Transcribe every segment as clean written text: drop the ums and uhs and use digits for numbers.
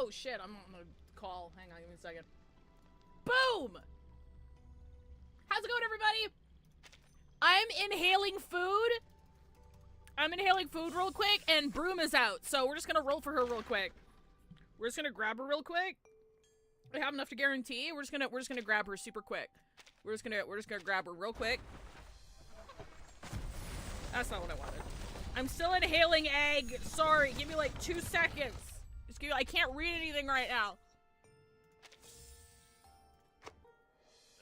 Oh shit, I'm on the call. Hang on, give me a second. Boom! How's it going, everybody? I'm inhaling food. I'm inhaling food real quick, and Broom is out, so we're just gonna roll for her real quick. We're just gonna grab her real quick. We have enough to guarantee. We're just gonna grab her super quick. We're just gonna grab her real quick. That's not what I wanted. I'm still inhaling egg. Sorry, give me like 2 seconds. I can't read anything right now.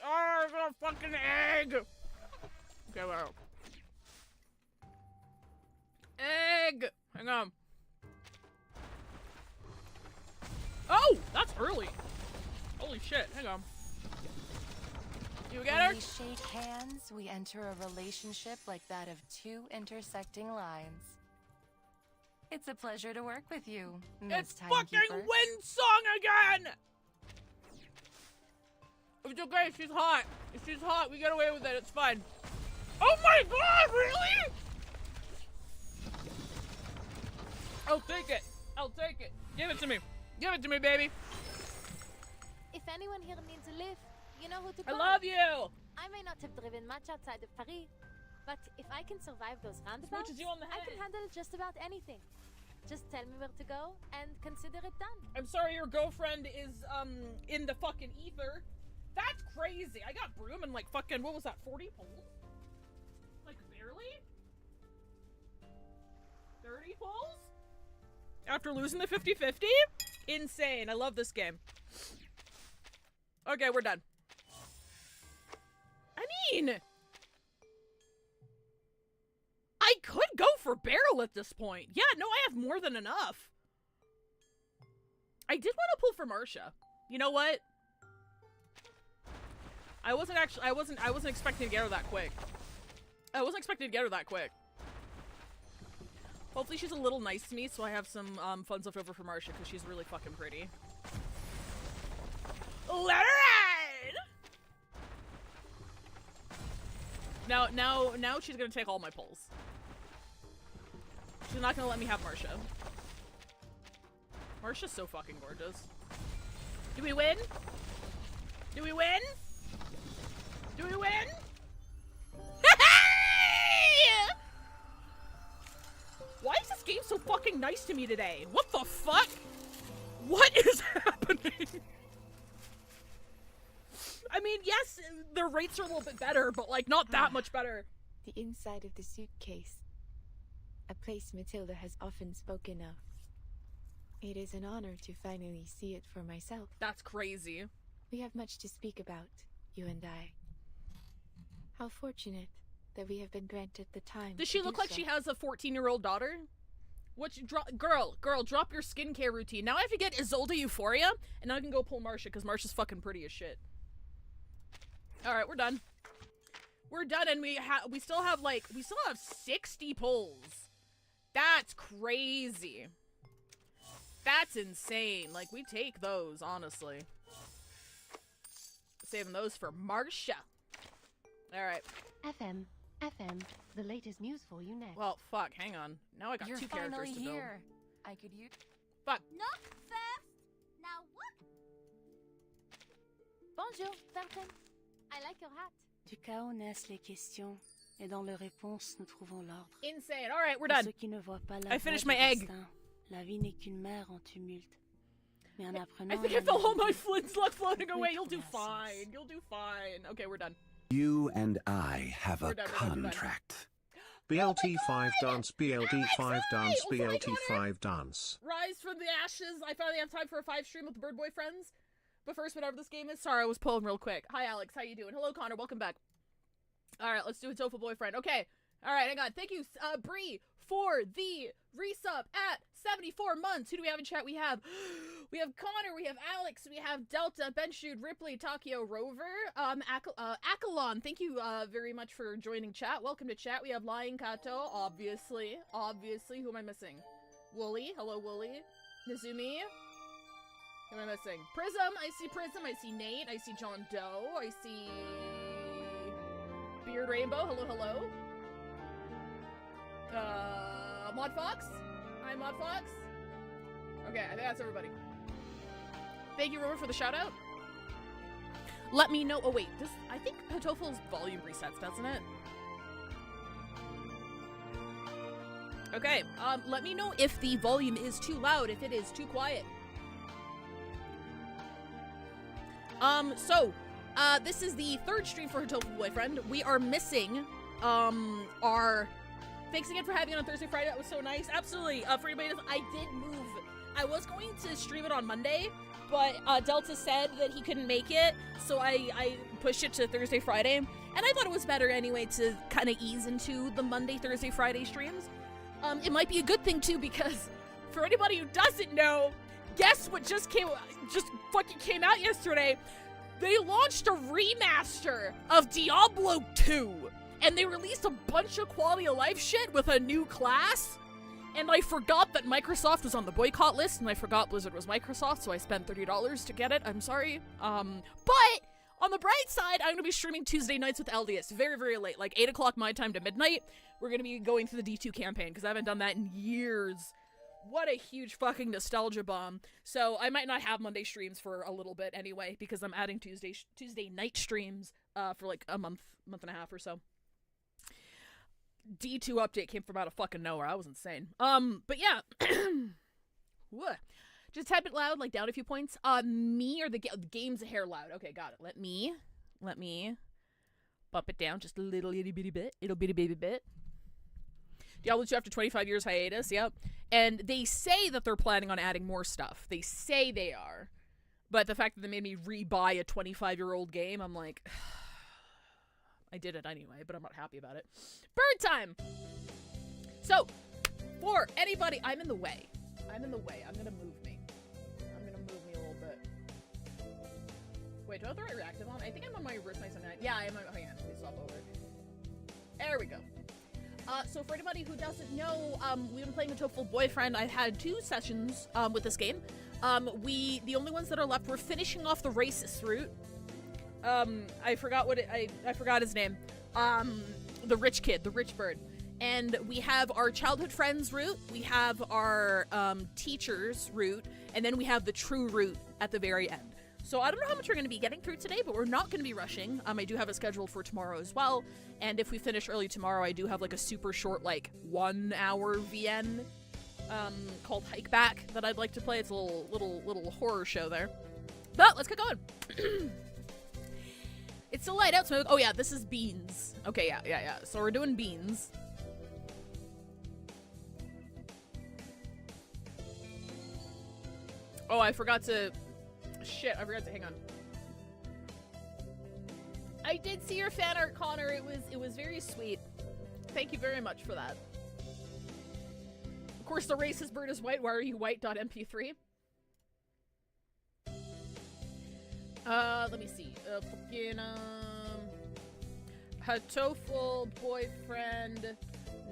Oh, I got a fucking egg. Okay, well. Egg. Hang on. Oh, that's early. Holy shit. Hang on. You get her? When we shake hands, we enter a relationship like that of 2 intersecting lines. It's a pleasure to work with you, Miss It's Timekeeper. fucking Wind Song again! It's okay, she's hot. She's hot, we get away with it, it's fine. Oh my god, really? I'll take it. I'll take it. Give it to me. Give it to me, baby. If anyone here needs a lift, you know who to I call. love you. I may not have driven much outside of Paris, but if I can survive those roundabouts, Smooches you on the I head. can handle just about anything. Just tell me where to go and consider it done. I'm sorry your girlfriend is, in the fucking ether. That's crazy. I got Broom and like fucking, what was that, 40 pulls? Like, barely? 30 pulls? After losing the 50-50? Insane. I love this game. Okay, we're done. I mean, I could go for barrel at this point. Yeah, no, I have more than enough. I did want to pull for Marcia. You know what? I wasn't expecting to get her that quick. I wasn't expecting to get her that quick. Hopefully she's a little nice to me, so I have some funds left over for Marcia, because she's really fucking pretty. Let her ride! Now she's gonna take all my pulls. She's not gonna let me have Marcia. Marcia's so fucking gorgeous. Do we win? Do we win? Do we win? Why is this game so fucking nice to me today? What the fuck? What is happening? I mean, yes, their rates are a little bit better, but like not that much better. The inside of the suitcase. A place Matilda has often spoken of. It is an honor to finally see it for myself. That's crazy. We have much to speak about, you and I. How fortunate that we have been granted the time. Does she look like she has a 14-year-old daughter? Girl, drop your skincare routine. Now I have to get Isolde Euphoria, and now I can go pull Marcia, because Marcia's fucking pretty as shit. Alright, we're done. We're done, and we still have 60 pulls. That's crazy. That's insane. Like, we take those, honestly. Saving those for Marcia. Alright. FM, the latest news for you next. Well, fuck, hang on. Now I got You're 2 characters finally to build. here. I could use. Fuck. Not first. Now what? Bonjour, Bertin. I like your hat. Du chaos naissent les questions, et dans leurs réponses, nous trouvons l'ordre. Insane. Alright, we're Pour done. ceux qui ne voient pas la I voie finished du my egg. destin, la vie n'est qu'une mer en tumulte. Mais en I apprenant think la I felt all my vérité, flints left floating away. You'll do Yes. fine. You'll do fine. Okay, we're done. You and I have a We're done, we're done, we're done. contract. BLT5 dance, BLT5 dance, Alex, hi! BLT5 dance. Rise from the ashes. I finally have time for a 5 stream with the Bird Boy friends. But first, whatever this game is. Sorry, I was pulling real quick. Hi, Alex. How you doing? Hello, Connor. Welcome back. All right, let's do a Hatoful boyfriend. Okay. All right, hang on. Thank you, Bree, for the resub at 74 months. Who do we have in chat? We have Connor, we have Alex, we have Delta, Benshoot, Ripley, Takio, Rover, Akalon. Thank you very much for joining chat. Welcome to chat. We have Lying Kato, obviously. Who am I missing? Wooly. Hello, Wooly. Nizumi. Who am I missing? Prism. I see Prism. I see Nate. I see John Doe. I see Beard Rainbow. Hello. Mod Fox. Hi, Mod Fox. Okay, I think that's everybody. Thank you, Rover, for the shout out. Let me know. Oh, wait. I think Hatoful's volume resets, doesn't it? Okay. Let me know if the volume is too loud, if it is too quiet. This is the third stream for Hatoful Boyfriend. We are missing, our... Thanks again for having it on Thursday, Friday. That was so nice. Absolutely. For anybody who doesn't, I did move. I was going to stream it on Monday, but Delta said that he couldn't make it, so I pushed it to Thursday, Friday. And I thought it was better anyway to kind of ease into the Monday, Thursday, Friday streams. It might be a good thing too, because for anybody who doesn't know, guess what just fucking came out yesterday? They launched a remaster of Diablo 2, and they released a bunch of quality of life shit with a new class. And I forgot that Microsoft was on the boycott list, and I forgot Blizzard was Microsoft, so I spent $30 to get it. I'm sorry. But on the bright side, I'm going to be streaming Tuesday nights with LDS very, very late, like 8 o'clock my time to midnight. We're going to be going through the D2 campaign, because I haven't done that in years. What a huge fucking nostalgia bomb. So I might not have Monday streams for a little bit anyway, because I'm adding Tuesday night streams for like a month and a half or so. D2 update came from out of fucking nowhere. I was insane. But yeah. Just type it loud, like down a few points. Me or the game's a hair loud. Okay, got it. Let me bump it down just a little itty bitty bit. It'll bitty baby bit. Diablo 2 after 25 years hiatus, yep. And they say that they're planning on adding more stuff. They say they are. But the fact that they made me re-buy a 25-year-old game, I'm like... I did it anyway, but I'm not happy about it. Bird time! So, for anybody... I'm in the way. I'm gonna move me. I'm gonna move me a little bit. Wait, do I have the right reactive on? I think I'm on my wrist. Yeah, I am. Oh, yeah. Let me swap over. There we go. So for anybody who doesn't know, we've been playing Hatoful Boyfriend. I've had 2 sessions with this game. The only ones that are left, we're finishing off the racist route. I forgot I forgot his name. The rich kid, the rich bird. And we have our childhood friends route, we have our teachers route, and then we have the true route at the very end. So I don't know how much we're going to be getting through today, but we're not going to be rushing. I do have it scheduled for tomorrow as well. And if we finish early tomorrow, I do have like a super short, like 1 hour VN called Hike Back that I'd like to play. It's a little horror show there. But let's get going. It's still light out, so oh yeah, this is beans. Okay, yeah. So we're doing beans. Oh, I forgot to hang on. I did see your fan art, Connor. It was very sweet. Thank you very much for that. Of course, the racist bird is white. Why are you white.mp3? Let me see. Fucking, Hatoful Boyfriend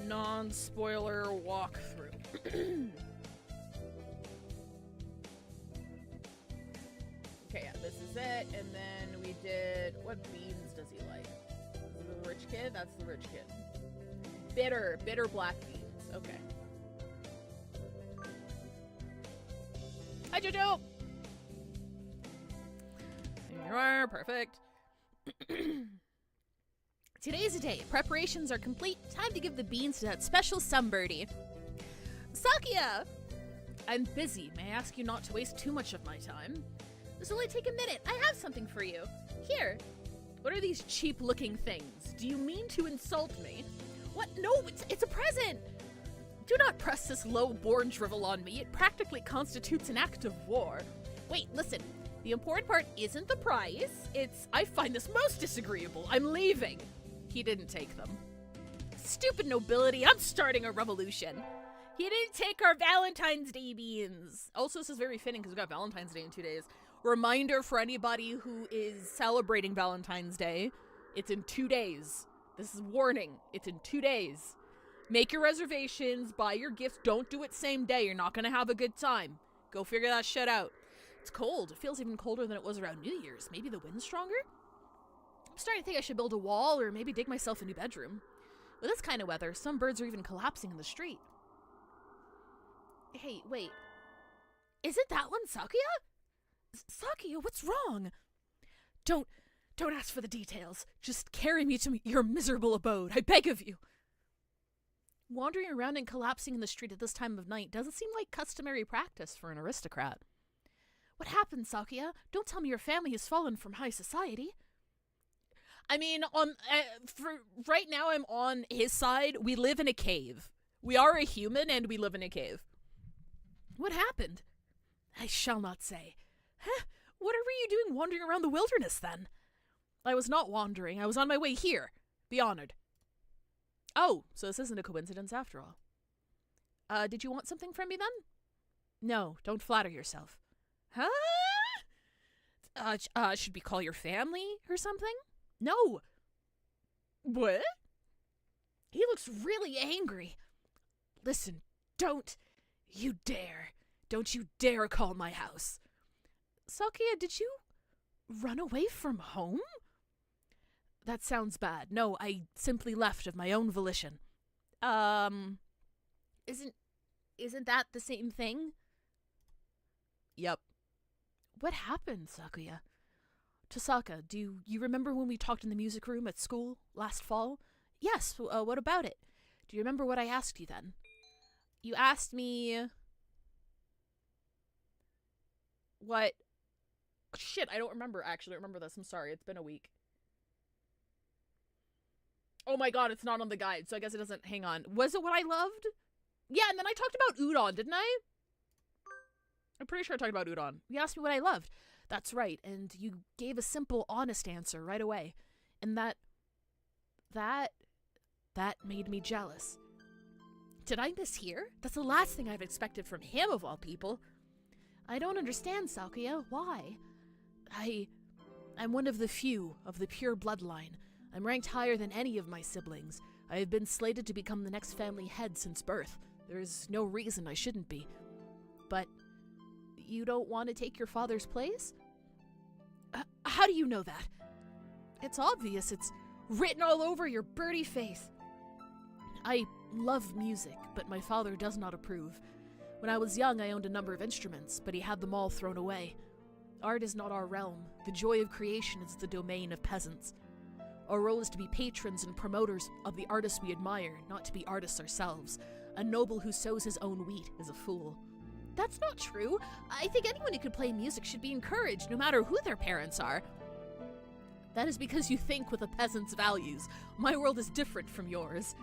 non-spoiler walkthrough. Okay, yeah, this is it, and then we did... What beans does he like? Is it the rich kid? That's the rich kid. Bitter black beans. Okay. Hi, Jojo! There you are, perfect. Today's the day. Preparations are complete. Time to give the beans to that special sunbirdie. Sakia! I'm busy. May I ask you not to waste too much of my time? This will only take a minute. I have something for you. Here. What are these cheap-looking things? Do you mean to insult me? What? No, it's a present! Do not press this low-born drivel on me. It practically constitutes an act of war. Wait, listen. The important part isn't the prize. It's, I find this most disagreeable. I'm leaving. He didn't take them. Stupid nobility. I'm starting a revolution. He didn't take our Valentine's Day beans. Also, this is very fitting because we got Valentine's Day in 2 days. Reminder for anybody who is celebrating Valentine's Day, it's in 2 days. This is warning. It's in 2 days. Make your reservations, buy your gifts. Don't do it same day. You're not going to have a good time. Go figure that shit out. It's cold. It feels even colder than it was around New Year's. Maybe the wind's stronger? I'm starting to think I should build a wall or maybe dig myself a new bedroom. With this kind of weather, some birds are even collapsing in the street. Hey, wait. Isn't that one Sakuya? Sakuya, what's wrong? Don't ask for the details. Just carry me to your miserable abode, I beg of you. Wandering around and collapsing in the street at this time of night doesn't seem like customary practice for an aristocrat. What happened, Sakuya? Don't tell me your family has fallen from high society. I mean, for right now I'm on his side. We live in a cave. We are a human and we live in a cave. What happened? I shall not say. Huh? What were you doing wandering around the wilderness then? I was not wandering. I was on my way here. Be honored. Oh, so this isn't a coincidence after all. Did you want something from me then? No, don't flatter yourself. Huh? Should we call your family or something? No. What? He looks really angry. Listen, don't you dare call my house. Sakuya, did you run away from home? That sounds bad. No, I simply left of my own volition. Isn't that the same thing? Yep. What happened, Sakuya? Tosaka, do you remember when we talked in the music room at school last fall? Yes, what about it? Do you remember what I asked you then? You asked me... What? Shit, I don't remember, actually. I don't remember this. I'm sorry. It's been a week. Oh my god, it's not on the guide, so I guess it doesn't... Hang on. Was it what I loved? Yeah, and then I talked about udon, didn't I? I'm pretty sure I talked about udon. You asked me what I loved. That's right, and you gave a simple, honest answer right away. And that made me jealous. Did I mishear? That's the last thing I've expected from him, of all people. I don't understand, Sakuya. Why? I'm one of the few of the pure bloodline. I'm ranked higher than any of my siblings. I have been slated to become the next family head since birth. There is no reason I shouldn't be. But you don't want to take your father's place? How do you know that? It's obvious. It's written all over your birdie face. I love music, but my father does not approve. When I was young, I owned a number of instruments, but he had them all thrown away. Art is not our realm. The joy of creation is the domain of peasants. Our role is to be patrons and promoters of the artists we admire, not to be artists ourselves. A noble who sows his own wheat is a fool. That's not true. I think anyone who could play music should be encouraged, no matter who their parents are. That is because you think with a peasant's values. My world is different from yours.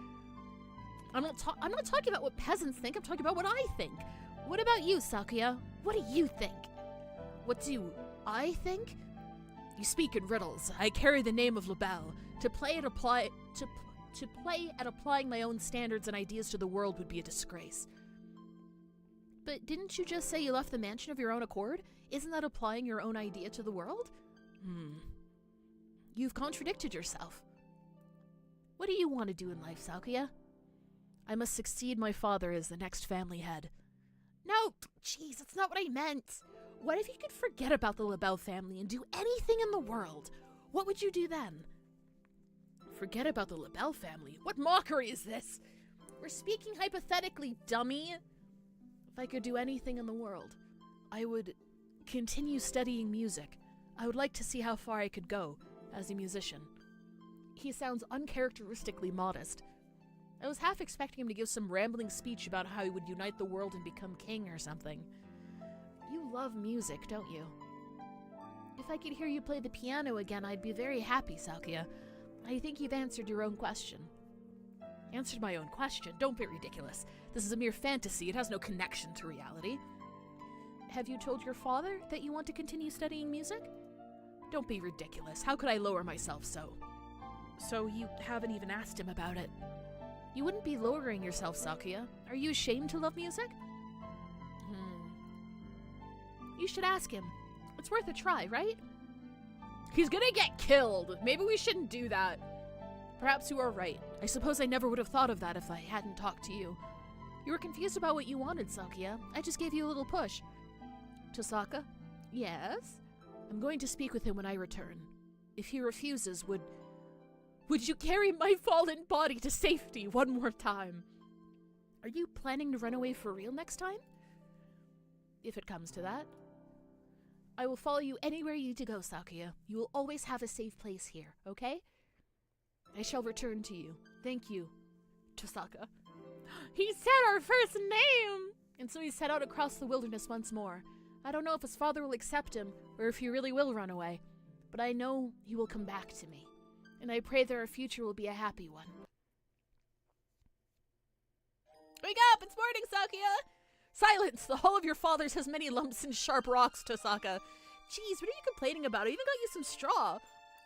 I'm not talking about what peasants think, I'm talking about what I think. What about you, Sakuya? What do you think? What do I think? You speak in riddles. I carry the name of LaBelle. To play at applying my own standards and ideas to the world would be a disgrace. But didn't you just say you left the mansion of your own accord? Isn't that applying your own idea to the world? You've contradicted yourself. What do you want to do in life, Sakuya? I must succeed my father as the next family head. No, jeez, that's not what I meant. What if you could forget about the LaBelle family and do anything in the world? What would you do then? Forget about the LaBelle family? What mockery is this? We're speaking hypothetically, dummy. If I could do anything in the world, I would continue studying music. I would like to see how far I could go as a musician. He sounds uncharacteristically modest. I was half expecting him to give some rambling speech about how he would unite the world and become king or something. You love music, don't you? If I could hear you play the piano again, I'd be very happy, Sakuya. I think you've answered your own question. Answered my own question? Don't be ridiculous. This is a mere fantasy. It has no connection to reality. Have you told your father that you want to continue studying music? Don't be ridiculous. How could I lower myself so? So you haven't even asked him about it. You wouldn't be lowering yourself, Sakuya. Are you ashamed to love music? You should ask him. It's worth a try, right? He's gonna get killed. Maybe we shouldn't do that. Perhaps you are right. I suppose I never would have thought of that if I hadn't talked to you. You were confused about what you wanted, Sakuya. I just gave you a little push. Tosaka? Yes? I'm going to speak with him when I return. If he refuses, would you carry my fallen body to safety one more time? Are you planning to run away for real next time? If it comes to that. I will follow you anywhere you need to go, Sakuya. You will always have a safe place here, okay? I shall return to you. Thank you, Tosaka. He said our first name! And so he set out across the wilderness once more. I don't know if his father will accept him, or if he really will run away. But I know he will come back to me. And I pray that our future will be a happy one. Wake up! It's morning, Sakuya! Silence! The hall of your fathers has many lumps and sharp rocks, Tosaka. Jeez, what are you complaining about? I even got you some straw.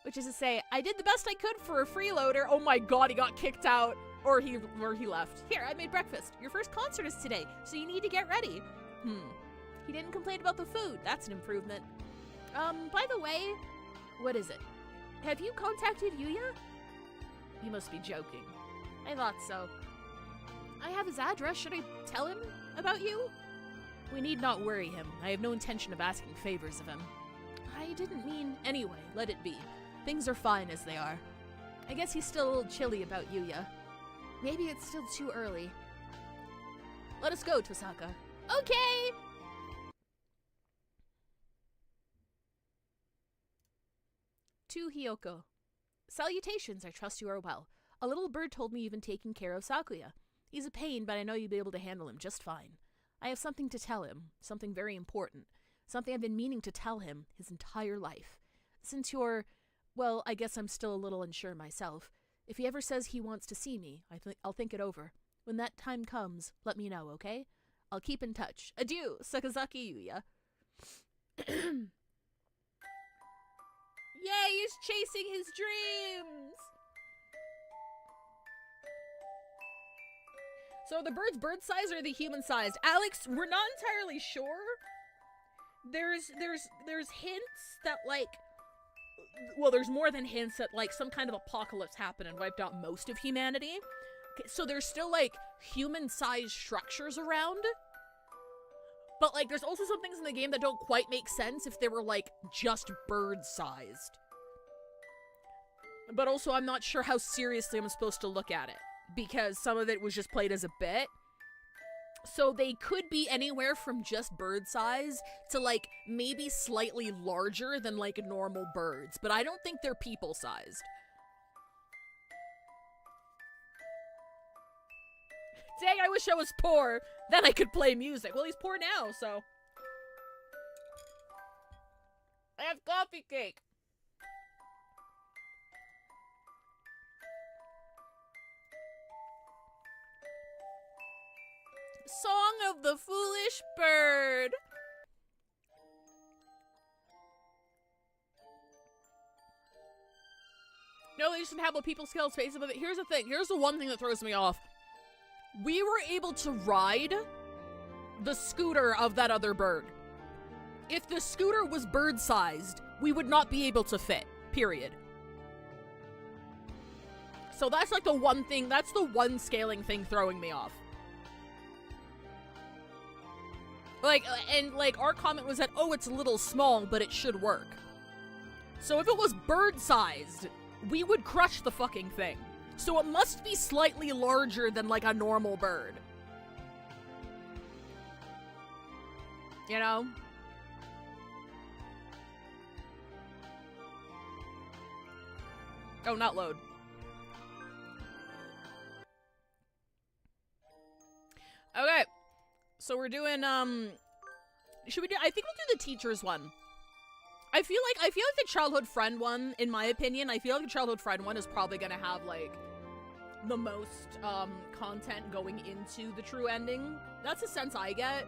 Which is to say, I did the best I could for a freeloader. Oh my god, he got kicked out. Or he left. Here, I made breakfast. Your first concert is today, so you need to get ready. He didn't complain about the food. That's an improvement. By the way, what is it? Have you contacted Yuya? You must be joking. I thought so. I have his address. Should I tell him about you? We need not worry him. I have no intention of asking favors of him. I didn't mean anyway. Let it be. Things are fine as they are. I guess he's still a little chilly about Yuya. Maybe it's still too early. Let us go, Tosaka. Okay! To Hiyoko. Salutations, I trust you are well. A little bird told me you've been taking care of Sakuya. He's a pain, but I know you'll be able to handle him just fine. I have something to tell him, something very important. Something I've been meaning to tell him his entire life. Since you're, well, I guess I'm still a little unsure myself. If he ever says he wants to see me, I'll think it over. When that time comes, let me know, okay? I'll keep in touch. Adieu, Sakazaki Yuya. Yay, he's chasing his dreams! So the bird's bird size or the human sized? Alex, we're not entirely sure. There's hints that like, well, there's more than hints that like some kind of apocalypse happened and wiped out most of humanity. Okay, so there's still like human-sized structures around. But like there's also some things in the game that don't quite make sense if they were like just bird-sized. But also I'm not sure how seriously I'm supposed to look at it, because some of it was just played as a bit. So they could be anywhere from just bird size to like maybe slightly larger than like normal birds, but I don't think they're people sized. Dang, I wish I was poor. Then I could play music. Well, he's poor now, so. I have coffee cake. Song of the Foolish Bird. No, they just didn't have a people scale space above it. Here's the thing. Here's the one thing that throws me off. We were able to ride the scooter of that other bird. If the scooter was bird-sized, we would not be able to fit. Period. So that's like the one thing, that's the one scaling thing throwing me off. Like, and like our comment was that, oh, it's a little small, but it should work. So if it was bird-sized, we would crush the fucking thing. So it must be slightly larger than like a normal bird. You know? Oh, not load. Okay. So we're doing, should we do, I think we'll do the teacher's one. I feel like the childhood friend one, in my opinion, I feel like the childhood friend one is probably gonna have, like, the most, content going into the true ending. That's the sense I get.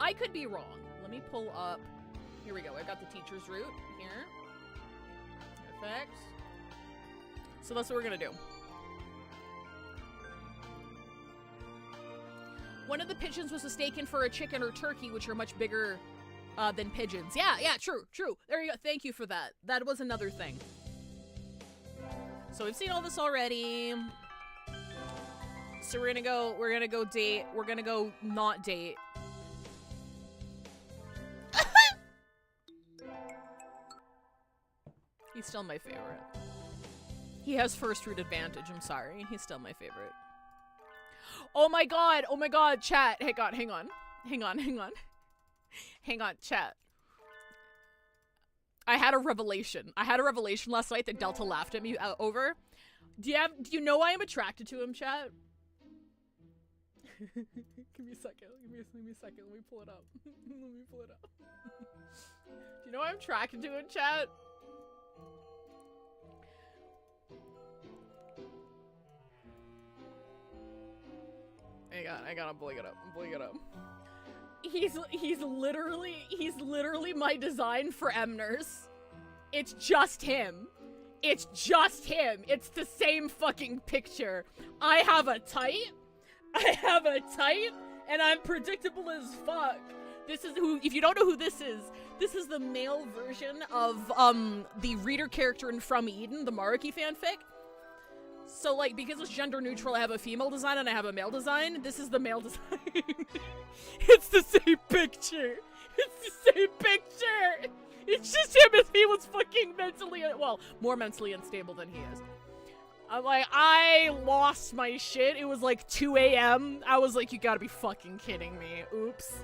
I could be wrong. Let me pull up, here we go, I got the teacher's route here. Perfect. So that's what we're gonna do. One of the pigeons was mistaken for a chicken or turkey, which are much bigger than pigeons. Yeah, true. There you go. Thank you for that. That was another thing. So we've seen all this already. So we're gonna go date. We're gonna go not date. He's still my favorite. He has first route advantage. I'm sorry. He's still my favorite. Oh my god, chat. Hang on, chat. I had a revelation. I had a revelation last night that Delta laughed at me over. Do you know why I'm attracted to him, chat? Give me a second. Give me a second. Let me pull it up. Let me pull it up. Do you know why I'm attracted to him, chat? Hang on, I'm pulling it up. He's literally my design for M-Nurse. It's just him. It's just him. It's the same fucking picture. I have a type, and I'm predictable as fuck. This is who, if you don't know who this is the male version of, the reader character in From Eden, the Maruki fanfic. So, like, because it's gender neutral, I have a female design and I have a male design. This is the male design. It's the same picture. It's the same picture. It's just him if he was fucking mentally, well, more mentally unstable than he is. I'm like, I lost my shit. It was like 2 a.m. I was like, you gotta be fucking kidding me. Oops.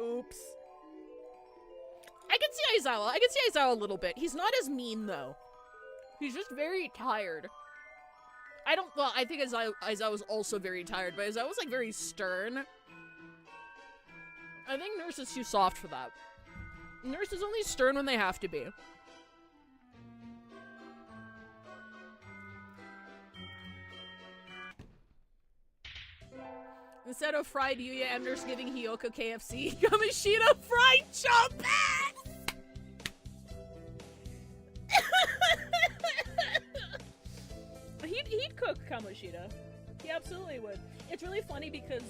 I can see Aizawa a little bit. He's not as mean, though. He's just very tired. I think Aizawa was also very tired, but Aizawa was, like, very stern. I think Nurse is too soft for that. Nurse is only stern when they have to be. Instead of fried Yuya, M-Nurse giving Hiyoko KFC. Yamashita fried choppas! He'd cook Kamoshida. He absolutely would. It's really funny because,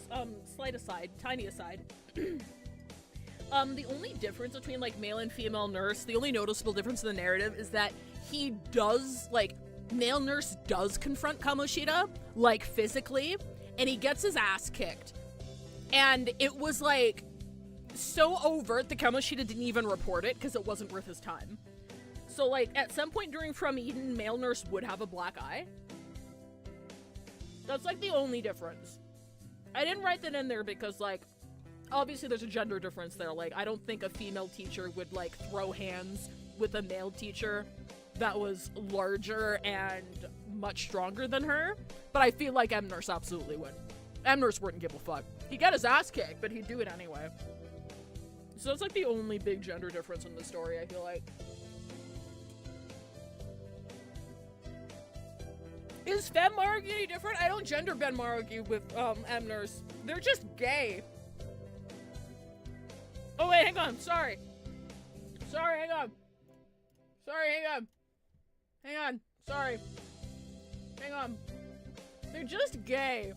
slight aside, tiny aside. The only difference between, like, male and female Nurse, the only noticeable difference in the narrative is that he does, like, male Nurse does confront Kamoshida, like, physically, and he gets his ass kicked. And it was, like, so overt that Kamoshida didn't even report it because it wasn't worth his time. So, like, at some point during From Eden, male Nurse would have a black eye. That's, like, the only difference. I didn't write that in there because, like, obviously there's a gender difference there. Like, I don't think a female teacher would, like, throw hands with a male teacher that was larger and much stronger than her. But I feel like M-Nurse absolutely would. M-Nurse wouldn't give a fuck. He'd get his ass kicked, but he'd do it anyway. So that's, like, the only big gender difference in the story, I feel like. Is Fem Maruki any different? I don't gender Ben Maruki with, M-Nurse. They're just gay. Oh, wait, hang on. Sorry, hang on. Hang on. They're just gay.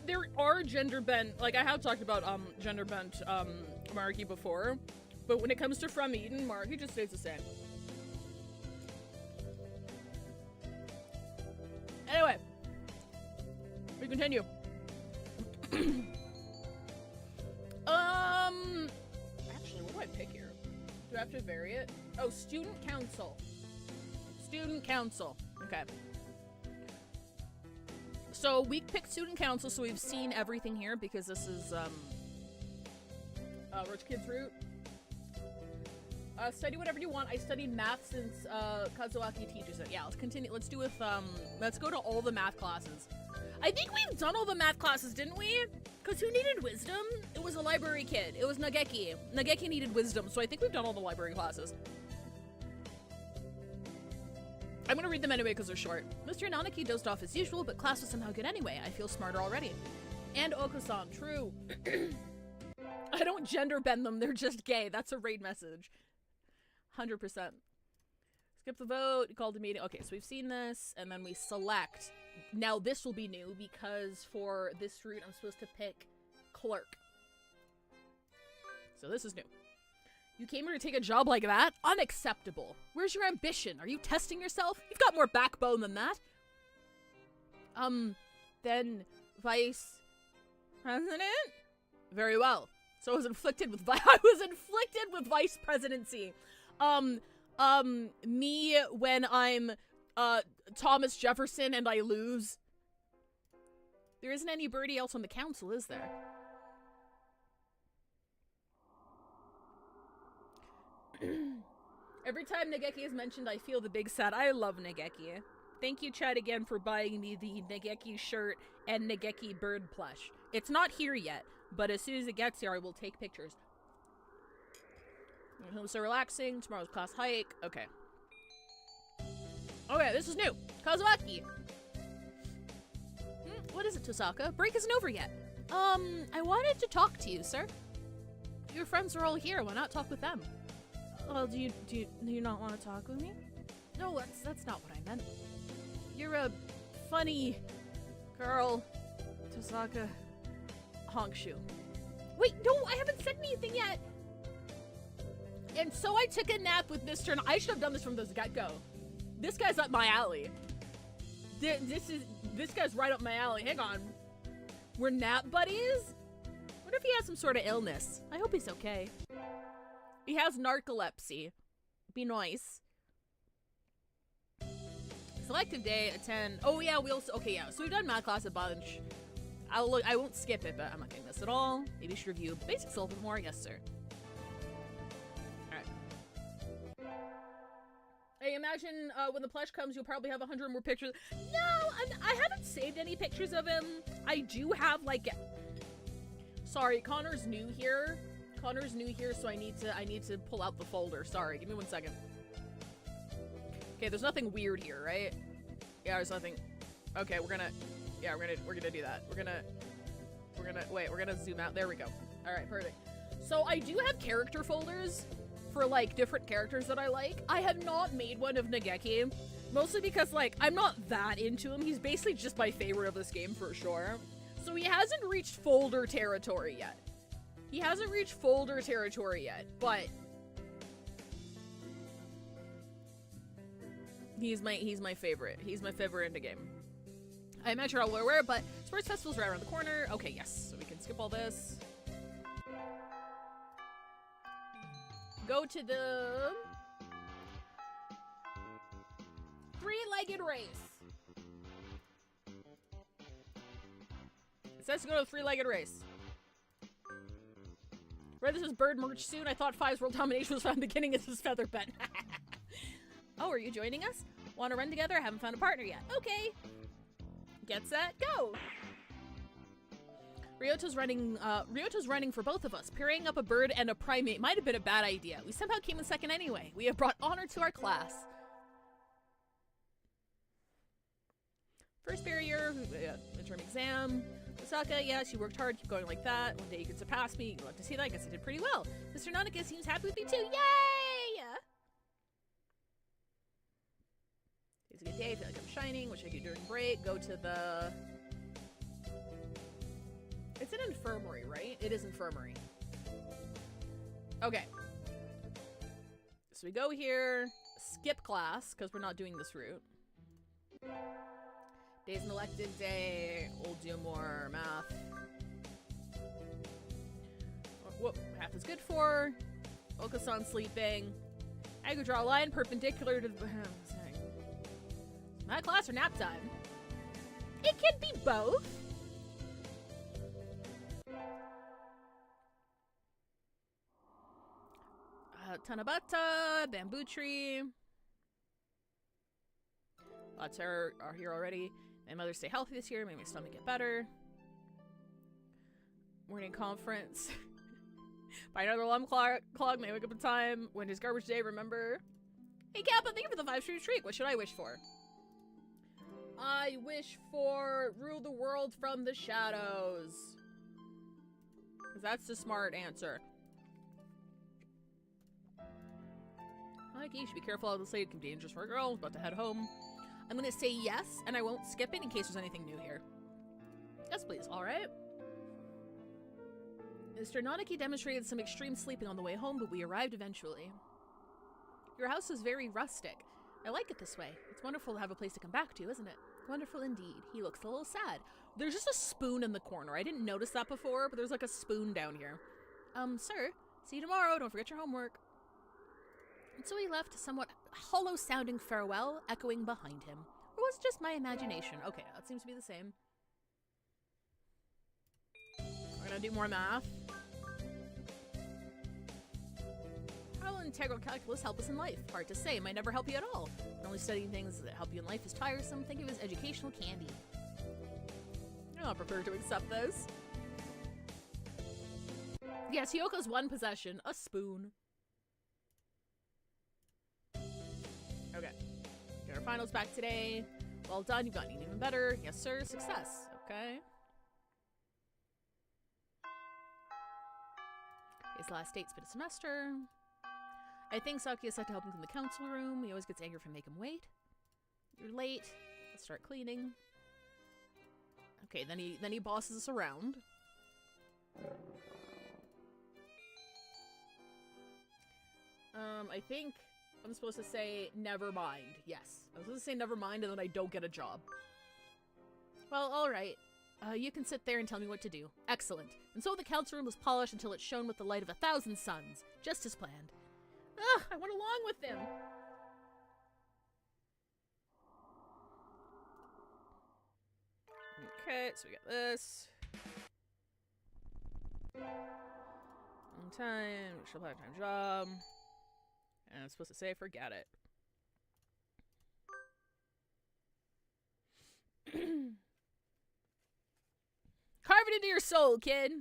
There are gender bent, like, I have talked about, gender bent, Maruki before, but when it comes to From Eden, Maruki just stays the same. Anyway, we continue. Actually, what do I pick here? Do I have to vary it? Oh, student council. Okay. So we picked student council, so we've seen everything here because this is, Rich Kid's Route. Study whatever you want. I studied math since, Kazuaki teaches it. Yeah, let's continue. Let's do with, let's go to all the math classes. I think we've done all the math classes, didn't we? Because who needed wisdom? It was a library kid. It was Nageki. Nageki needed wisdom, so I think we've done all the library classes. I'm gonna read them anyway because they're short. Mr. Nanaki dozed off as usual, but class was somehow good anyway. I feel smarter already. And Oko-san, true. I don't gender bend them, they're just gay. That's a raid message. 100%. Skip the vote, call the meeting. Okay, so we've seen this, and then we select. Now this will be new because for this route I'm supposed to pick clerk. So this is new. You came here to take a job like that? Unacceptable. Where's your ambition? Are you testing yourself? You've got more backbone than that. Then Vice President? Very well. So I was inflicted with vice presidency. Me when I'm Thomas Jefferson and I lose. There isn't anybody else on the council, is there? Every time Nageki is mentioned, I feel the big sad. I love Nageki. Thank you, Chad, again for buying me the Nageki shirt and Nageki bird plush. It's not here yet, but as soon as it gets here, I will take pictures. Home so relaxing. Tomorrow's class hike. Okay. Okay, this is new. Kazumaki. What is it, Tosaka? Break isn't over yet. I wanted to talk to you, sir. Your friends are all here. Why not talk with them? Well, do you not want to talk with me? No, that's not what I meant. You're a funny girl, Tosaka Honkshu. Wait, no, I haven't said anything yet. And so I took a nap with Mr. I should have done this from the get-go. This guy's up my alley. This guy's right up my alley. Hang on. We're nap buddies? What if he has some sort of illness? I hope he's okay. He has narcolepsy. Be nice. Selective day, attend. Oh yeah, okay, yeah. So we've done math class a bunch. I won't skip it, but I'm not gonna miss it all. Maybe you should review basics a little bit more. Yes, sir. Alright. Hey, imagine when the plush comes, you'll probably have 100 more pictures. No, I haven't saved any pictures of him. I do have, like... Sorry, Connor's new here. So I need to pull out the folder. Sorry, give me 1 second. Okay, there's nothing weird here, right? Yeah, there's nothing. Okay, we're gonna do that. We're gonna zoom out. There we go. All right, perfect. So I do have character folders for like different characters that I like. I have not made one of Nageki, mostly because like I'm not that into him. He's basically just my favorite of this game for sure. So he hasn't reached folder territory yet. But he's my favorite. He's my favorite in the game. I'm not sure I'll wear, but sports festival's right around the corner. Okay, yes, so we can skip all this. Go to the three-legged race. It says to go to the three-legged race. Read this is bird merch soon. I thought 5's world domination was found beginning as his feather bed. Oh, are you joining us? Want to run together? I haven't found a partner yet. Okay. Get set, go! Ryoto's running for both of us. Pairing up a bird and a primate might have been a bad idea. We somehow came in second anyway. We have brought honor to our class. First barrier, midterm exam. Osaka, yeah, she worked hard. Keep going like that. One day you could surpass me. You'd love to see that. I guess I did pretty well. Mr. Nanaka seems happy with me too. Yay! It's a good day. I feel like I'm shining. Wish I could do during break. Go to the... It's an infirmary, right? It is infirmary. Okay. So we go here. Skip class, because we're not doing this route. Day's an elective day. We'll do more math. What math is good for? Focus on sleeping. I could draw a line perpendicular to the... Math class or nap time? It can be both. Tanabata, bamboo tree. Lots are here already. My mother stay healthy this year. Made my stomach get better. Morning conference. Buy another alarm clock. May I wake up in time. When is garbage day? Remember. Hey Kappa, thank you for the 5-stream streak. What should I wish for? I wish for rule the world from the shadows. Because that's the smart answer. Okay, you should be careful out of the slate. It can be dangerous for a girl. About to head home. I'm gonna say yes, and I won't skip it in case there's anything new here. Yes, please. Alright. Mr. Nanaki demonstrated some extreme sleeping on the way home, but we arrived eventually. Your house is very rustic. I like it this way. It's wonderful to have a place to come back to, isn't it? Wonderful indeed. He looks a little sad. There's just a spoon in the corner. I didn't notice that before, but there's like a spoon down here. Sir, see you tomorrow. Don't forget your homework. And so he left, a somewhat hollow-sounding farewell echoing behind him. Or was it just my imagination? Okay, that seems to be the same. We're gonna do more math. How integral calculus help us in life? Hard to say, might never help you at all. But only studying things that help you in life is tiresome. Think of it as educational candy. I'll prefer to accept this. Yes, Hyoko's one possession, a spoon. Okay. Get our finals back today. Well done, you've gotten even better. Yes, sir. Success. Okay. His last date's been a semester. I think Saki is set to help him clean the council room. He always gets angry if I make him wait. You're late. Let's start cleaning. Okay, then he bosses us around. I think I'm supposed to say never mind. Yes. I was supposed to say never mind and then I don't get a job. Well, alright. You can sit there and tell me what to do. Excellent. And so the council room was polished until it shone with the light of 1,000 suns. Just as planned. Ugh, I went along with them. Okay, so we got this. On time, we should have a time job. And I'm supposed to say forget it. Carve it into your soul, kid.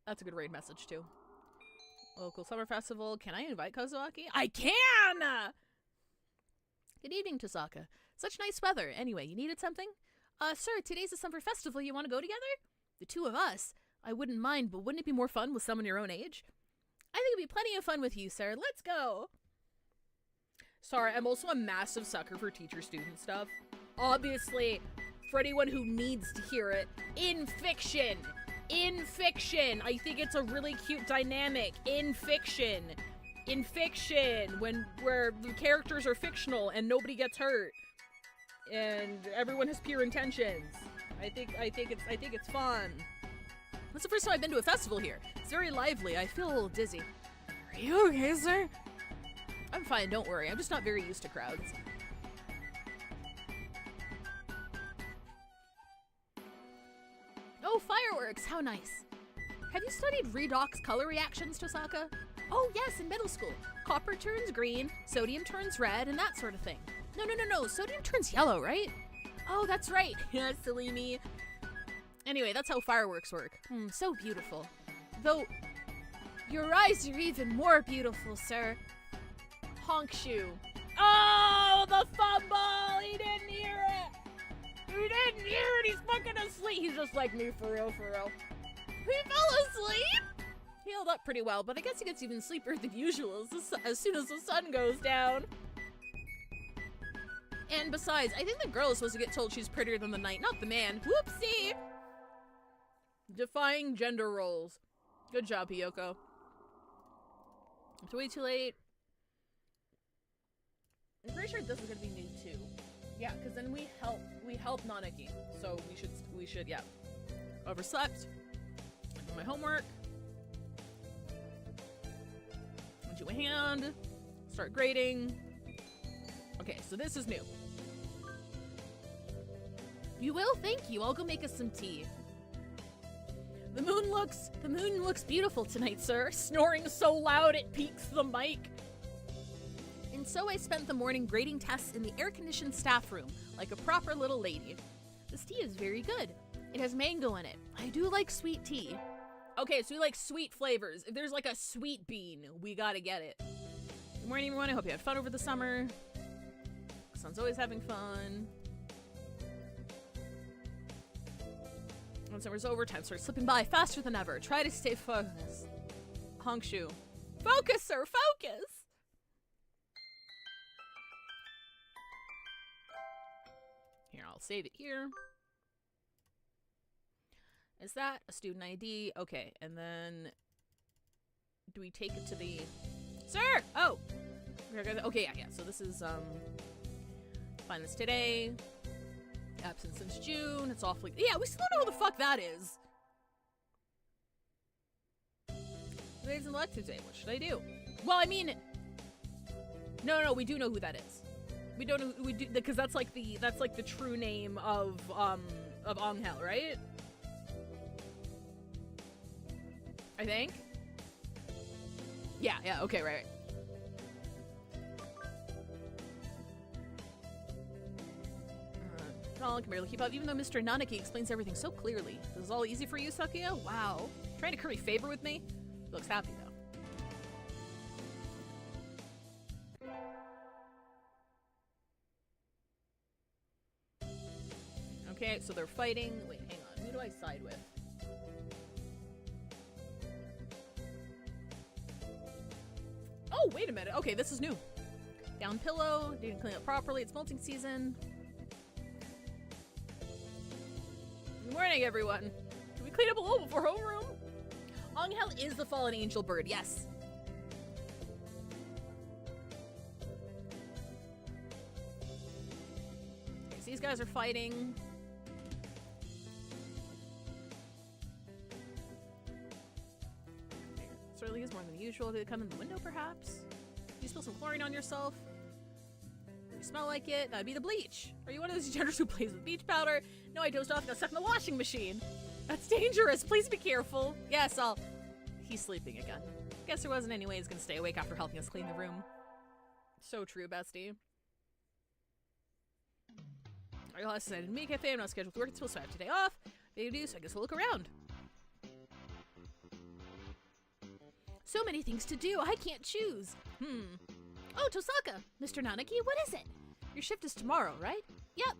That's a good raid message, too. Local summer festival. Can I invite Kazuaki? I can! Good evening, Tosaka. Such nice weather. Anyway, you needed something? Sir, today's the summer festival. You want to go together? The two of us? I wouldn't mind, but wouldn't it be more fun with someone your own age? I think it'd be plenty of fun with you, sir. Let's go! Sorry, I'm also a massive sucker for teacher-student stuff. Obviously, for anyone who needs to hear it, in fiction! In fiction! I think it's a really cute dynamic. In fiction! In fiction! Where the characters are fictional and nobody gets hurt. And everyone has pure intentions. I think it's fun. That's the first time I've been to a festival here. It's very lively. I feel a little dizzy. Are you okay, sir? I'm fine, don't worry. I'm just not very used to crowds. Oh, fireworks! How nice. Have you studied redox color reactions, Tosaka? Oh, yes, in middle school. Copper turns green, sodium turns red, and that sort of thing. No. Sodium turns yellow, right? Oh, that's right. Yeah, silly me. Anyway, that's how fireworks work. So beautiful. Though, your eyes are even more beautiful, sir. Honk shoe. Oh, the fumble! He didn't hear it! He didn't hear it! He's fucking asleep! He's just like me, for real, for real. He fell asleep! He held up pretty well, but I guess he gets even sleepier than usual as soon as the sun goes down. And besides, I think the girl is supposed to get told she's prettier than the knight, not the man. Whoopsie! Defying gender roles. Good job, Hiyoko. It's way too late. I'm pretty sure this is gonna be new too. Yeah, because then we help Nanaki. So we should, yeah. Overslept. I do my homework. Do a hand. Start grading. Okay, so this is new. You will? Thank you. I'll go make us some tea. The moon looks beautiful tonight, sir. Snoring so loud it peaks the mic. And so I spent the morning grading tests in the air-conditioned staff room, like a proper little lady. This tea is very good. It has mango in it. I do like sweet tea. Okay, so we like sweet flavors. If there's like a sweet bean, we gotta get it. Good morning, everyone. I hope you had fun over the summer. Sun's always having fun. When summer's over, time starts slipping by faster than ever. Try to stay focused. Hongshu. Focus, sir! Focus! Here, I'll save it here. Is that a student ID? Okay, and then do we take it to the... Sir! Oh! Okay, yeah. So this is, find this today. Absent since June. It's awfully... Yeah, we still don't know who the fuck that is. Today's an elective day. What should I do? Well, I mean... No, we do know who that is. We don't know... We do... Because that's like the true name of Onghel, right? I think. Yeah, okay, right. Nolan can barely keep up, even though Mr. Nanaki explains everything so clearly. This is all easy for you, Sakuya? Wow. Trying to curry favor with me? He looks happy, though. Okay, so they're fighting. Wait, hang on. Who do I side with? Oh, wait a minute. Okay, this is new. Down pillow. Didn't clean up properly. It's molting season. Good morning, everyone. Can we clean up a little before homeroom? Angel is the fallen angel bird, yes. Okay, so these guys are fighting. Certainly is more than usual. Did it come in the window, perhaps? You spill some chlorine on yourself? You smell like it? That'd be the bleach. Are you one of those degenerates who plays with bleach powder? No, I dozed off and got stuck in the washing machine. That's dangerous. Please be careful. Yes, I'll... He's sleeping again. Guess there wasn't any way he's gonna stay awake after helping us clean the room. So true, bestie. Alright, last night in the cafe. I'm not scheduled to work until so I have today off. They do, so I guess we'll look around. So many things to do. I can't choose. Oh, Tosaka! Mr. Nanaki, what is it? Your shift is tomorrow, right? Yep.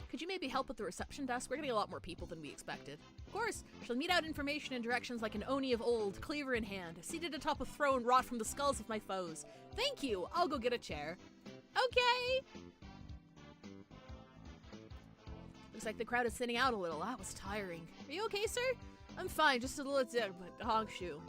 Could you maybe help with the reception desk? We're getting a lot more people than we expected. Of course, she'll mete out information and directions like an Oni of old, cleaver in hand, seated atop a throne wrought from the skulls of my foes. Thank you! I'll go get a chair. Okay! Looks like the crowd is thinning out a little. That was tiring. Are you okay, sir? I'm fine, just a little honk shoe.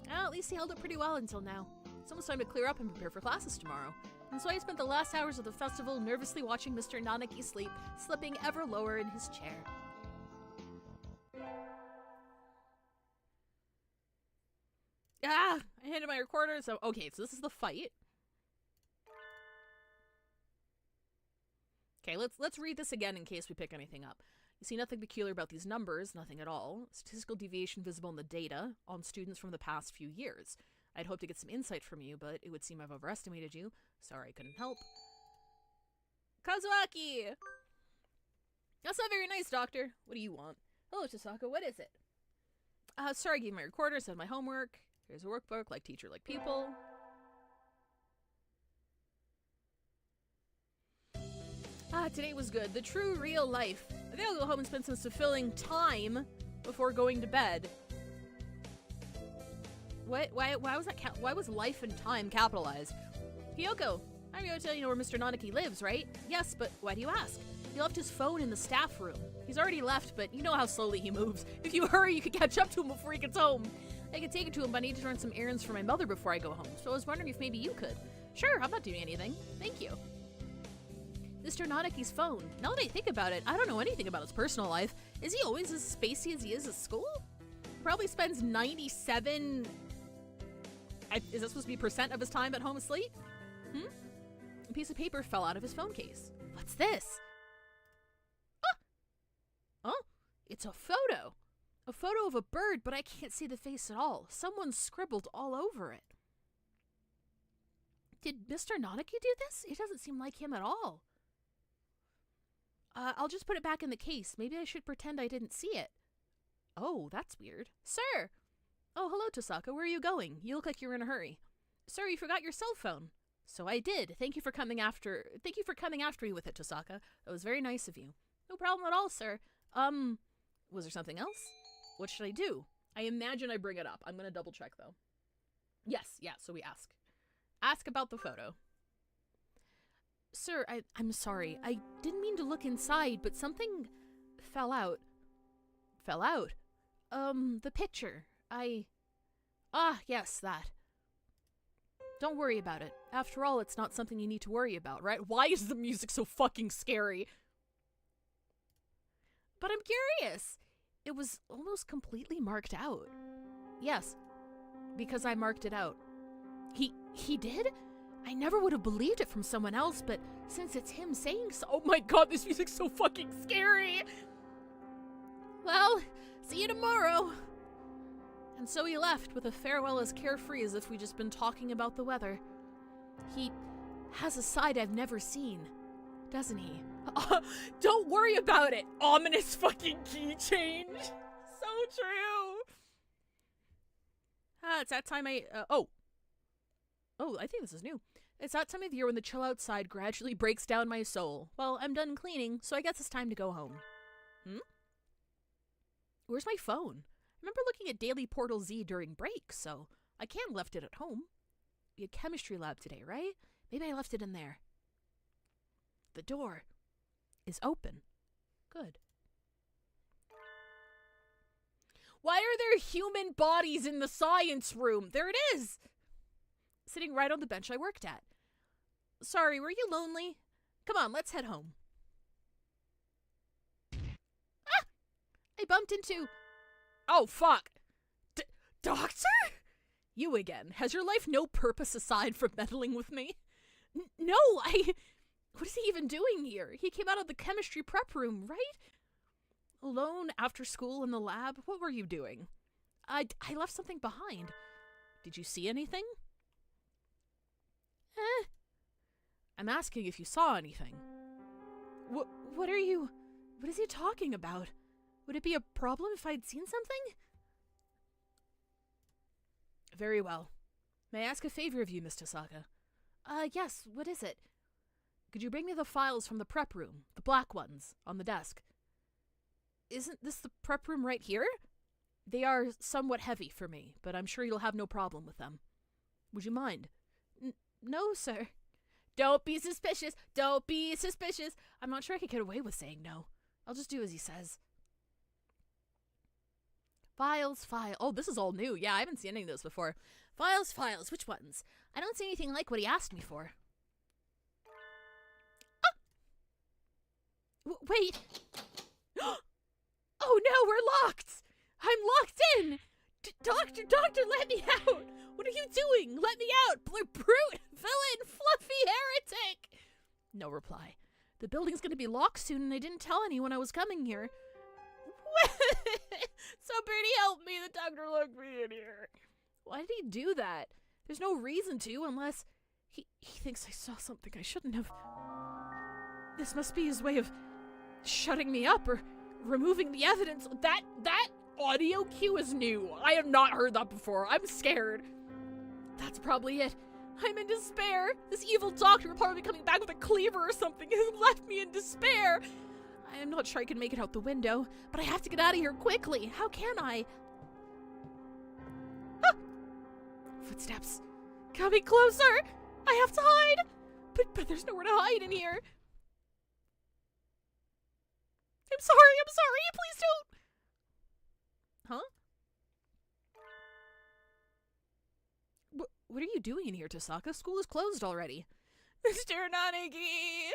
Well, at least he held up pretty well until now. It's almost time to clear up and prepare for classes tomorrow. And so I spent the last hours of the festival nervously watching Mr. Nanaki sleep, slipping ever lower in his chair. Ah! I handed my recorder, so... Okay, so this is the fight. Okay, let's read this again in case we pick anything up. You see nothing peculiar about these numbers, nothing at all. Statistical deviation visible in the data on students from the past few years. I'd hoped to get some insight from you, but it would seem I've overestimated you. Sorry I couldn't help. Kazuaki! That's not very nice, Doctor. What do you want? Hello, Chisaka, what is it? Sorry, I gave my recorder, said my homework. Here's a workbook, like teacher, like pupil. Today was good. The true, real life. I think I'll go home and spend some fulfilling time before going to bed. What? Why was that? Why was life and time capitalized? Kyoko, I'm going to tell you know where Mr. Nanaki lives, right? Yes, but why do you ask? He left his phone in the staff room. He's already left, but you know how slowly he moves. If you hurry, you could catch up to him before he gets home. I could take it to him, but I need to run some errands for my mother before I go home. So I was wondering if maybe you could. Sure, I'm not doing anything. Thank you. Mr. Nanaki's phone. Now that I think about it, I don't know anything about his personal life. Is he always as spacey as he is at school? Probably spends 97... is that supposed to be % of his time at home asleep? A piece of paper fell out of his phone case. What's this? Oh, it's a photo. A photo of a bird, but I can't see the face at all. Someone scribbled all over it. Did Mr. Nanaki do this? It doesn't seem like him at all. I'll just put it back in the case. Maybe I should pretend I didn't see it. Oh, that's weird. Sir! Oh, hello, Tosaka. Where are you going? You look like you're in a hurry. Sir, you forgot your cell phone. So I did. Thank you for coming after me with it, Tosaka. That was very nice of you. No problem at all, sir. Was there something else? What should I do? I imagine I bring it up. I'm gonna double check, though. Yes, yeah, so we ask. Ask about the photo. Sir, I'm sorry. I didn't mean to look inside, but something fell out. Fell out? The picture. Yes, that. Don't worry about it. After all, it's not something you need to worry about, right? Why is the music so fucking scary? But I'm curious. It was almost completely marked out. Yes, because I marked it out. He did? I never would have believed it from someone else, but since it's him saying so— oh my god, this music's so fucking scary! Well, see you tomorrow. And so he left with a farewell as carefree as if we'd just been talking about the weather. He has a side I've never seen, doesn't he? Don't worry about it! Ominous fucking key change! So true! It's that time oh, I think this is new. It's that time of year when the chill outside gradually breaks down my soul. Well, I'm done cleaning, so I guess it's time to go home. Where's my phone? I remember looking at Daily Portal Z during break, so I can't have left it at home. We had chemistry lab today, right? Maybe I left it in there. The door is open. Good. Why are there human bodies in the science room? There it is! Sitting right on the bench I worked at. Sorry, were you lonely? Come on, let's head home. Ah! I bumped into... Oh, fuck. Doctor? You again. Has your life no purpose aside from meddling with me? No, What is he even doing here? He came out of the chemistry prep room, right? Alone after school in the lab? What were you doing? I left something behind. Did you see anything? I'm asking if you saw anything. What is he talking about? Would it be a problem if I'd seen something? Very well. May I ask a favor of you, Miss Tosaka? Yes, what is it? Could you bring me the files from the prep room? The black ones, on the desk. Isn't this the prep room right here? They are somewhat heavy for me, but I'm sure you'll have no problem with them. Would you mind? No, sir. Don't be suspicious! Don't be suspicious! I'm not sure I could get away with saying no. I'll just do as he says. Files. Oh, this is all new. Yeah, I haven't seen any of those before. Files. Which ones? I don't see anything like what he asked me for. Ah! Wait! Oh no, we're locked! I'm locked in! Doctor, let me out! What are you doing? Let me out! Brute! Villain! Fluffy heretic! No reply. The building's gonna be locked soon and I didn't tell anyone I was coming here. Somebody help me, the doctor locked me in here. Why did he do that? There's no reason to, unless he thinks I saw something I shouldn't have. This must be his way of shutting me up or removing the evidence. That audio cue is new. I have not heard that before. I'm scared. That's probably it. I'm in despair. This evil doctor will probably be coming back with a cleaver or something. Has left me in despair. I am not sure I can make it out the window, but I have to get out of here quickly. How can I? Ah! Footsteps. Coming closer. I have to hide. But there's nowhere to hide in here. I'm sorry. Please don't. Huh? What are you doing in here, Tosaka? School is closed already. Mr. Nanagi!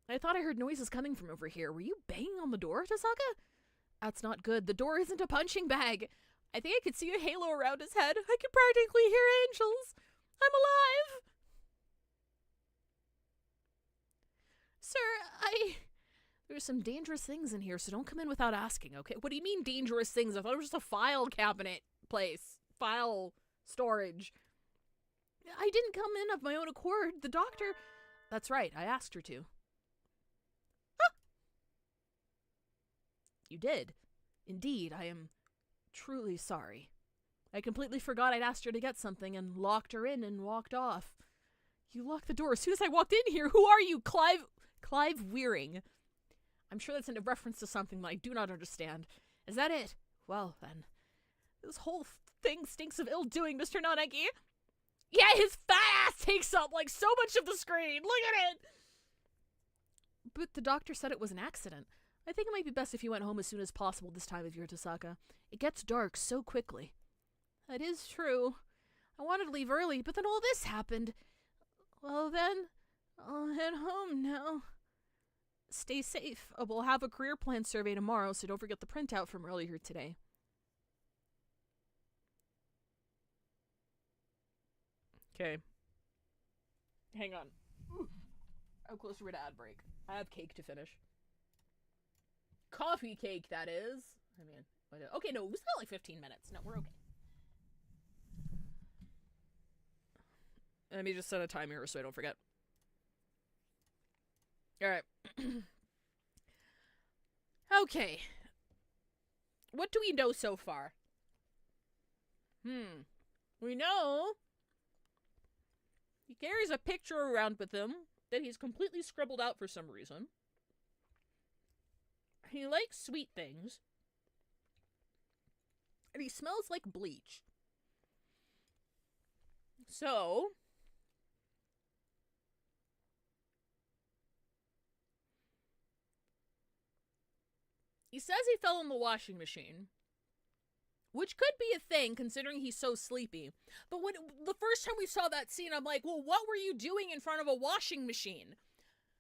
I thought I heard noises coming from over here. Were you banging on the door, Tosaka? That's not good. The door isn't a punching bag. I think I could see a halo around his head. I can practically hear angels. I'm alive! Sir, There's some dangerous things in here, so don't come in without asking, okay? What do you mean dangerous things? I thought it was just a file cabinet place. File storage. I didn't come in of my own accord. The doctor... That's right, I asked her to. Ah! You did. Indeed, I am truly sorry. I completely forgot I'd asked her to get something and locked her in and walked off. You locked the door as soon as I walked in here. Who are you, Clive Wearing? I'm sure that's in a reference to something that I do not understand. Is that it? Well, then. This whole thing stinks of ill-doing, Mr. Nanagi. Yeah, his fat ass takes up, like, so much of the screen. Look at it! But the doctor said it was an accident. I think it might be best if you went home as soon as possible this time of year, Tosaka. It gets dark so quickly. That is true. I wanted to leave early, but then all this happened. Well then, I'll head home now. Stay safe. We'll have a career plan survey tomorrow, so don't forget the printout from earlier today. Okay. Hang on. Ooh. How close are we to ad break? I have cake to finish. Coffee cake, that is. I mean, okay, no, it was not like 15 minutes. No, we're okay. Let me just set a timer here so I don't forget. Alright. Okay. What do we know so far? We know he carries a picture around with him that he's completely scribbled out for some reason. He likes sweet things. And he smells like bleach. So, he says he fell in the washing machine, which could be a thing considering he's so sleepy. But when the first time we saw that scene, I'm like, well, what were you doing in front of a washing machine?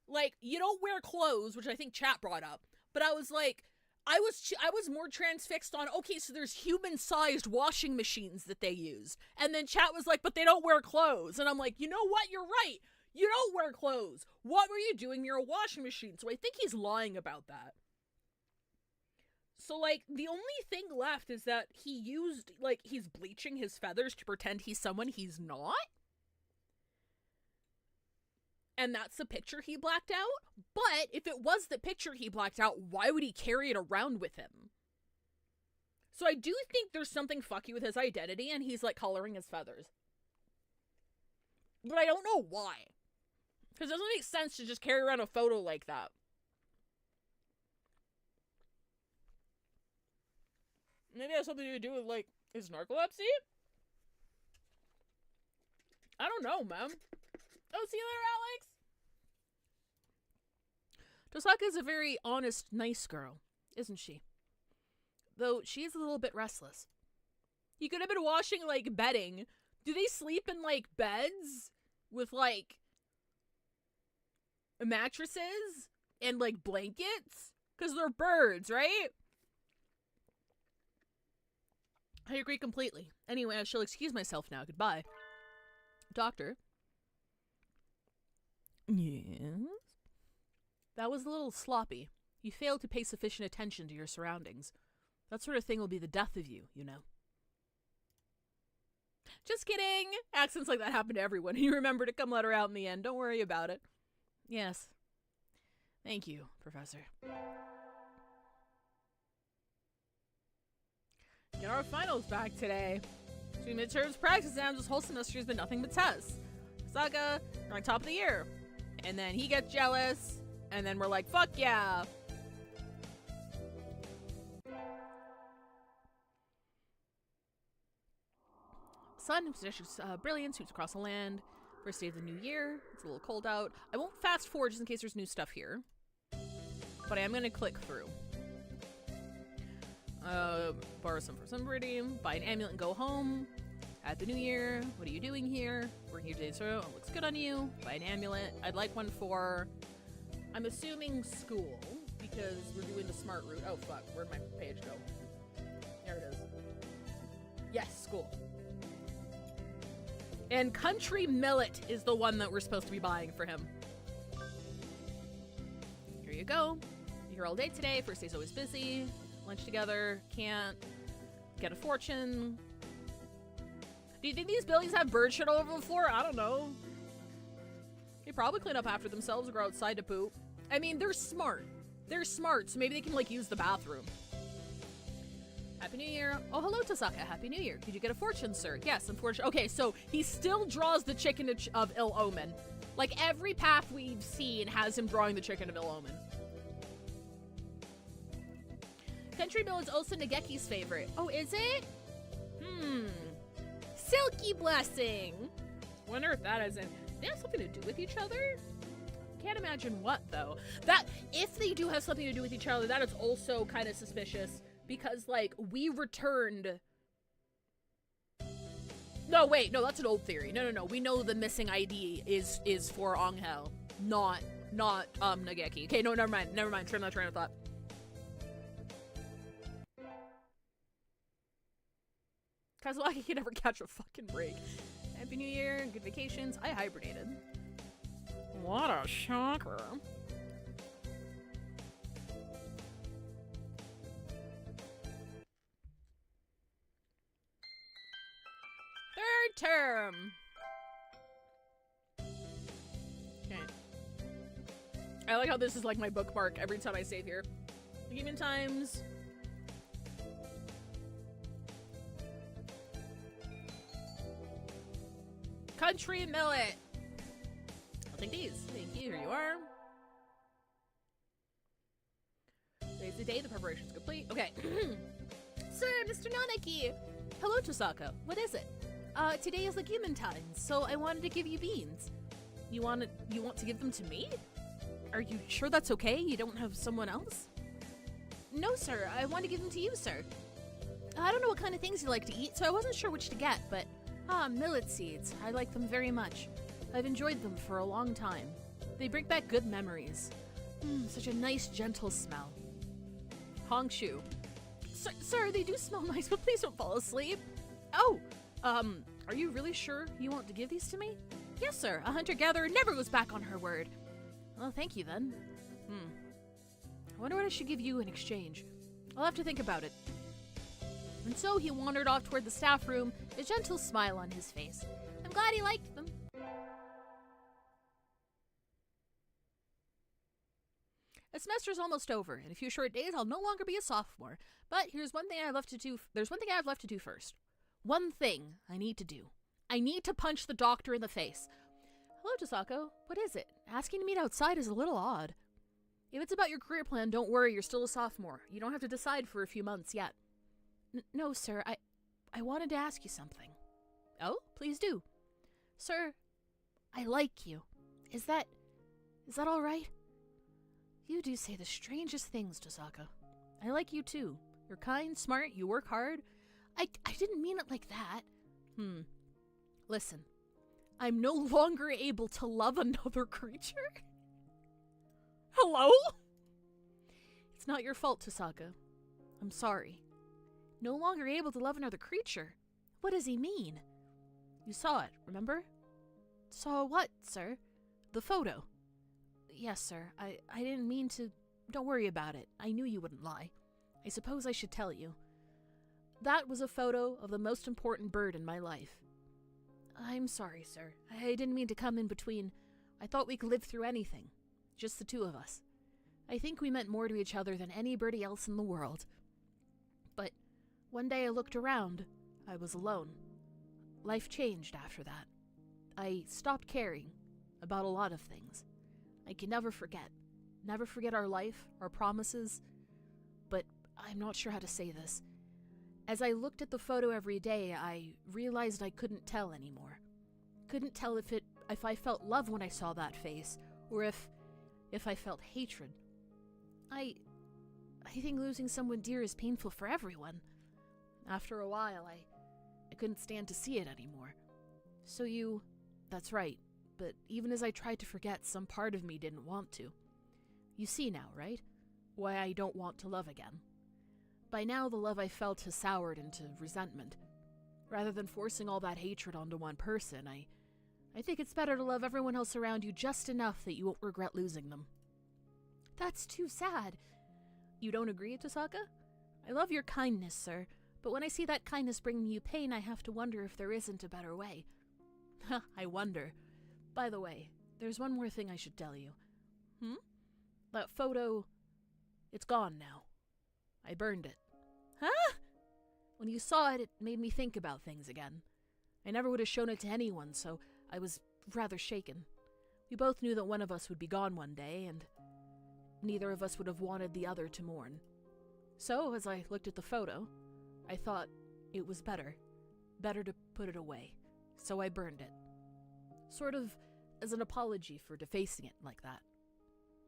Like, you don't wear clothes, which I think chat brought up. But I was like, I was more transfixed on, okay, so there's human-sized washing machines that they use. And then chat was like, but they don't wear clothes. And I'm like, you know what? You're right. You don't wear clothes. What were you doing near a washing machine? So I think he's lying about that. So, like, the only thing left is that he used, like, he's bleaching his feathers to pretend he's someone he's not. And that's the picture he blacked out. But if it was the picture he blacked out, why would he carry it around with him? So I do think there's something fucky with his identity, and he's, like, coloring his feathers. But I don't know why. Because it doesn't make sense to just carry around a photo like that. Maybe it has something to do with, like, his narcolepsy? I don't know, man. Oh, see you later, Alex! Tosaka's a very honest, nice girl, isn't she? Though, she's a little bit restless. He could have been washing, like, bedding. Do they sleep in, like, beds? With, like, mattresses? And, like, blankets? Because they're birds, right? I agree completely. Anyway, I shall excuse myself now. Goodbye. Doctor? Yes? That was a little sloppy. You failed to pay sufficient attention to your surroundings. That sort of thing will be the death of you, you know. Just kidding! Accents like that happen to everyone. You remember to come let her out in the end. Don't worry about it. Yes. Thank you, Professor. Get our finals back today. Between midterms, practice exams, this whole semester has been nothing but tests. Saga, we're on top of the year. And then he gets jealous, and then we're like, fuck yeah. Sun, brilliant, sweeps across the land. First day of the new year. It's a little cold out. I won't fast forward just in case there's new stuff here. But I am going to click through. Borrow some for somebody, buy an amulet and go home. At the new year, what are you doing here? Working here today, so it looks good on you. Buy an amulet. I'd like one for, I'm assuming school, because we're doing the smart route. Oh fuck, where'd my page go? There it is. Yes, school. And country millet is the one that we're supposed to be buying for him. Here you go. You're here all day today. First day's always busy. Lunch together, can't get a fortune. Do you think these buildings have bird shit all over the floor? I don't know. They probably clean up after themselves or go outside to poop. I mean, they're smart. They're smart, so maybe they can, like, use the bathroom. Happy New Year. Oh, hello, Tosaka. Happy New Year. Did you get a fortune, sir? Yes, unfortunately. Okay, so he still draws the chicken of ill omen. Like, every path we've seen has him drawing the chicken of ill omen. Country Mill is also Nageki's favorite. Oh, is it? Silky Blessing. Wonder if that isn't. They have something to do with each other? Can't imagine what, though. That, if they do have something to do with each other, that is also kind of suspicious. Because, like, we returned... No, wait, no, that's an old theory. No. We know the missing ID is for Onghel, not Nageki. Okay, no, never mind. Trim that train of thought. Kazulaki can never catch a fucking break. Happy New Year, good vacations. I hibernated. What a shocker. Third term. I like how this is like my bookmark every time I save here. Human times. Country millet. I'll take these. Thank you. Here you are. Today's the day. The preparation's complete. Okay. Sir, Mr. Nanaki. Hello, Tosaka. What is it? Today is legume time, so I wanted to give you beans. You want to give them to me? Are you sure that's okay? You don't have someone else? No, sir. I want to give them to you, sir. I don't know what kind of things you like to eat, so I wasn't sure which to get, but millet seeds. I like them very much. I've enjoyed them for a long time. They bring back good memories. Such a nice, gentle smell. Hongshu. Sir, they do smell nice, but please don't fall asleep. Oh, are you really sure you want to give these to me? Yes, sir. A hunter-gatherer never goes back on her word. Well, thank you, then. I wonder what I should give you in exchange. I'll have to think about it. And so he wandered off toward the staff room, a gentle smile on his face. I'm glad he liked them. The semester's almost over. In a few short days, I'll no longer be a sophomore. But there's one thing I've left to do first. One thing I need to do. I need to punch the doctor in the face. Hello, Tosako. What is it? Asking to meet outside is a little odd. If it's about your career plan, don't worry, you're still a sophomore. You don't have to decide for a few months yet. No, sir, I wanted to ask you something. Oh, please do. Sir, I like you. Is that all right? You do say the strangest things, Tosaka. I like you too. You're kind, smart, you work hard. I didn't mean it like that. Listen, I'm no longer able to love another creature. Hello? It's not your fault, Tosaka. I'm sorry. No longer able to love another creature? What does he mean? You saw it, remember? Saw what, sir? The photo. Yes, sir. I didn't mean to... Don't worry about it. I knew you wouldn't lie. I suppose I should tell you. That was a photo of the most important bird in my life. I'm sorry, sir. I didn't mean to come in between. I thought we could live through anything. Just the two of us. I think we meant more to each other than anybody else in the world. But one day I looked around. I was alone. Life changed after that. I stopped caring about a lot of things. I can never forget. Never forget our life, our promises. But I'm not sure how to say this. As I looked at the photo every day, I realized I couldn't tell anymore. Couldn't tell if I felt love when I saw that face, or if I felt hatred. I think losing someone dear is painful for everyone. After a while, I couldn't stand to see it anymore. So that's right, but even as I tried to forget, some part of me didn't want to. You see now, right? Why I don't want to love again. By now, the love I felt has soured into resentment. Rather than forcing all that hatred onto one person, I think it's better to love everyone else around you just enough that you won't regret losing them. That's too sad. You don't agree, Tosaka? I love your kindness, sir, but when I see that kindness bringing you pain, I have to wonder if there isn't a better way. I wonder. By the way, there's one more thing I should tell you. That photo, it's gone now. I burned it. Huh? When you saw it, it made me think about things again. I never would have shown it to anyone, so I was rather shaken. We both knew that one of us would be gone one day, and neither of us would have wanted the other to mourn. So, as I looked at the photo, I thought it was better to put it away. So I burned it. Sort of as an apology for defacing it like that.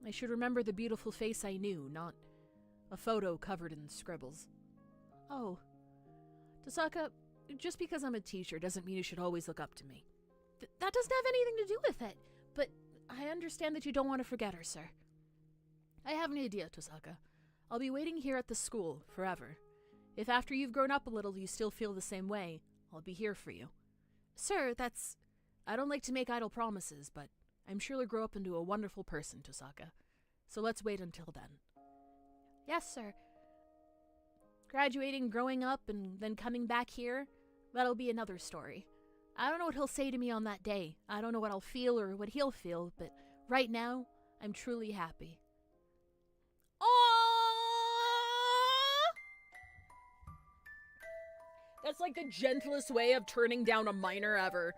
I should remember the beautiful face I knew, not a photo covered in scribbles. Oh. Tosaka, just because I'm a teacher doesn't mean you should always look up to me. That doesn't have anything to do with it, but I understand that you don't want to forget her, sir. I have an idea, Tosaka. I'll be waiting here at the school forever. If after you've grown up a little you still feel the same way, I'll be here for you. Sir, I don't like to make idle promises, but I'm sure you'll grow up into a wonderful person, Tosaka. So let's wait until then. Yes, sir. Graduating, growing up, and then coming back here, that'll be another story. I don't know what he'll say to me on that day. I don't know what I'll feel or what he'll feel, but right now, I'm truly happy. Aww! That's like the gentlest way of turning down a minor ever.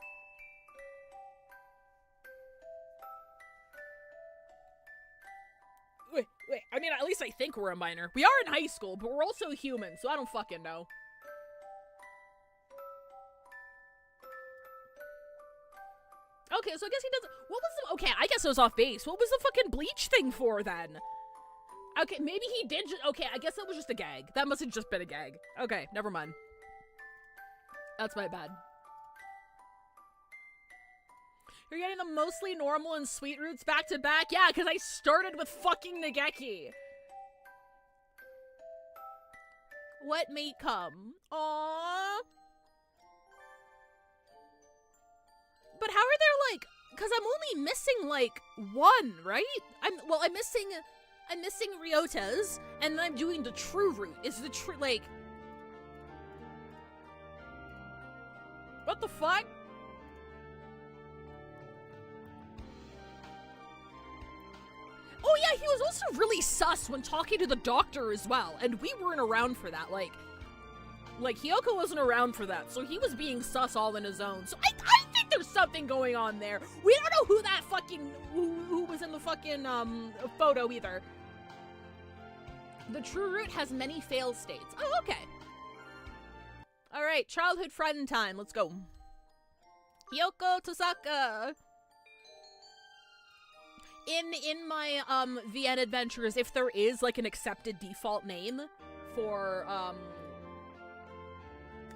Wait, I mean, at least I think we're a minor. We are in high school, but we're also human, so I don't fucking know. Okay, so I guess he doesn't. What was the. Okay, I guess it was off base. What was the fucking bleach thing for then? Okay, maybe he did. Okay, I guess that was just a gag. That must have just been a gag. Okay, never mind. That's my bad. You're getting the mostly normal and sweet roots back to back? Yeah, because I started with fucking Nageki. What may come? Aww. But how are there, like, because I'm only missing, like, one, right? I'm missing Ryota's, and then I'm doing the true route. Is the true, like... What the fuck? Oh yeah, he was also really sus when talking to the doctor as well, and we weren't around for that, like Hiyoko wasn't around for that, so he was being sus all in his own. So I think there's something going on there. We don't know who that fucking, who was in the fucking, photo either. The true route has many fail states. Oh, okay. Alright, childhood friend time. Let's go. Hiyoko Tosaka. In my, VN adventures, if there is, like, an accepted default name for,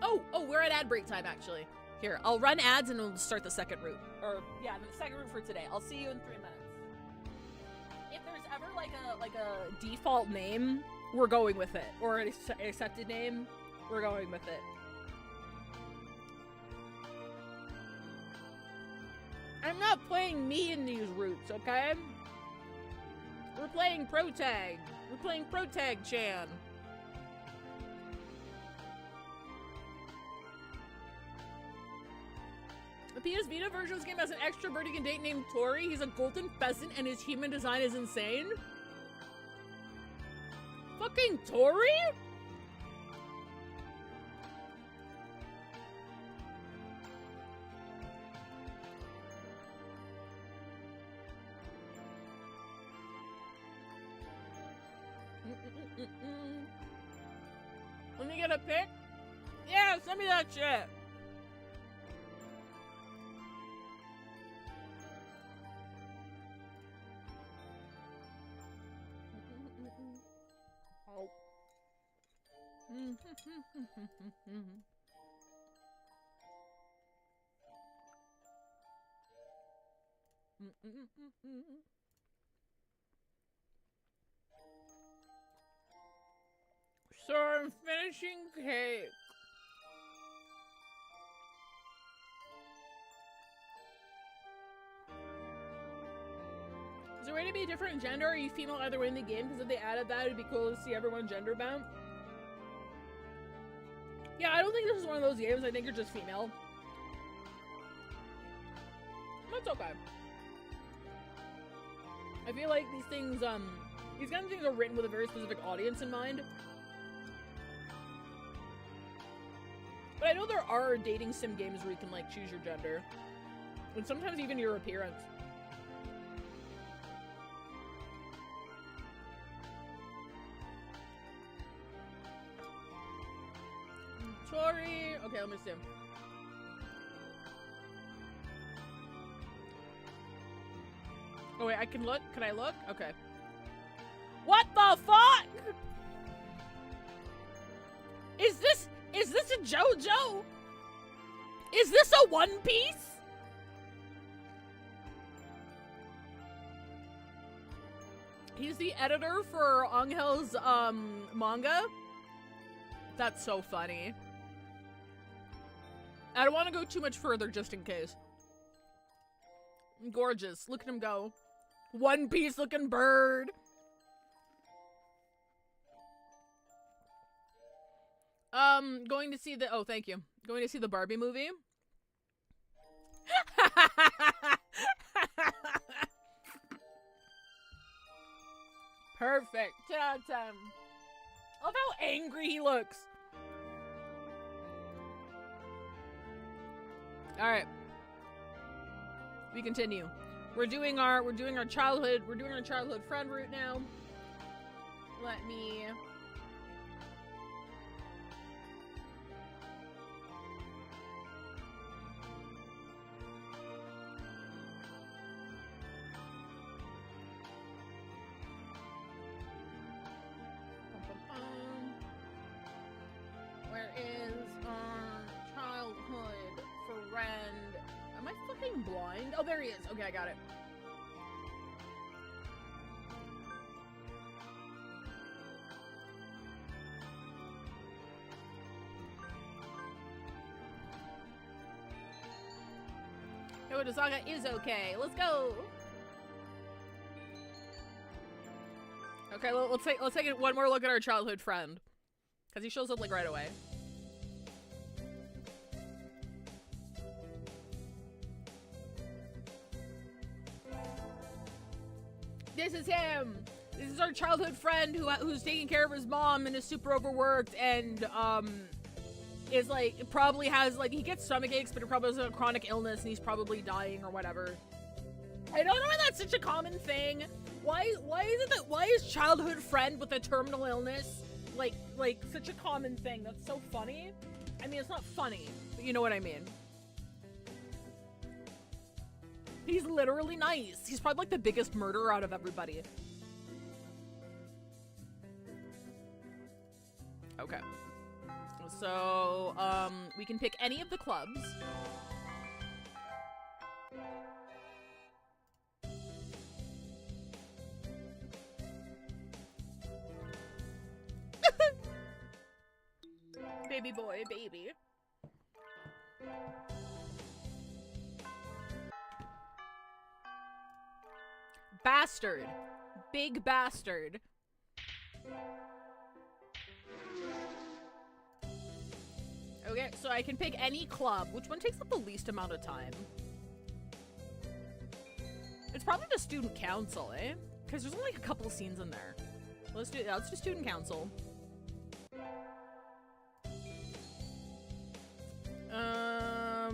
Oh, we're at ad break time, actually. Here, I'll run ads and we'll start the second route. Or, yeah, the second route for today. I'll see you in 3 minutes. If there's ever, like a default name, we're going with it. Or an accepted name, we're going with it. I'm not playing me in these routes, okay? We're playing Protag. We're playing Protag-chan. The PS Vita version of this game has an extra bird you can date named Tori. He's a golden pheasant and his human design is insane. Fucking Tori? Let me get a pic? Yeah, send me that shit. Oh. So I'm finishing cake. Is there a way to be a different gender? Are you female either way in the game? Because if they added that, it'd be cool to see everyone gender bound. Yeah, I don't think this is one of those games. I think you're just female. That's okay. I feel like these things, these kind of things are written with a very specific audience in mind. But I know there are dating sim games where you can, like, choose your gender. And sometimes even your appearance. Tori! Okay, let me see. Oh wait, I can look? Can I look? Okay. What the fuck?! Is this a JoJo? Is this a One Piece? He's the editor for Angel's, manga? That's so funny. I don't want to go too much further just in case. Gorgeous. Look at him go. One Piece looking bird. Going to see the, oh, thank you. Going to see the Barbie movie. Perfect. 10 out of 10. I love how angry he looks. Alright. We continue. We're doing our childhood friend route now. Let me Where is our childhood friend? Am I fucking blind? Oh, there he is. Okay, I got it. Yoda Saga is okay. Let's go. Okay, let's take one more look at our childhood friend, because he shows up like right away. This is him. This is our childhood friend who's taking care of his mom and is super overworked and is like probably has like he gets stomach aches, but he probably has a chronic illness and he's probably dying or whatever. I don't know why that's such a common thing. Why is childhood friend with a terminal illness like such a common thing? That's so funny. I mean, it's not funny, but you know what I mean. He's literally nice. He's probably like the biggest murderer out of everybody. Okay. So, we can pick any of the clubs. Baby boy, baby. Bastard. Big bastard. Okay, so I can pick any club. Which one takes up the least amount of time? It's probably the student council, eh? Because there's only like a couple scenes in there. Let's do student council.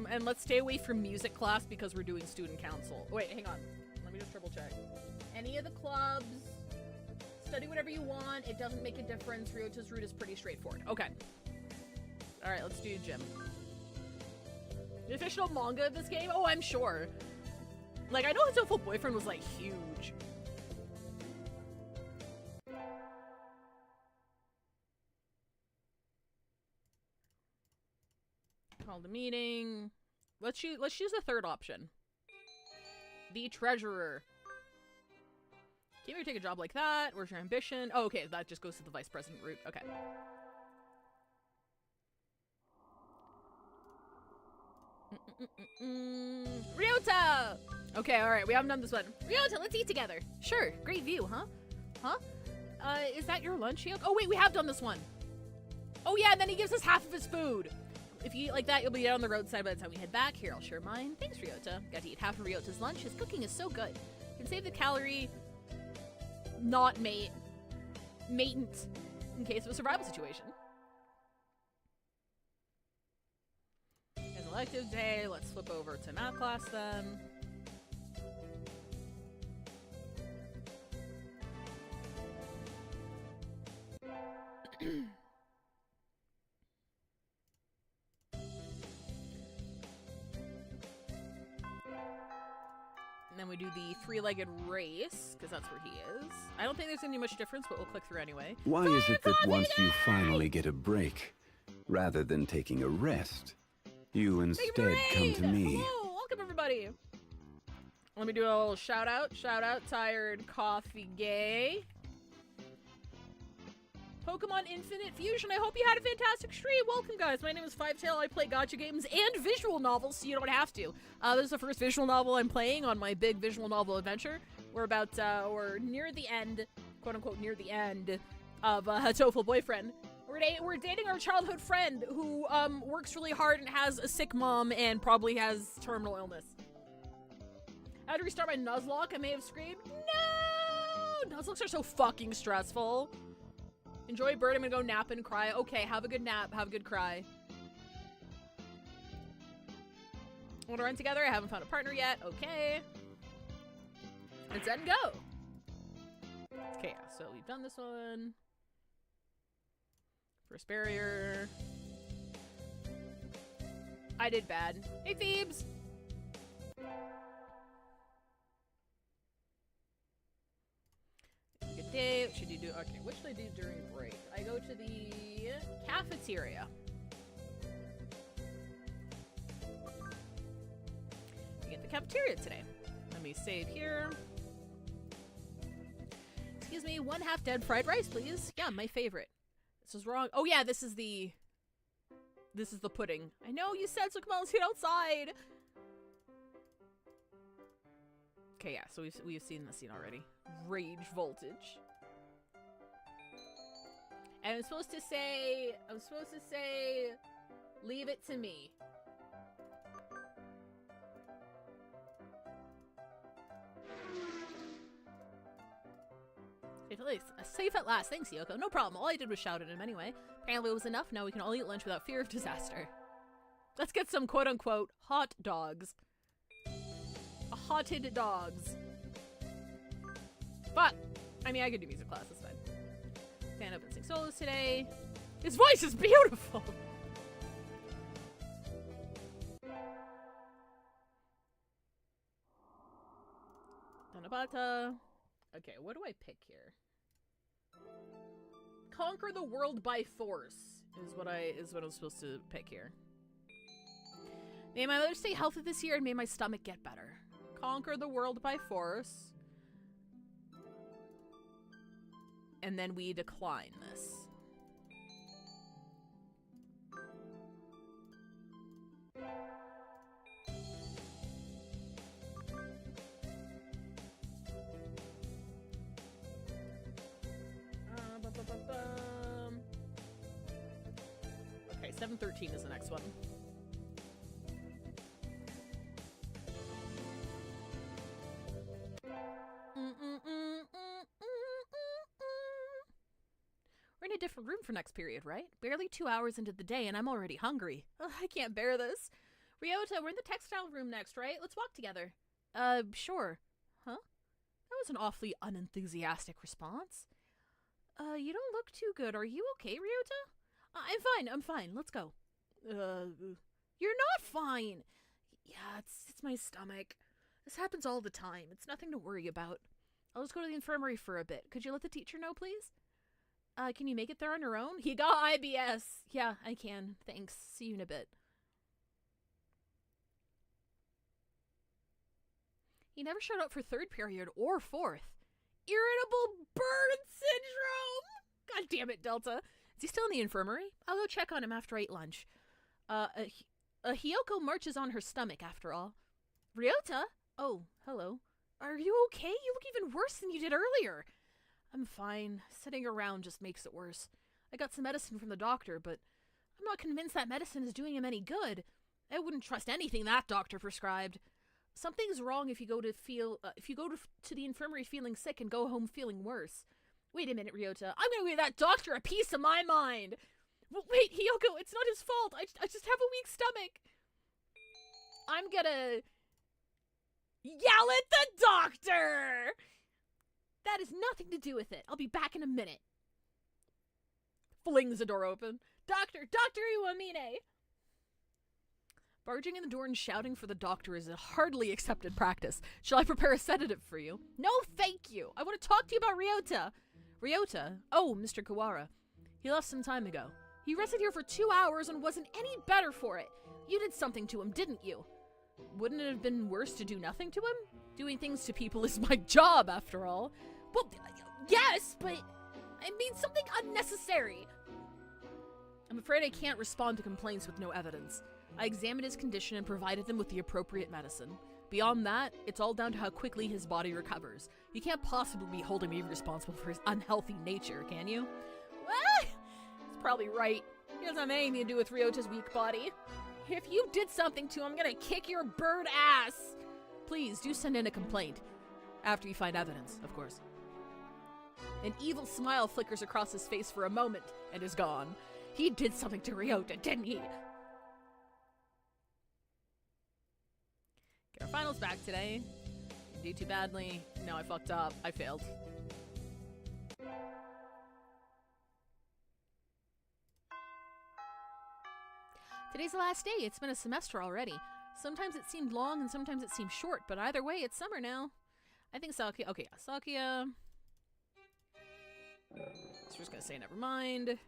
And let's stay away from music class because we're doing student council. Wait, hang on. Let me just triple check. Any of the clubs. Study whatever you want. It doesn't make a difference. Ryota's route is pretty straightforward. Okay. Alright, let's do gym. The official manga of this game? Oh, I'm sure. Like, I know Hatoful Boyfriend was, like, huge. Call the meeting. Let's choose the third option. The treasurer. Can't you take a job like that? Where's your ambition? Oh, okay, that just goes to the vice president route. Okay. Ryota! Okay, alright, we haven't done this one. Ryota, let's eat together. Sure, great view, huh? Huh? Is that your lunch, Hyuk? Oh wait, we have done this one. Oh yeah, and then he gives us half of his food. If you eat like that, you'll be on the roadside by the time we head back. Here, I'll share mine. Thanks, Ryota. Got to eat half of Ryota's lunch. His cooking is so good. You can save the calorie... not matent in case of a survival situation. As elective day, let's flip over to math class then. And then we do the three-legged race, because that's where he is. I don't think there's gonna be much difference, but we'll click through anyway. Why is it that once you finally get a break, rather than taking a rest, you instead come to me? Hello, welcome everybody. Let me do a little shout out. Shout out, Tired Coffee Gay. Pokemon Infinite Fusion, I hope you had a fantastic stream. Welcome, guys. My name is Fivetail. I play gacha games and visual novels, so you don't have to. This is the first visual novel I'm playing on my big visual novel adventure. We're near the end, quote-unquote near the end, of Hatoful Boyfriend. We're dating our childhood friend who works really hard and has a sick mom and probably has terminal illness. I had to restart my Nuzlocke. I may have screamed, no! Nuzlocks are so fucking stressful. Enjoy bird. I'm gonna go nap and cry. Okay, have a good nap. Have a good cry. Want to run together? I haven't found a partner yet. Okay. Let's end go. Okay, so we've done this one. First barrier. I did bad. Hey, Phoebes! Good day. What should you do? Okay, what should I do during break? I go to the cafeteria. I get the cafeteria today. Let me save here. Excuse me, 1/2 dead fried rice, please. Yeah, my favorite. This is wrong. Oh yeah, this is the pudding. I know you said so. Come on, let's get outside. Okay, yeah. So we've seen this scene already. Rage voltage. And I'm supposed to say, leave it to me. Safe at last. Thanks, Yoko. No problem. All I did was shout at him anyway. Apparently it was enough. Now we can all eat lunch without fear of disaster. Let's get some quote-unquote hot dogs. Hotted dogs. But, I mean, I could do music class. That's fine. Stand up and sing solos today. His voice is beautiful! Donabata. Okay, what do I pick here? Conquer the world by force is what I'm supposed to pick here. May my mother stay healthy this year and may my stomach get better. Conquer the world by force. And then we decline this. Okay, 713 is the next one. We're in a different room for next period, right? Barely 2 hours into the day and I'm already hungry. Ugh, I can't bear this. Ryota, we're in the textile room next, right? Let's walk together. Sure. Huh? That was an awfully unenthusiastic response. You don't look too good. Are you okay, Ryota? I'm fine. Let's go. You're not fine. Yeah, it's my stomach. This happens all the time. It's nothing to worry about. I'll just go to the infirmary for a bit. Could you let the teacher know, please? Can you make it there on your own? He got IBS. Yeah, I can. Thanks. See you in a bit. He never showed up for third period or fourth. Irritable burn syndrome! God damn it, Delta. Is he still in the infirmary? I'll go check on him after I eat lunch. Hiyoko marches on her stomach, after all. Ryota? Oh, hello. Are you okay? You look even worse than you did earlier. I'm fine. Sitting around just makes it worse. I got some medicine from the doctor, but I'm not convinced that medicine is doing him any good. I wouldn't trust anything that doctor prescribed. Something's wrong if you go to the infirmary feeling sick and go home feeling worse. Wait a minute, Ryota. I'm gonna give that doctor a piece of my mind. Wait, Hiyoko, it's not his fault. I just have a weak stomach. I'm gonna yell at the doctor. That has nothing to do with it. I'll be back in a minute. Flings the door open. Dr. Iwamine! Barging in the door and shouting for the doctor is a hardly accepted practice. Shall I prepare a sedative for you? No, thank you. I want to talk to you about Ryota. Ryota? Oh, Mr. Kawara. He left some time ago. He rested here for 2 hours and wasn't any better for it. You did something to him, didn't you? Wouldn't it have been worse to do nothing to him? Doing things to people is my job, after all. Well, yes, but I mean something unnecessary. I'm afraid I can't respond to complaints with no evidence. I examined his condition and provided him with the appropriate medicine. Beyond that, it's all down to how quickly his body recovers. You can't possibly be holding me responsible for his unhealthy nature, can you? Well, he's probably right. He doesn't have anything to do with Ryota's weak body. If you did something to him, I'm gonna kick your bird ass. Please, do send in a complaint. After you find evidence, of course. An evil smile flickers across his face for a moment and is gone. He did something to Ryota, didn't he? Get our finals back today. Didn't do too badly. No, I fucked up. I failed. Today's the last day. It's been a semester already. Sometimes it seemed long and sometimes it seemed short, but either way, it's summer now. I think Sakia... Okay, yeah, Sakia... So we're just gonna say never mind.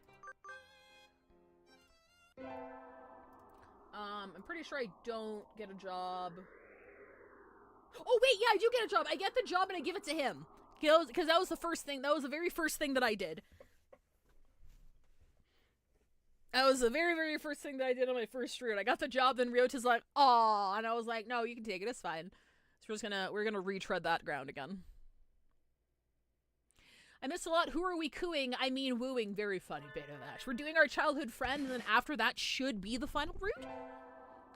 I'm pretty sure I don't get a job. Oh wait, yeah, I do get a job. I get the job and I give it to him. Because that was the first thing, that was the very first thing that I did. That was the very, very first thing that I did on my first route. I got the job, then Ryota's like, "Aw," and I was like, "No, you can take it, it's fine." So we're gonna retread that ground again. I missed a lot. Who are we cooing? I mean wooing. Very funny, Beta Vash. We're doing our childhood friend, and then after that should be the final route.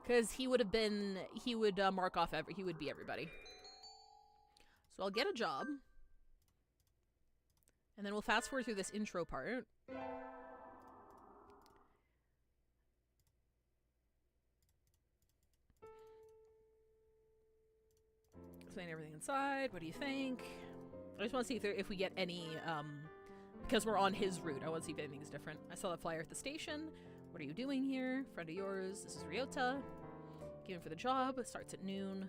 Because he would have been, he would mark off he would be everybody. So I'll get a job. And then we'll fast forward through this intro part. Explain everything inside. What do you think? I just want to see if we get any, because we're on his route. I want to see if anything's different. I saw the flyer at the station. What are you doing here? Friend of yours. This is Ryota. Given for the job. It starts at noon.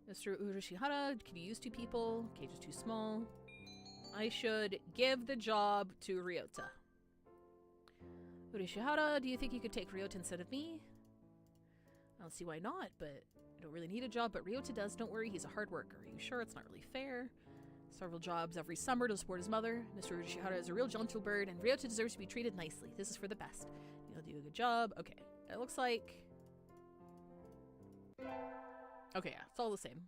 Mr. Urashihara, can you use 2 people? Cage is too small. I should give the job to Ryota. Urashihara, do you think you could take Ryota instead of me? I don't see why not, but I don't really need a job, but Ryota does. Don't worry, he's a hard worker. Are you sure? It's not really fair. Several jobs every summer to support his mother. Mr. Urashihara is a real gentle bird, and Ryota deserves to be treated nicely. This is for the best. You'll do a good job. Okay, it looks like... Okay, yeah, it's all the same.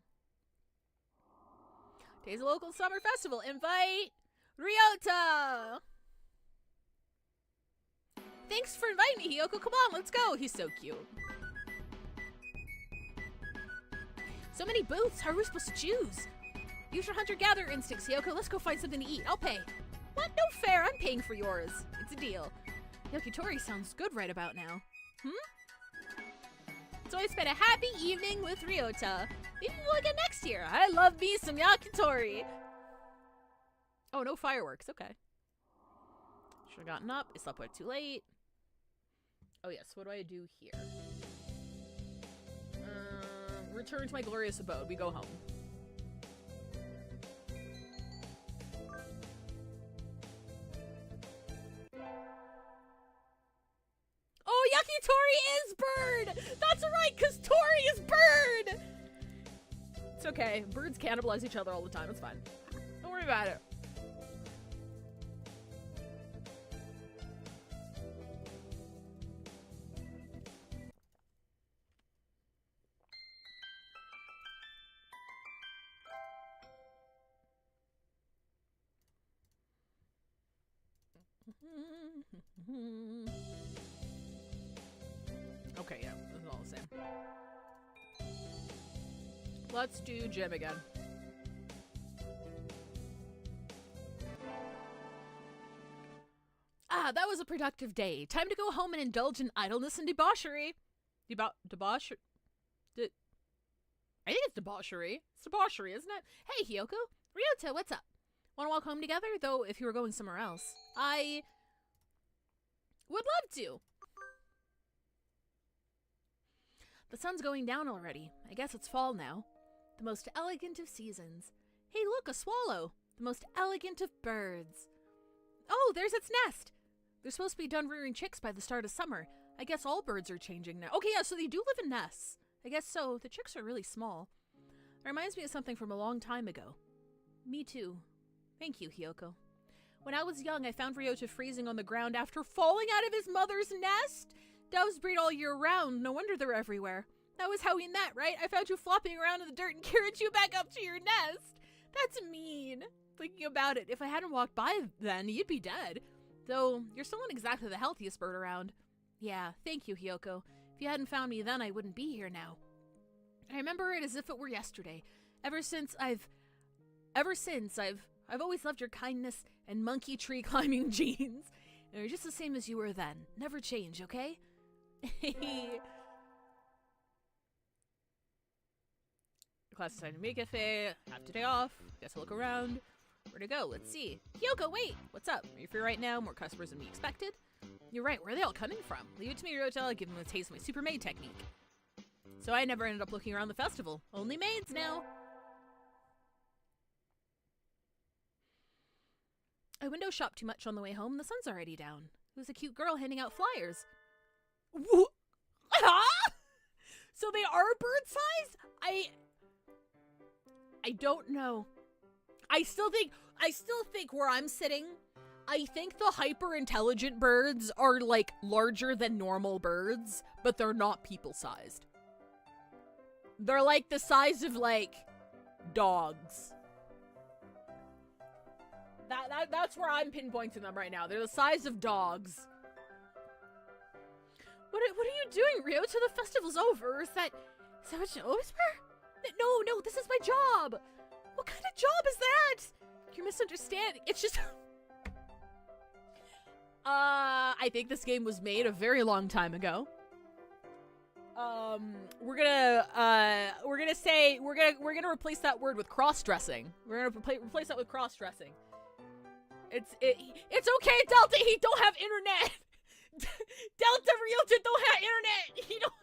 Today's a local summer festival. Invite Ryota! Thanks for inviting me, Hiyoko. Come on, let's go. He's so cute. So many booths. How are we supposed to choose? Use your hunter-gatherer instincts, Hiyoko. Let's go find something to eat. I'll pay. What? No fair. I'm paying for yours. It's a deal. Yakitori sounds good right about now. So I spent a happy evening with Ryota. Maybe we'll again next year. I love me some yakitori. Oh, no fireworks. Okay. Should have gotten up. I slept way too late. Oh yes, what do I do here? Return to my glorious abode. We go home. Oh, Yakitori is bird! That's right, because Tori is bird! It's okay. Birds cannibalize each other all the time. It's fine. Don't worry about it. Okay, yeah, this is all the same. Let's do gym again. Ah, that was a productive day. Time to go home and indulge in idleness and debauchery. Debauchery? I think it's debauchery. It's debauchery, isn't it? Hey, Hiyoko. Ryota, what's up? Want to walk home together? Though, if you were going somewhere else. I would love to. The sun's going down already. I guess it's fall now. The most elegant of seasons. Hey, look, a swallow. The most elegant of birds. Oh, there's its nest. They're supposed to be done rearing chicks by the start of summer. I guess all birds are changing now. Okay, yeah, so they do live in nests. I guess so. The chicks are really small. It reminds me of something from a long time ago. Me too. Thank you, Hiyoko. When I was young, I found Ryota freezing on the ground after falling out of his mother's nest. Doves breed all year round. No wonder they're everywhere. That was how we met, right? I found you flopping around in the dirt and carried you back up to your nest. That's mean. Thinking about it, if I hadn't walked by then, you'd be dead. Though, you're still not exactly the healthiest bird around. Yeah, thank you, Hiyoko. If you hadn't found me then, I wouldn't be here now. I remember it as if it were yesterday. Ever since I've I've always loved your kindness and monkey tree climbing genes. You're just the same as you were then. Never change, okay? Class assigned to Cafe. Half today off. Guess I'll look around. Where to go? Let's see. Hyoko, wait! What's up? Are you free right now? More customers than we expected? You're right. Where are they all coming from? Leave it to me, Ryota. I'll give them a taste of my super maid technique. So I never ended up looking around the festival. Only maids now. I window shopped too much on the way home. The sun's already down. It was a cute girl handing out flyers. Huh? So they are bird-sized? I don't know. I still think where I'm sitting, I think the hyper-intelligent birds are, like, larger than normal birds, but they're not people-sized. They're, like, the size of, like, dogs. That's where I'm pinpointing them right now. They're the size of dogs. What are you doing, Rio? Till the festival's over? Is that what you always wear? No, this is my job. What kind of job is that? You're misunderstanding. It's just... I think this game was made a very long time ago. We're gonna replace that word with cross-dressing. We're gonna replace that with cross-dressing. It's okay, Delta. He don't have internet. Delta Ryota don't have internet. He don't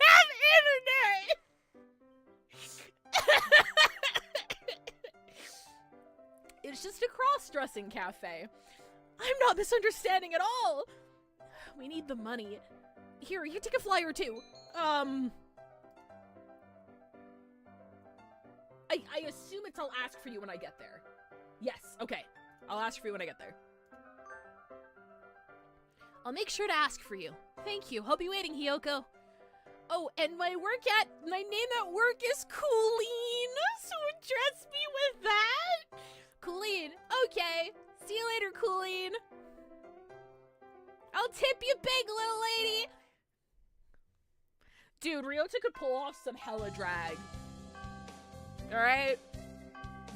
have internet. It's just a cross-dressing cafe. I'm not misunderstanding at all. We need the money. Here, you take a flyer too. I assume I'll ask for you when I get there. Yes, okay. I'll ask for you when I get there. I'll make sure to ask for you. Thank you. I'll be waiting, Hyoko. Oh, and my name at work is Colleen, so address me with that. Colleen, okay. See you later, Colleen. I'll tip you big, little lady. Dude, Ryota could pull off some hella drag. Alright?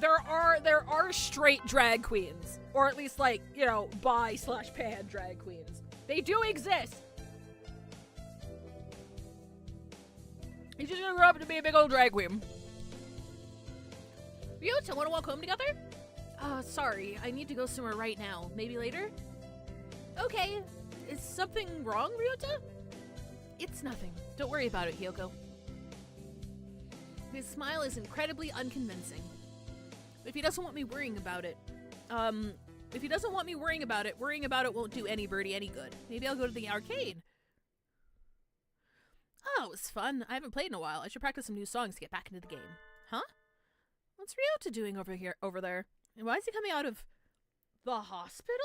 There are straight drag queens. Or at least, like, you know, bi/pan drag queens. They do exist. He's just gonna grow up to be a big old drag queen. Ryota, wanna walk home together? Sorry. I need to go somewhere right now. Maybe later? Okay. Is something wrong, Ryota? It's nothing. Don't worry about it, Hyoko. His smile is incredibly unconvincing. If he doesn't want me worrying about it, worrying about it won't do any birdie any good. Maybe I'll go to the arcade. Oh, it was fun. I haven't played in a while. I should practice some new songs to get back into the game. Huh? What's Ryota doing over there? And why is he coming out of the hospital?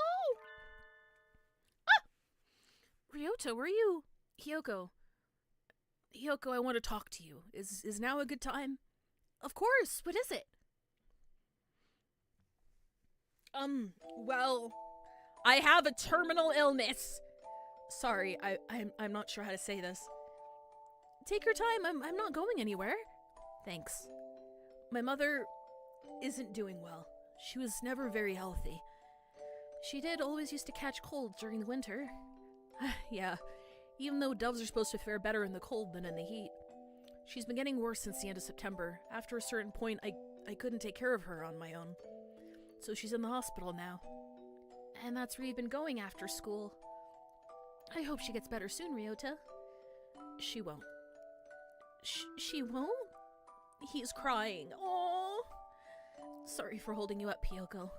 Ah! Ryota, where are you? Hyoko, I want to talk to you. Is now a good time? Of course. What is it? Well, I have a terminal illness. Sorry, I'm not sure how to say this. Take your time. I'm not going anywhere. Thanks. My mother isn't doing well. She was never very healthy. She did always used to catch colds during the winter. Yeah. Even though doves are supposed to fare better in the cold than in the heat. She's been getting worse since the end of September. After a certain point, I couldn't take care of her on my own. So she's in the hospital now. And that's where you've been going after school. I hope she gets better soon, Ryota. She won't. She won't? He's crying. Aww. Sorry for holding you up, Hyoko.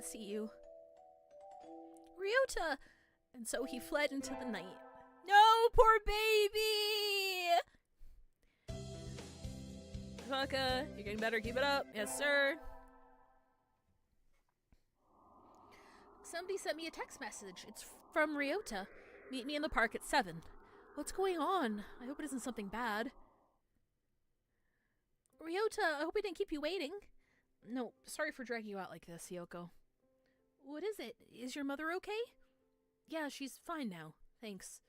See you. Ryota! And so he fled into the night. No, poor baby! Saka, you're getting better. Keep it up. Yes, sir. Somebody sent me a text message. It's from Ryota. Meet me in the park at 7. What's going on? I hope it isn't something bad. Ryota, I hope I didn't keep you waiting. No, sorry for dragging you out like this, Hyoko. What is it? Is your mother okay? Yeah, she's fine now. Thanks.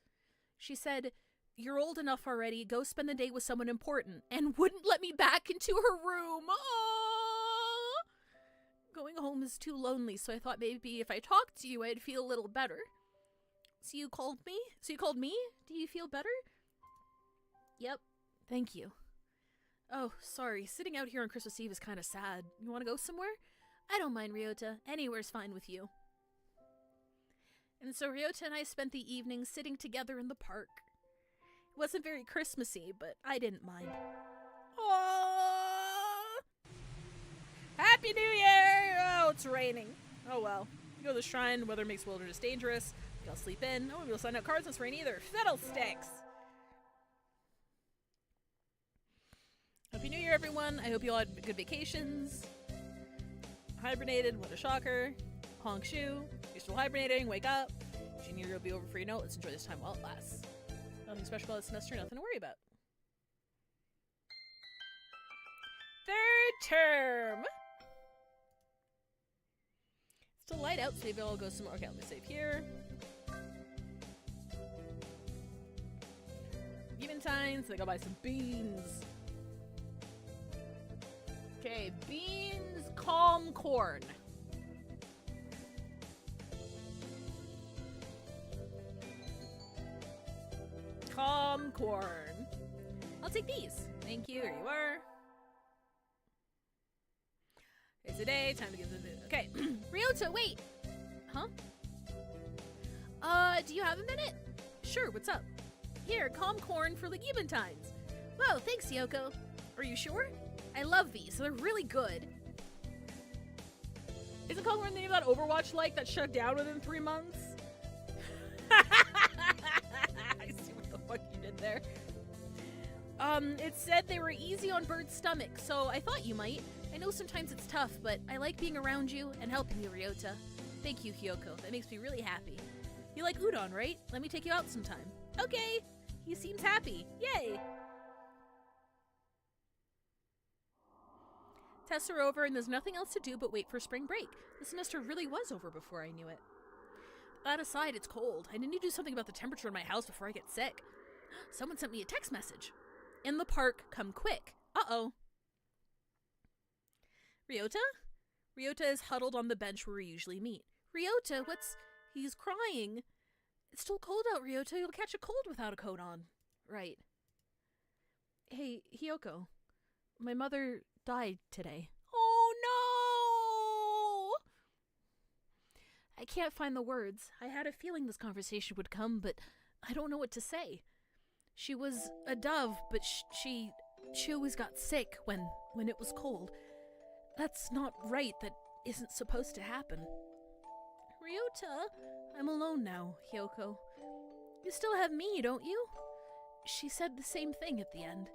She said, you're old enough already. Go spend the day with someone important. And wouldn't let me back into her room. Oh! Going home is too lonely, so I thought maybe if I talked to you, I'd feel a little better. So you called me? Do you feel better? Yep. Thank you. Oh, sorry. Sitting out here on Christmas Eve is kind of sad. You want to go somewhere? I don't mind, Ryota. Anywhere's fine with you. And so Ryota and I spent the evening sitting together in the park. It wasn't very Christmassy, but I didn't mind. Aww! Happy New Year! Oh, it's raining. Oh well. You go to the shrine, weather makes wilderness dangerous. I'll sleep in. No one will sign out cards in this rain either. Fiddlesticks! Happy New Year, everyone. I hope you all had good vacations. Hibernated, what a shocker. Honk shoe. You're still hibernating, wake up. Junior year will be over for you. Let's enjoy this time while it lasts. Nothing special about this semester, nothing to worry about. Third term! It's still light out, so maybe I'll go somewhere. Okay, let me save here. Eventines, I go buy some beans. Okay, beans, calm corn. Calm corn. I'll take these. Thank you. Here you are. It's a day. Time to give the. Okay, Ryota, wait. Huh? Do you have a minute? Sure. What's up? Here, calm corn for the Eventines. Whoa, thanks, Yoko. Are you sure? I love these. They're really good. Isn't calm corn the name of that Overwatch like that shut down within 3 months? I see what the fuck you did there. It said they were easy on birds' stomachs, so I thought you might. I know sometimes it's tough, but I like being around you and helping you, Ryota. Thank you, Hyoko. That makes me really happy. You like udon, right? Let me take you out sometime. Okay. He seems happy. Yay! Tests are over and there's nothing else to do but wait for spring break. The semester really was over before I knew it. That aside, it's cold. I need to do something about the temperature in my house before I get sick. Someone sent me a text message. In the park, come quick. Uh-oh. Ryota? Ryota is huddled on the bench where we usually meet. Ryota, what's... He's crying. It's still cold out, Ryota. You'll catch a cold without a coat on. Right. Hey, Hyoko. My mother died today. Oh, no! I can't find the words. I had a feeling this conversation would come, but I don't know what to say. She was a dove, but she always got sick when it was cold. That's not right. That isn't supposed to happen. Ryota, I'm alone now, Hyoko. You still have me, don't you? She said the same thing at the end.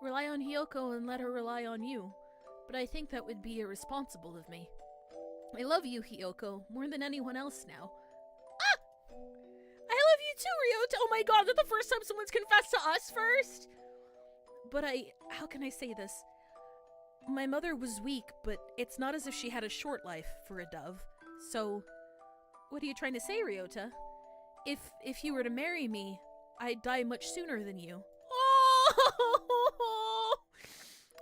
Rely on Hyoko and let her rely on you. But I think that would be irresponsible of me. I love you, Hyoko, more than anyone else now. Ah! I love you too, Ryota! Oh my god, is that the first time someone's confessed to us first? But how can I say this? My mother was weak, but it's not as if she had a short life for a dove. So, what are you trying to say, Ryota? If you were to marry me, I'd die much sooner than you. Oh!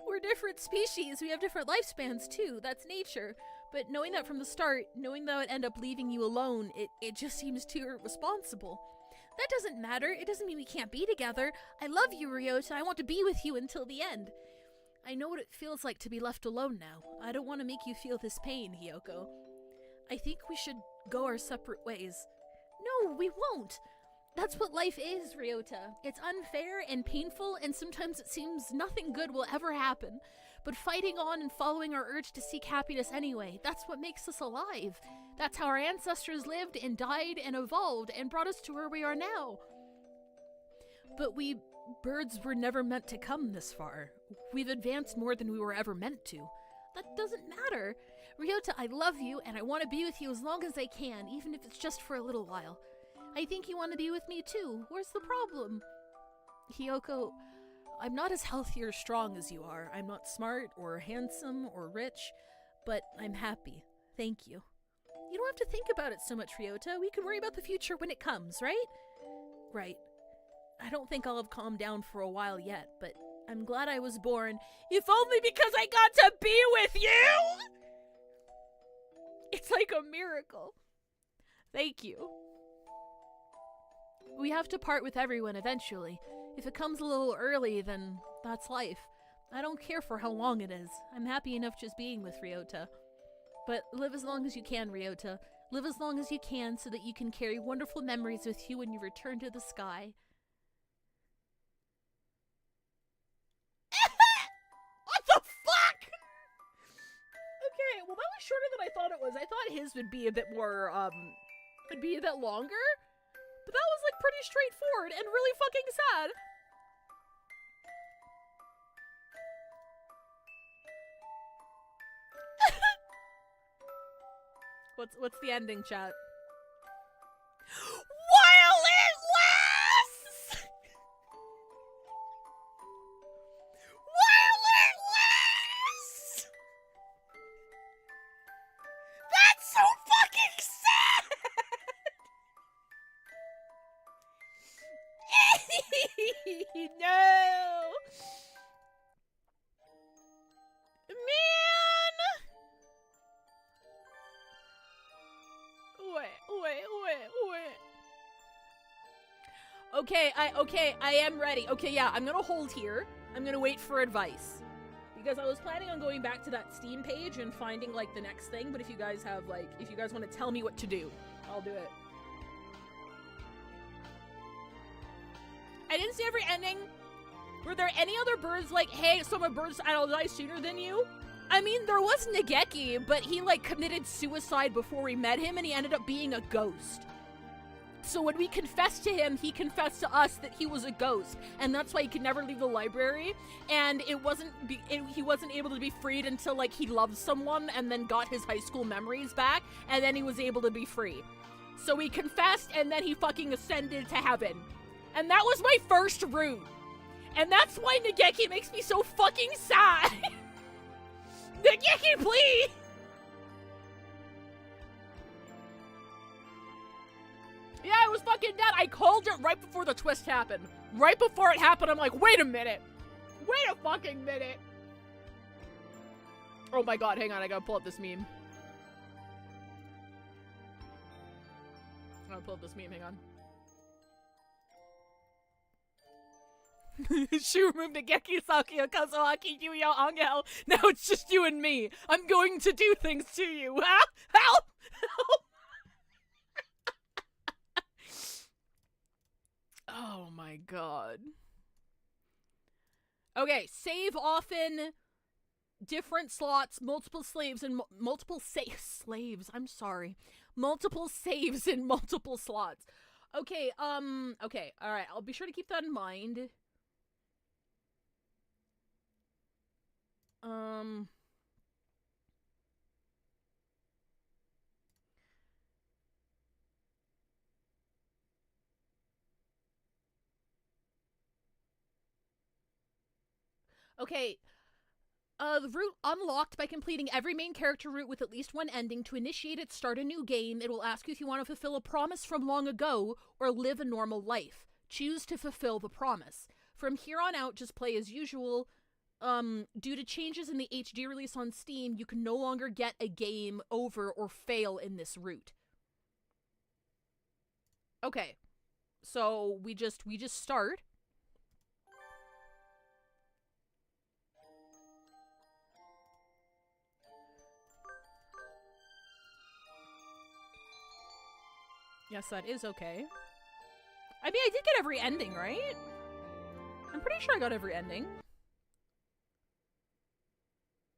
We're different species. We have different lifespans, too. That's nature. But knowing that from the start, knowing that I would end up leaving you alone, it just seems too irresponsible. That doesn't matter. It doesn't mean we can't be together. I love you, Ryota. I want to be with you until the end. I know what it feels like to be left alone now. I don't want to make you feel this pain, Hyoko. I think we should go our separate ways. No, we won't. That's what life is, Ryota. It's unfair and painful, and sometimes it seems nothing good will ever happen. But fighting on and following our urge to seek happiness anyway, that's what makes us alive. That's how our ancestors lived and died and evolved and brought us to where we are now. But we birds were never meant to come this far. We've advanced more than we were ever meant to. That doesn't matter. Ryota, I love you, and I want to be with you as long as I can, even if it's just for a little while. I think you want to be with me too. Where's the problem? Hyoko, I'm not as healthy or strong as you are. I'm not smart or handsome or rich, but I'm happy. Thank you. You don't have to think about it so much, Ryota. We can worry about the future when it comes, right? Right. I don't think I'll have calmed down for a while yet, but I'm glad I was born, if only because I got to be with you! It's like a miracle. Thank you. We have to part with everyone eventually. If it comes a little early, then that's life. I don't care for how long it is. I'm happy enough just being with Ryota. But live as long as you can, Ryota. Live as long as you can so that you can carry wonderful memories with you when you return to the sky. What the fuck? Okay, well that was shorter than I thought it was. I thought his would be a bit more, would be a bit longer. But that was like pretty straightforward and really fucking sad. What's the ending, chat? While it lasts! While it lasts! That's so fucking sad! No! Man! Wait. Okay, I am ready. Okay, yeah, I'm gonna hold here. I'm gonna wait for advice. Because I was planning on going back to that Steam page and finding, like, the next thing, but if you guys have, like, if you guys want to tell me what to do, I'll do it. I didn't see every ending. Were there any other birds like, hey, some of birds I'll die sooner than you? I mean, there was Nageki, but he, like, committed suicide before we met him, and he ended up being a ghost. So when we confessed to him, he confessed to us that he was a ghost, and that's why he could never leave the library, and he wasn't able to be freed until, like, he loved someone and then got his high school memories back, and then he was able to be free. So he confessed, and then he fucking ascended to heaven. And that was my first route. And that's why Nageki makes me so fucking sad. Nageki, please! Yeah, I was fucking dead. I called it right before the twist happened. Right before it happened, I'm like, wait a minute. Wait a fucking minute. Oh my god, hang on, I gotta pull up this meme. I gotta pull up this meme, hang on. She removed Nageki, Sakio, Kazuaki, Yuya, Angel. Now it's just you and me. I'm going to do things to you. Help! Help! Help! Oh my god. Okay, save often, different slots, multiple slaves and multiple slaves. I'm sorry. Multiple saves in multiple slots. Okay, okay, alright, I'll be sure to keep that in mind. Okay, the route unlocked by completing every main character route with at least one ending. To initiate it, start a new game. It will ask you if you want to fulfill a promise from long ago or live a normal life. Choose to fulfill the promise. From here on out, just play as usual. Due to changes in the HD release on Steam, you can no longer get a game over or fail in this route. Okay. So we just start. Yes, that is okay. I mean, I did get every ending, right? I'm pretty sure I got every ending.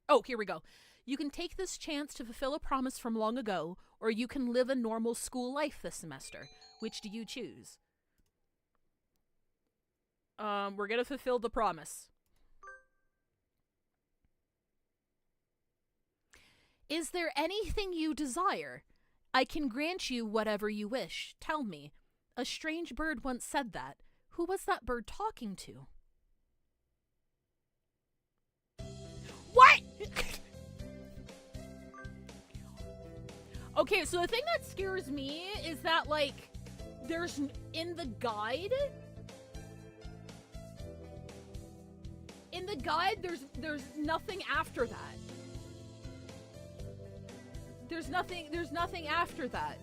Oh, here we go. You can take this chance to fulfill a promise from long ago, or you can live a normal school life this semester. Which do you choose? We're gonna fulfill the promise. Is there anything you desire? I can grant you whatever you wish. Tell me. A strange bird once said that. Who was that bird talking to? What? Okay, so the thing that scares me is that, like, there's, in the guide, the guide, there's nothing after that. There's nothing after that.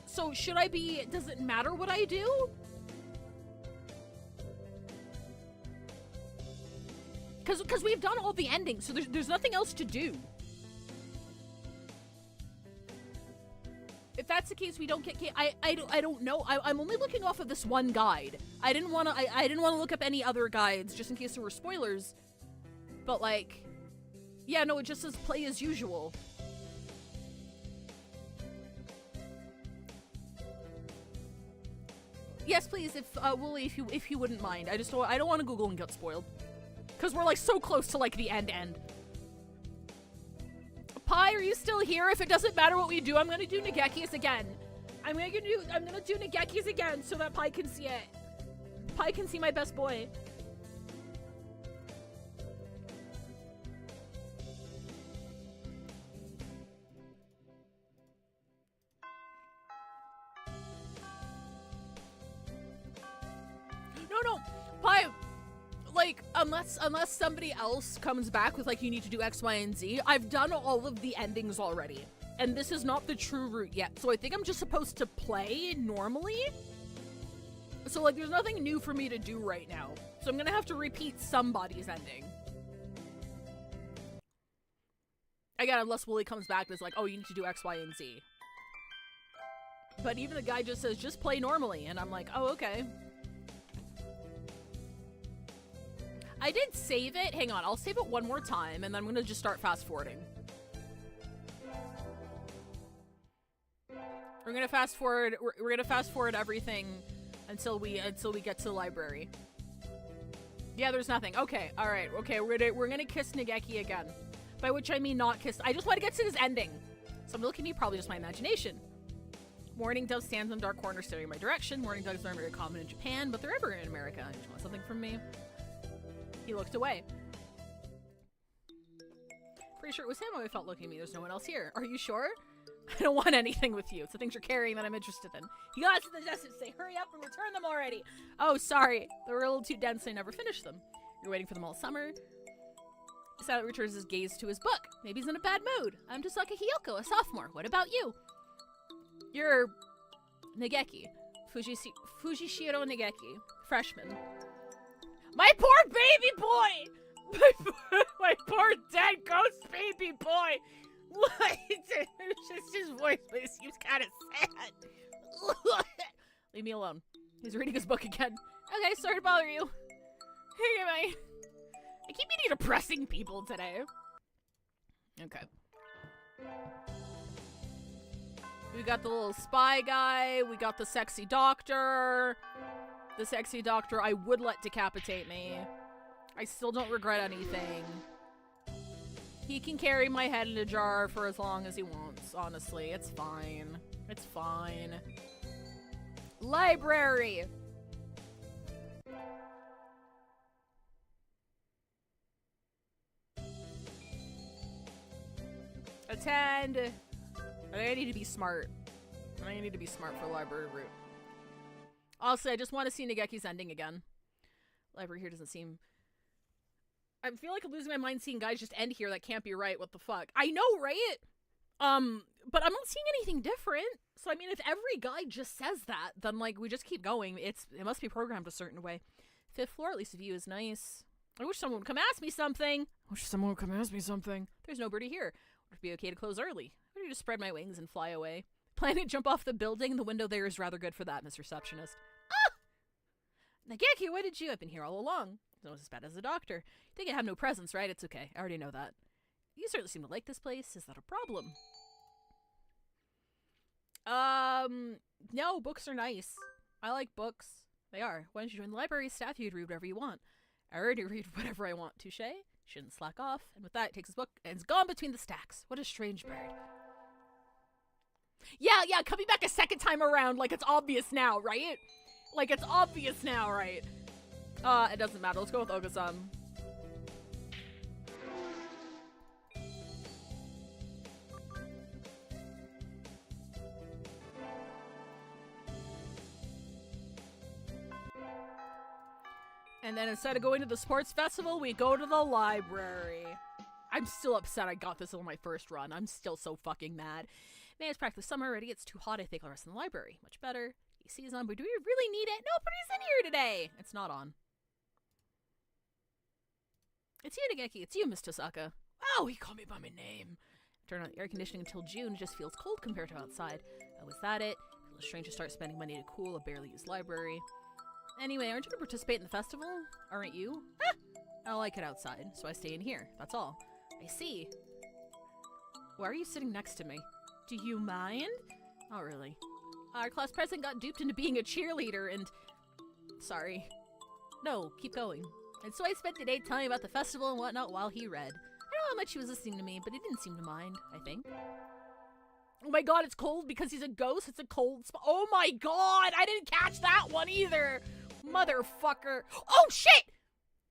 So should I be, does it matter what I do? Because we've done all the endings, so there's nothing else to do. If that's the case, we don't get. I don't know. I'm only looking off of this one guide. I didn't want to look up any other guides just in case there were spoilers. But like, yeah, no, it just says play as usual. Yes, please, if Wooly, if you wouldn't mind. I don't want to Google and get spoiled. Because we're like so close to like the end. Pi, are you still here? If it doesn't matter what we do, I'm gonna do Nageki's again. I'm gonna do Nageki's again so that Pi can see it. Pi can see my best boy. No, Pi. Like, unless somebody else comes back with, like, you need to do X, Y, and Z, I've done all of the endings already. And this is not the true route yet. So I think I'm just supposed to play normally. So, like, there's nothing new for me to do right now. So I'm gonna have to repeat somebody's ending. Again, unless Wooly comes back and is like, oh, you need to do X, Y, and Z. But even the guy just says, just play normally. And I'm like, oh, okay. I did save it. Hang on, I'll save it one more time, and then I'm gonna just start fast forwarding. We're gonna fast forward. We're gonna fast forward everything until we get to the library. Yeah, there's nothing. Okay, all right. Okay, we're gonna kiss Nageki again, by which I mean not kiss. I just want to get to this ending. So I'm looking at me, probably just my imagination. Morning dove stands in a dark corner staring in my direction. Morning doves aren't very common in Japan, but they're everywhere in America. You just want something from me? He looked away. Pretty sure it was him who I felt looking at me. There's no one else here. Are you sure? I don't want anything with you. It's the things you're carrying that I'm interested in. He got to the desk and say, hurry up and return them already. Oh, sorry. They were a little too dense. I never finished them. You're waiting for them all summer. Silent returns his gaze to his book. Maybe he's in a bad mood. I'm just like a Hiyoko, a sophomore. What about you? You're Nageki. Fujishiro Nageki. Freshman. My poor baby boy! My poor dead ghost baby boy! It's just his voice, but it seems kind of sad. Leave me alone. He's reading his book again. Okay, sorry to bother you. Here am I. I keep meeting depressing people today. Okay. We got the little spy guy. We got the sexy doctor. The sexy doctor I would let decapitate me. I still don't regret anything. He can carry my head in a jar for as long as he wants, honestly. It's fine. It's fine. Library! Attend! I need to be smart. I need to be smart for library route. Also, I just want to see Nageki's ending again. Library here doesn't seem... I feel like I'm losing my mind seeing guys just end here. That can't be right. What the fuck? I know, right? But I'm not seeing anything different. So, I mean, if every guy just says that, then, like, we just keep going. It must be programmed a certain way. 5th floor, at least the view is nice. I wish someone would come ask me something. There's nobody here. Would it be okay to close early? Or just spread my wings and fly away? Plan to jump off the building? The window there is rather good for that, Miss Receptionist. Ah! Nageki, what did you? I've been here all along. It's not as bad as the doctor. You think I have no presence, right? It's okay. I already know that. You certainly seem to like this place. Is that a problem? No, books are nice. I like books. They are. Why don't you join the library staff? You can read whatever you want. I already read whatever I want. Touche? Shouldn't slack off. And with that, he takes his book and is gone between the stacks. What a strange bird. Yeah, coming back a second time around, like it's obvious now, right? Like it's obvious now, right? It doesn't matter. Let's go with Oga-san. And then instead of going to the sports festival, we go to the library. I'm still upset I got this on my first run. I'm still so fucking mad. Man, it's practically summer already. It's too hot. I think I'll rest in the library. Much better. AC is on, but do we really need it? Nobody's in here today. It's not on. It's you, Nageki. It's you, Miss Tosaka. Oh, he called me by my name. Turn on the air conditioning until June. It just feels cold compared to outside. Oh, is that it? Feels strange to start spending money to cool a barely used library. Anyway, aren't you going to participate in the festival? Aren't you? Ah! I don't like it outside, so I stay in here. That's all. I see. Why are you sitting next to me? Do you mind? Not really. Our class president got duped into being a cheerleader and... Sorry. No, keep going. And so I spent the day telling about the festival and whatnot while he read. I don't know how much he was listening to me, but he didn't seem to mind, I think. Oh my god, it's cold because he's a ghost? It's a cold spot. Oh my god, I didn't catch that one either! Motherfucker. Oh shit!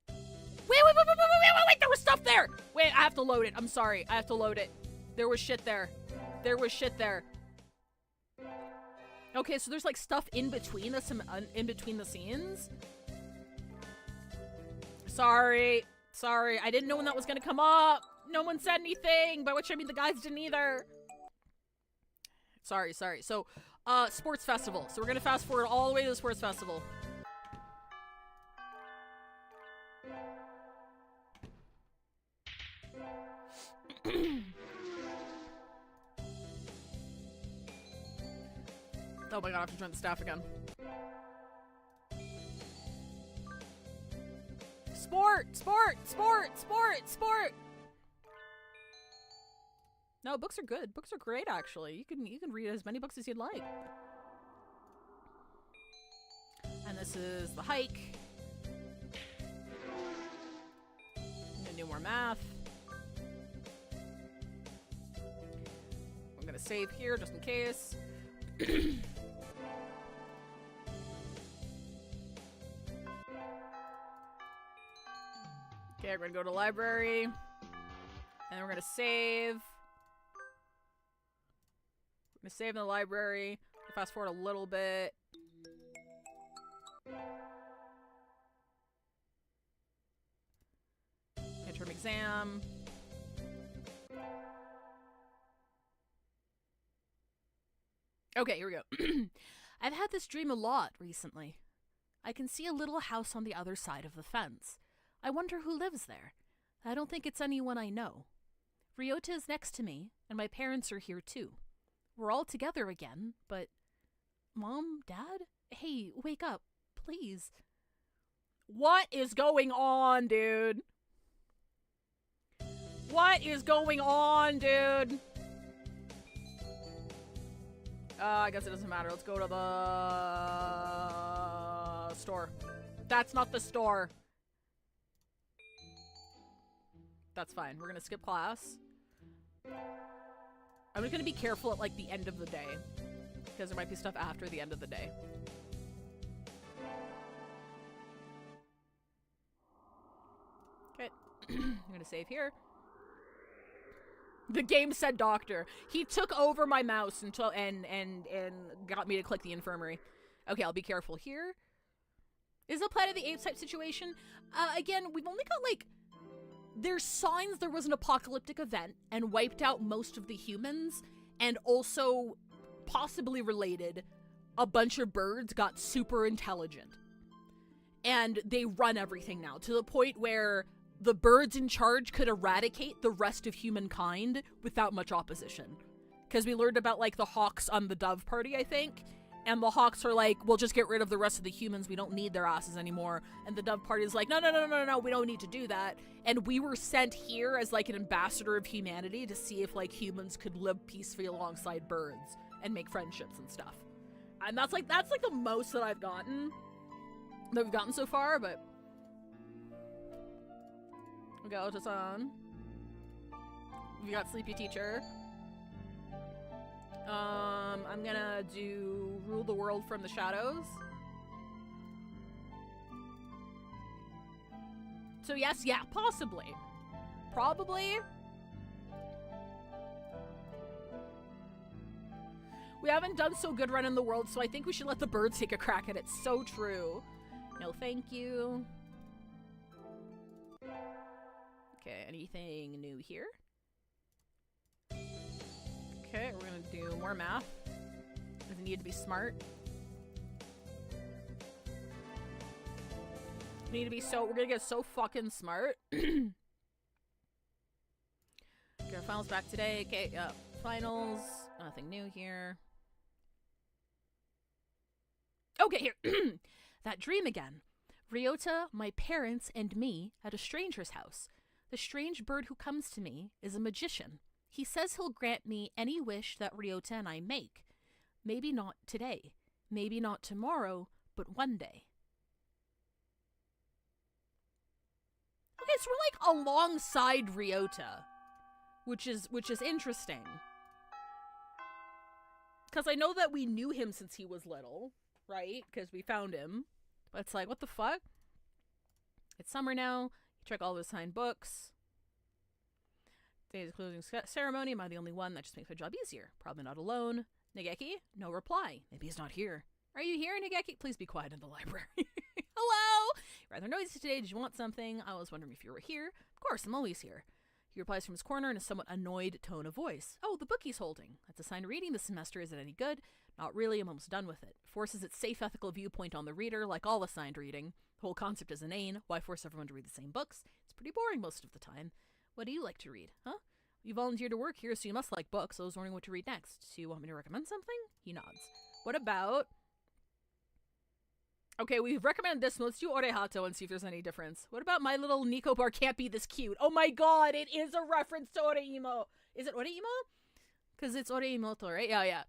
Wait, there was stuff there! Wait, I have to load it. I'm sorry, I have to load it. There was shit there. There was shit there. Okay, so there's like stuff in between the scenes. Sorry, I didn't know when that was gonna come up. No one said anything, by which I mean the guys didn't either. Sorry. So, sports festival. So we're gonna fast forward all the way to the sports festival. Oh my god, I have to join the staff again. Sport! No, books are good. Books are great, actually. You can read as many books as you'd like. And this is the hike. I'm gonna do more math. I'm gonna save here just in case. Okay, we're gonna go to the library. And then we're gonna save. We're gonna save in the library. Fast forward a little bit. Midterm exam. Okay, here we go. I've had this dream a lot recently. I can see a little house on the other side of the fence. I wonder who lives there. I don't think it's anyone I know. Ryota is next to me, and my parents are here too. We're all together again, but... Mom? Dad? Hey, wake up, please. What is going on, dude? What is going on, dude? I guess it doesn't matter. Let's go to the... store. That's not the store. That's fine. We're gonna skip class. I'm just gonna be careful at, like, the end of the day. Because there might be stuff after the end of the day. Okay. I'm gonna save here. The game said doctor. He took over my mouse until and got me to click the infirmary. Okay, I'll be careful here. Is it Planet of the Apes type situation? Again, we've only got, like... There's signs there was an apocalyptic event and wiped out most of the humans, and also, possibly related, a bunch of birds got super intelligent. And they run everything now, to the point where the birds in charge could eradicate the rest of humankind without much opposition. Because we learned about, like, the hawks on the dove party, I think. And the hawks are like, we'll just get rid of the rest of the humans. We don't need their asses anymore. And the dove party is like, no, we don't need to do that. And we were sent here as, like, an ambassador of humanity to see if, like, humans could live peacefully alongside birds and make friendships and stuff. And that's like the most that I've gotten. That we've gotten so far, but... We go to some. We got Sleepy Teacher. I'm gonna do Rule the World from the Shadows. So yes, yeah, possibly. Probably. We haven't done so good running the world, so I think we should let the birds take a crack at it. So true. No, thank you. Okay, anything new here? Okay, we're gonna do more math. Doesn't need to be smart. We need to be we're gonna get so fucking smart. Get our finals back today. Okay, finals. Nothing new here. Okay, here. That dream again. Ryota, my parents, and me at a stranger's house. The strange bird who comes to me is a magician. He says he'll grant me any wish that Ryota and I make. Maybe not today. Maybe not tomorrow, but one day. Okay, so we're like alongside Ryota, which is interesting. Because I know that we knew him since he was little, right? Because we found him. But it's like, what the fuck? It's summer now. You check all the signed books. Today's closing ceremony. Am I the only one? That just makes my job easier. Probably not alone. Nageki? No reply. Maybe he's not here. Are you here, Nageki? Please be quiet in the library. Hello? Rather noisy today. Did you want something? I was wondering if you were here. Of course, I'm always here. He replies from his corner in a somewhat annoyed tone of voice. Oh, the book he's holding. That's a sign of reading this semester. Is it any good? Not really. I'm almost done with it. Forces its safe ethical viewpoint on the reader, like all assigned reading. The whole concept is inane. Why force everyone to read the same books? It's pretty boring most of the time. What do you like to read? Huh? You volunteered to work here, so you must like books. I was wondering what to read next. Do you want me to recommend something? He nods. What about... Okay, we've recommended this. Let's do Orehato and see if there's any difference. What about My Little Nico Bar Can't Be This Cute? Oh my god, it is a reference to Oreimo. Is it Oreimo? Because it's Oreimoto, right? Yeah.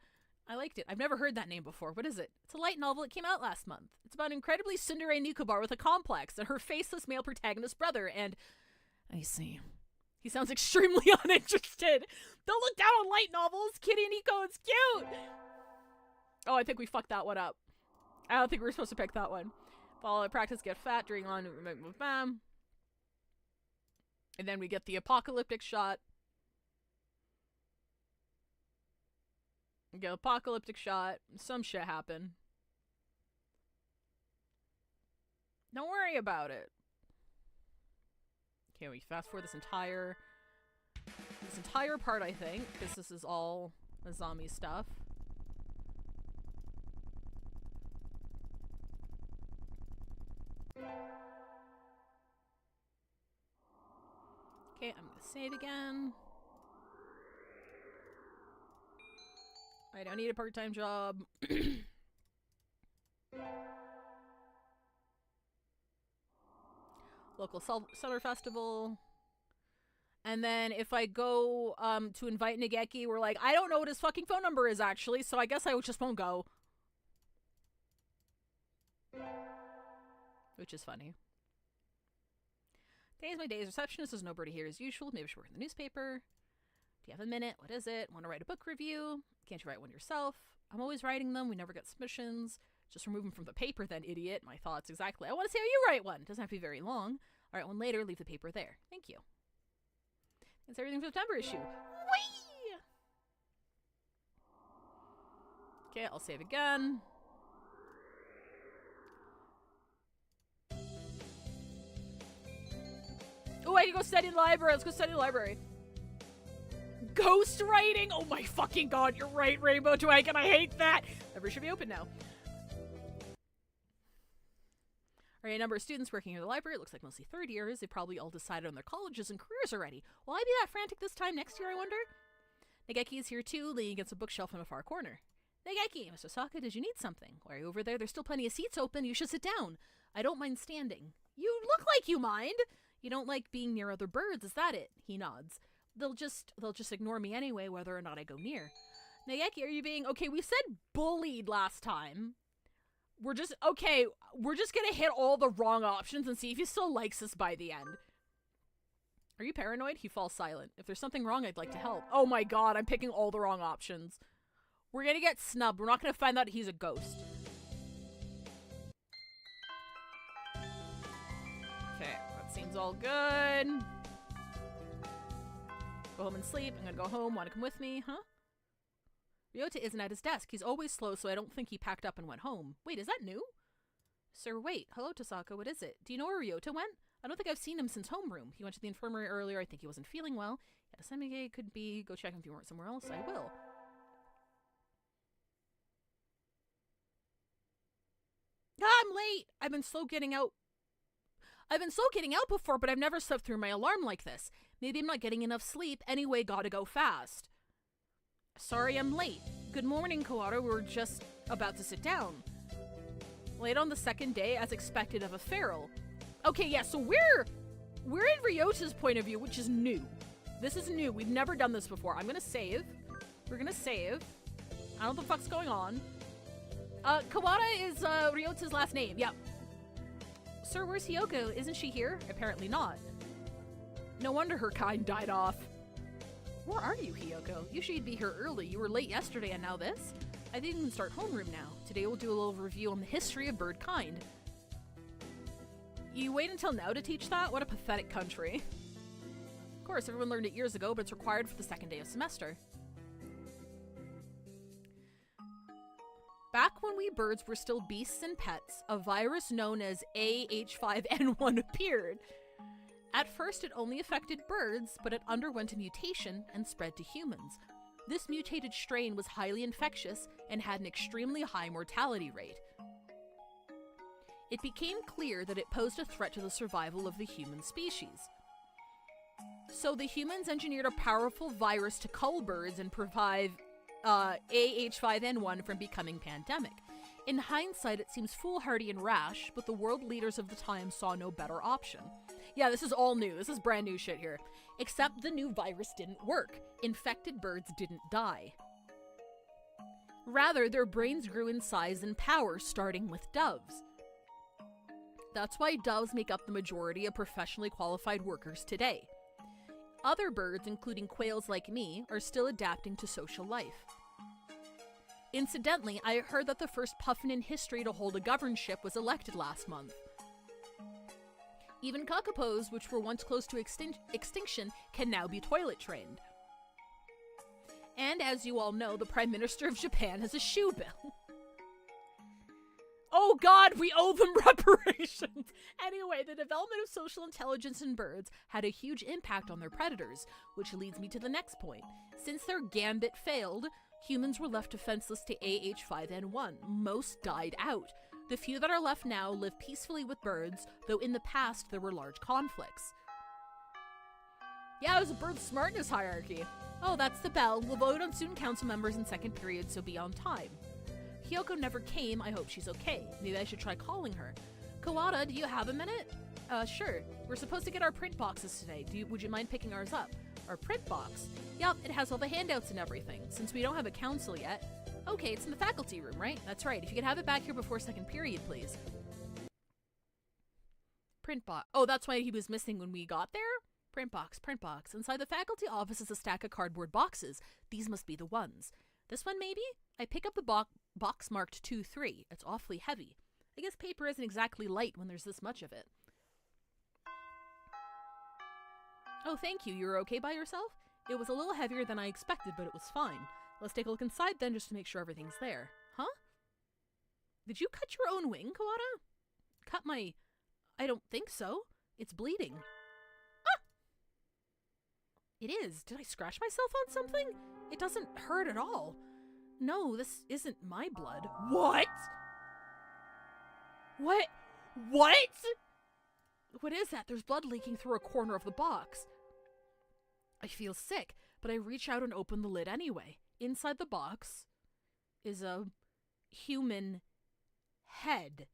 I liked it. I've never heard that name before. What is it? It's a light novel. It came out last month. It's about an incredibly tsundere Nikobar with a complex and her faceless male protagonist brother, and... I see. He sounds extremely uninterested. Don't look down on light novels. Kitty Nico, it's cute. Oh, I think we fucked that one up. I don't think we were supposed to pick that one. Follow practice, get fat during on bam. And then we get the apocalyptic shot. We get apocalyptic shot. Some shit happen. Don't worry about it. Okay, we fast forward this entire part, I think, because this is all Azami stuff. Okay, I'm gonna save again. I don't need a part-time job. Local summer festival. And then if I go to invite Nageki, we're like, I don't know what his fucking phone number is actually, so I guess I just won't go. Which is funny. Today's my day as receptionist. There's nobody here as usual. Maybe I should work in the newspaper. Do you have a minute? What is it? Want to write a book review? Can't you write one yourself? I'm always writing them. We never get submissions. Just remove them from the paper then, idiot. My thoughts exactly. I want to see how you write one. Doesn't have to be very long. I'll write one later. Leave the paper there. Thank you. That's everything for the September issue. Whee! Okay, I'll save again. Oh, I can go study in the library. Let's go study in the library. Ghost writing? Oh my fucking god, you're right, Rainbow Dragon. I hate that. Library should be open now. Alright, a number of students working here at the library. It looks like mostly third years. They probably all decided on their colleges and careers already. Will I be that frantic this time next year, I wonder? Nageki is here too, leaning against a bookshelf in a far corner. Nageki, Mr. Saka, did you need something? Why are you over there? There's still plenty of seats open. You should sit down. I don't mind standing. You look like you mind. You don't like being near other birds, is that it? He nods. They'll just ignore me anyway, whether or not I go near. Nageki, are you being... Okay, we said bullied last time. We're just gonna hit all the wrong options and see if he still likes us by the end. Are you paranoid? He falls silent. If there's something wrong, I'd like to help. Oh my god, I'm picking all the wrong options. We're gonna get snubbed. We're not gonna find out he's a ghost. Okay, that seems all good. Go home and sleep. I'm gonna go home. Want to come with me? Huh? Ryota isn't at his desk. He's always slow, so I don't think he packed up and went home. Wait, is that new? Sir, wait. Hello, Tosaka. What is it? Do you know where Ryota went? I don't think I've seen him since homeroom. He went to the infirmary earlier. I think he wasn't feeling well. He had a semi-gay, could be. Go check him if you weren't somewhere else. I will. Ah, I'm late. I've been slow getting out before, but I've never slept through my alarm like this. Maybe I'm not getting enough sleep. Anyway, gotta go fast. Sorry I'm late. Good morning, Kawada. We're just about to sit down. Late on the second day, as expected of a feral. Okay, yeah, so we're in Ryota's point of view, which is new. This is new. We've never done this before. I'm gonna save. We're gonna save. I don't know what the fuck's going on. Kawada is Ryota's last name. Yep. Sir, where's Hiyoko? Isn't she here? Apparently not. No wonder her kind died off. Where are you, Hiyoko? Usually you'd be here early. You were late yesterday and now this? I think we can start homeroom now. Today we'll do a little review on the history of bird kind. You wait until now to teach that? What a pathetic country. Of course, everyone learned it years ago, but it's required for the second day of semester. Back when we birds were still beasts and pets, a virus known as AH5N1 appeared. At first, it only affected birds, but it underwent a mutation and spread to humans. This mutated strain was highly infectious and had an extremely high mortality rate. It became clear that it posed a threat to the survival of the human species. So the humans engineered a powerful virus to cull birds and prevent AH5N1 from becoming pandemic. In hindsight, it seems foolhardy and rash, but the world leaders of the time saw no better option. Yeah, this is all new. This is brand new shit here. Except the new virus didn't work. Infected birds didn't die. Rather, their brains grew in size and power, starting with doves. That's why doves make up the majority of professionally qualified workers today. Other birds, including quails like me, are still adapting to social life. Incidentally, I heard that the first puffin in history to hold a governorship was elected last month. Even kakapos, which were once close to extinction, can now be toilet trained. And as you all know, the Prime Minister of Japan has a shoe bill. Oh god, we owe them reparations! Anyway, the development of social intelligence in birds had a huge impact on their predators, which leads me to the next point. Since their gambit failed, humans were left defenseless to AH5N1. Most died out. The few that are left now live peacefully with birds, though in the past there were large conflicts. Yeah, it was a bird smartness hierarchy. Oh, that's the bell. We'll vote on student council members in second period, so be on time. Hiyoko never came. I hope she's okay. Maybe I should try calling her. Kawada, do you have a minute? Sure. We're supposed to get our print boxes today. Would you mind picking ours up? Our print box? Yup, it has all the handouts and everything. Since we don't have a council yet. Okay, it's in the faculty room, right? That's right. If you could have it back here before second period, please. Print box. Oh, that's why he was missing when we got there? Print box, print box. Inside the faculty office is a stack of cardboard boxes. These must be the ones. This one, maybe? I pick up the box marked 2-3. It's awfully heavy. I guess paper isn't exactly light when there's this much of it. Oh, thank you. You were okay by yourself? It was a little heavier than I expected, but it was fine. Let's take a look inside then just to make sure everything's there. Huh? Did you cut your own wing, Kawada? Cut my... I don't think so. It's bleeding. Ah! It is. Did I scratch myself on something? It doesn't hurt at all. No, this isn't my blood. What? What? What? What is that? There's blood leaking through a corner of the box. I feel sick, but I reach out and open the lid anyway. Inside the box is a human head.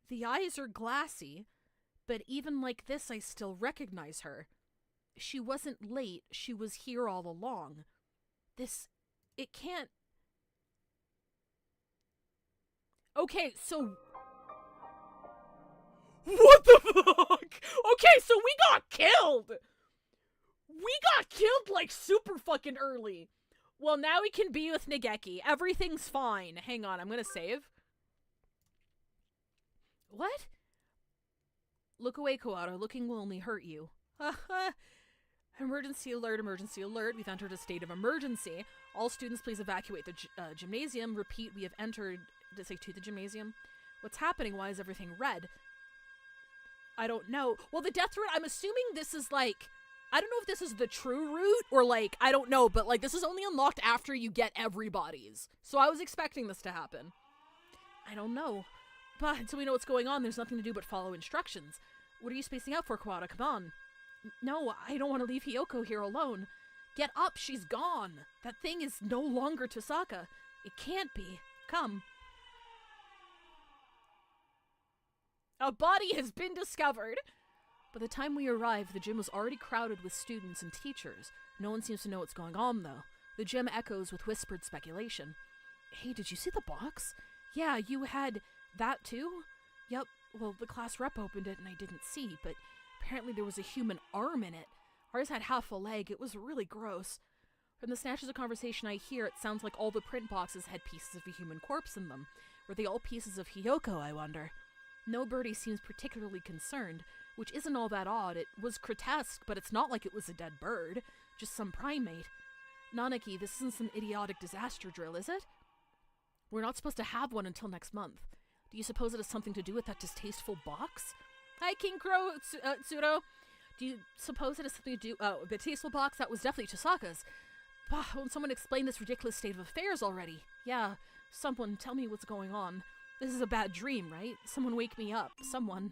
The eyes are glassy, but even like this, I still recognize her. She wasn't late. She was here all along. It can't... Okay, so... What the fuck? Okay, so we got killed! We got killed, like, super fucking early. Well, now we can be with Nageki. Everything's fine. Hang on, I'm gonna save. What? Look away, Kawada. Looking will only hurt you. Emergency alert, emergency alert. We've entered a state of emergency. All students please evacuate the gymnasium. Repeat, we have entered... Did it say to the gymnasium? What's happening? Why is everything red? I don't know. Well, the death route, I'm assuming this is like, I don't know if this is the true route or like, I don't know, but like this is only unlocked after you get everybody's. So I was expecting this to happen. I don't know. But until we know what's going on, there's nothing to do but follow instructions. What are you spacing out for, Kawada? Come on. No, I don't want to leave Hiyoko here alone. Get up, she's gone. That thing is no longer Tosaka. It can't be. Come. A body has been discovered. By the time we arrived, the gym was already crowded with students and teachers. No one seems to know what's going on, though. The gym echoes with whispered speculation. Hey, did you see the box? Yeah, you had that too? Yep. Well, the class rep opened it and I didn't see, but apparently there was a human arm in it. Ours had half a leg. It was really gross. From the snatches of conversation I hear, it sounds like all the print boxes had pieces of a human corpse in them. Were they all pieces of Hiyoko, I wonder? Nobody seems particularly concerned, which isn't all that odd. It was grotesque, but it's not like it was a dead bird, just some primate. Nanaki, this isn't some idiotic disaster drill, is it? We're not supposed to have one until next month. Do you suppose it has something to do with that distasteful box? Hi, King Crow, Tsuro. Do you suppose it has something to do... Oh, the tasteful box? That was definitely Tosaka's. Won't someone explain this ridiculous state of affairs already? Yeah, someone tell me what's going on. This is a bad dream, right? Someone wake me up. Someone.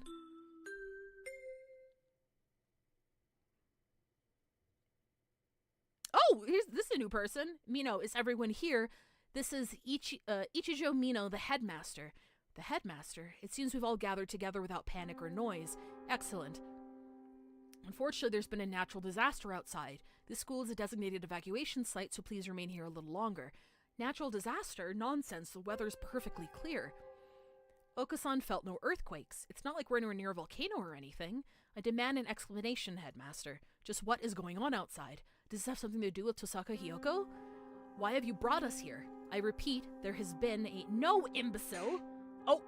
Oh, this is a new person. Mino, is everyone here? This is Ichijo Mino, the headmaster. The headmaster? It seems we've all gathered together without panic or noise. Excellent. Unfortunately, there's been a natural disaster outside. This school is a designated evacuation site, so please remain here a little longer. Natural disaster? Nonsense, the weather's perfectly clear. Okusan felt no earthquakes. It's not like we're anywhere near a volcano or anything. I demand an explanation, headmaster. Just what is going on outside? Does this have something to do with Tosaka Hiyoko? Why have you brought us here? I repeat, there has been a... No, imbecile! Oh!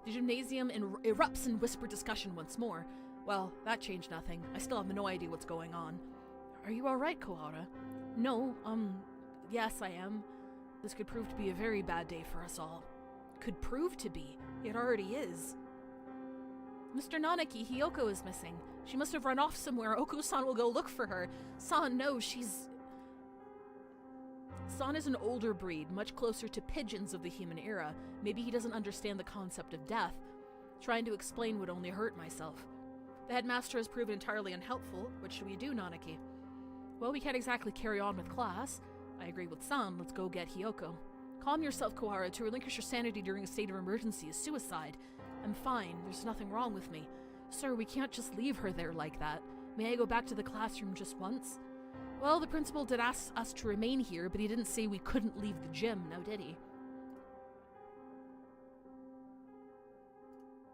The gymnasium erupts in whispered discussion once more. Well, that changed nothing. I still have no idea what's going on. Are you alright, Kawada? No, yes, I am. This could prove to be a very bad day for us all. Could prove to be. It already is. Mr. Nanaki, Hiyoko is missing. She must have run off somewhere. Oku-san will go look for her. San, no, she's... San is an older breed, much closer to pigeons of the human era. Maybe he doesn't understand the concept of death. Trying to explain would only hurt myself. The headmaster has proven entirely unhelpful. What should we do, Nanaki? Well, we can't exactly carry on with class. I agree with San. Let's go get Hiyoko. Calm yourself, Kohara. To relinquish your sanity during a state of emergency is suicide. I'm fine. There's nothing wrong with me. Sir, we can't just leave her there like that. May I go back to the classroom just once? Well, the principal did ask us to remain here, but he didn't say we couldn't leave the gym, now did he?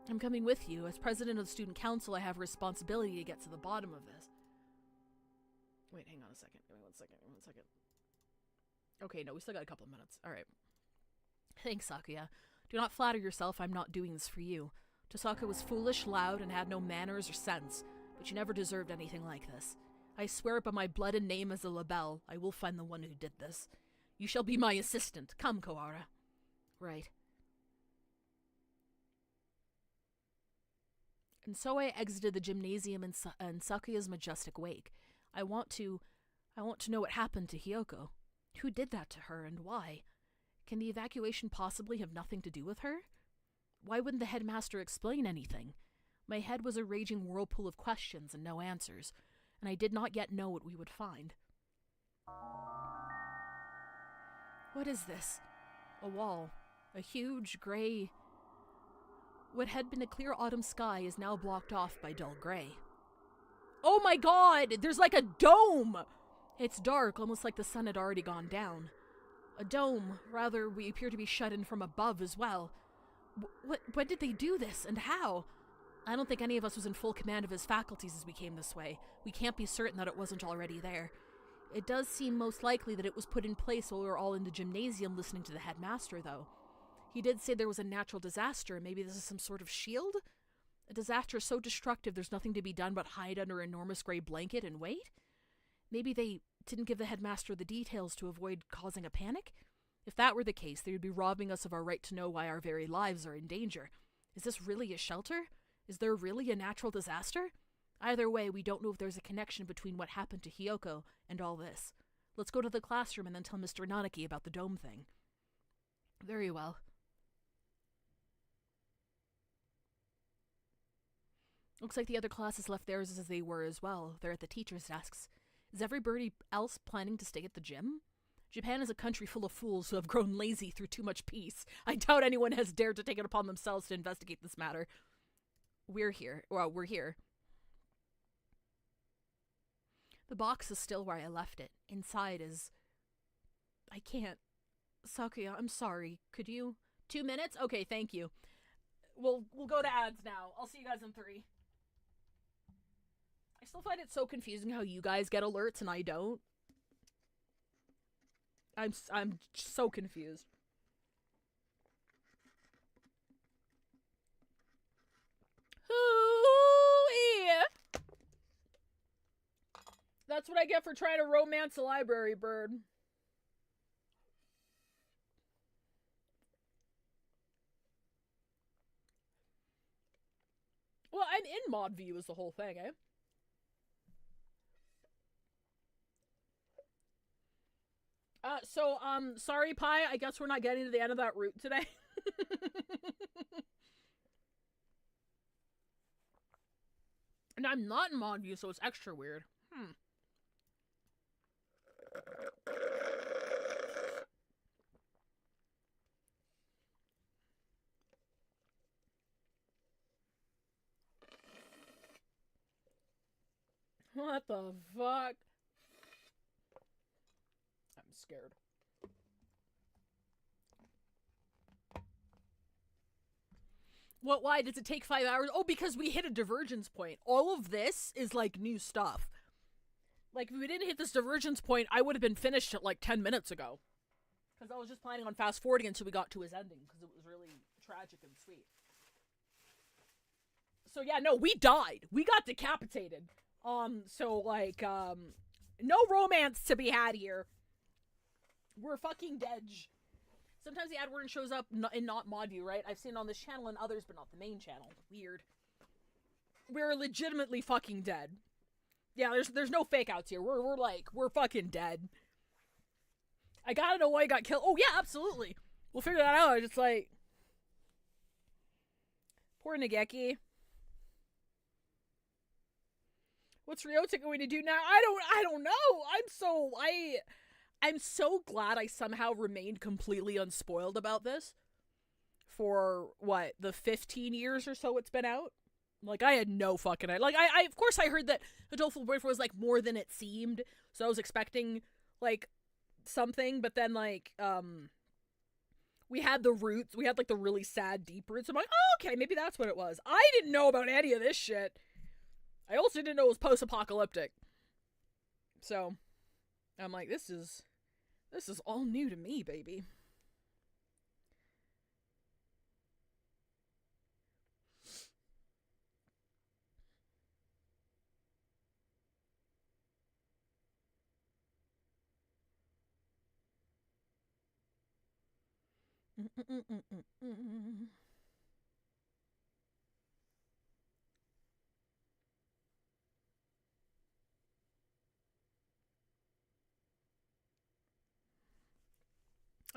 I'm coming with you. As president of the student council, I have a responsibility to get to the bottom of this. Wait, hang on a second. Give me 1 second. Give me 1 second. Okay, no, we still got a couple of minutes. All right. Thanks, Sakuya. Do not flatter yourself. I'm not doing this for you. Tosaka was foolish, loud, and had no manners or sense, but you never deserved anything like this. I swear it by my blood and name as a label, I will find the one who did this. You shall be my assistant. Come, Kohara. Right. And so I exited the gymnasium in Sakuya's majestic wake. I want to know what happened to Hiyoko. Who did that to her and why? Can the evacuation possibly have nothing to do with her? Why wouldn't the headmaster explain anything? My head was a raging whirlpool of questions and no answers, and I did not yet know what we would find. What is this? A wall. A huge, gray... What had been a clear autumn sky is now blocked off by dull gray. Oh my god! There's like a dome! It's dark, almost like the sun had already gone down. A dome. Rather, we appear to be shut in from above as well. When did they do this, and how? I don't think any of us was in full command of his faculties as we came this way. We can't be certain that it wasn't already there. It does seem most likely that it was put in place while we were all in the gymnasium listening to the headmaster, though. He did say there was a natural disaster. Maybe this is some sort of shield? A disaster so destructive there's nothing to be done but hide under an enormous gray blanket and wait? Maybe they didn't give the headmaster the details to avoid causing a panic? If that were the case, they would be robbing us of our right to know why our very lives are in danger. Is this really a shelter? Is there really a natural disaster? Either way, we don't know if there's a connection between what happened to Hiyoko and all this. Let's go to the classroom and then tell Mr. Nanaki about the dome thing. Very well. Looks like the other classes left theirs as they were as well. They're at the teachers' desks. Is everybody else planning to stay at the gym? Japan is a country full of fools who have grown lazy through too much peace. I doubt anyone has dared to take it upon themselves to investigate this matter. We're here. Well, we're here. The box is still where I left it. Inside is... I can't. Sakuya, I'm sorry. Could you... 2 minutes? Okay, thank you. We'll go to ads now. I'll see you guys in 3. I still find it so confusing how you guys get alerts and I don't. I'm so confused. Ooh-ee. That's what I get for trying to romance a library bird. Well, I'm in mod view is the whole thing, eh? Sorry, Pi, I guess we're not getting to the end of that route today. And I'm not in mod view, so it's extra weird. What the fuck? I'm scared. What, why does it take 5 hours? Oh, because we hit a divergence point. All of this is like new stuff. Like, if we didn't hit this divergence point, I would have been finished at like 10 minutes ago. Because I was just planning on fast forwarding until we got to his ending, because it was really tragic and sweet. So yeah, no, we died. We got decapitated. So like, no romance to be had here. We're fucking dead. Sometimes the ad word shows up in not mod view, right? I've seen it on this channel and others, but not the main channel. Weird. We're legitimately fucking dead. Yeah, there's no fake outs here. We're fucking dead. I gotta know why he got killed. Oh yeah, absolutely. We'll figure that out. It's like, poor Nageki. What's Ryota going to do now? I don't know. I'm so glad I somehow remained completely unspoiled about this for what, the 15 years or so it's been out. Like, I had no fucking idea. Like, I of course I heard that Hatoful Boyfriend was like more than it seemed, so I was expecting like something, but then like we had the roots, we had like the really sad deep roots. I'm like, oh, okay, maybe that's what it was. I didn't know about any of this shit. I also didn't know it was post-apocalyptic. So I'm like, this is all new to me, baby.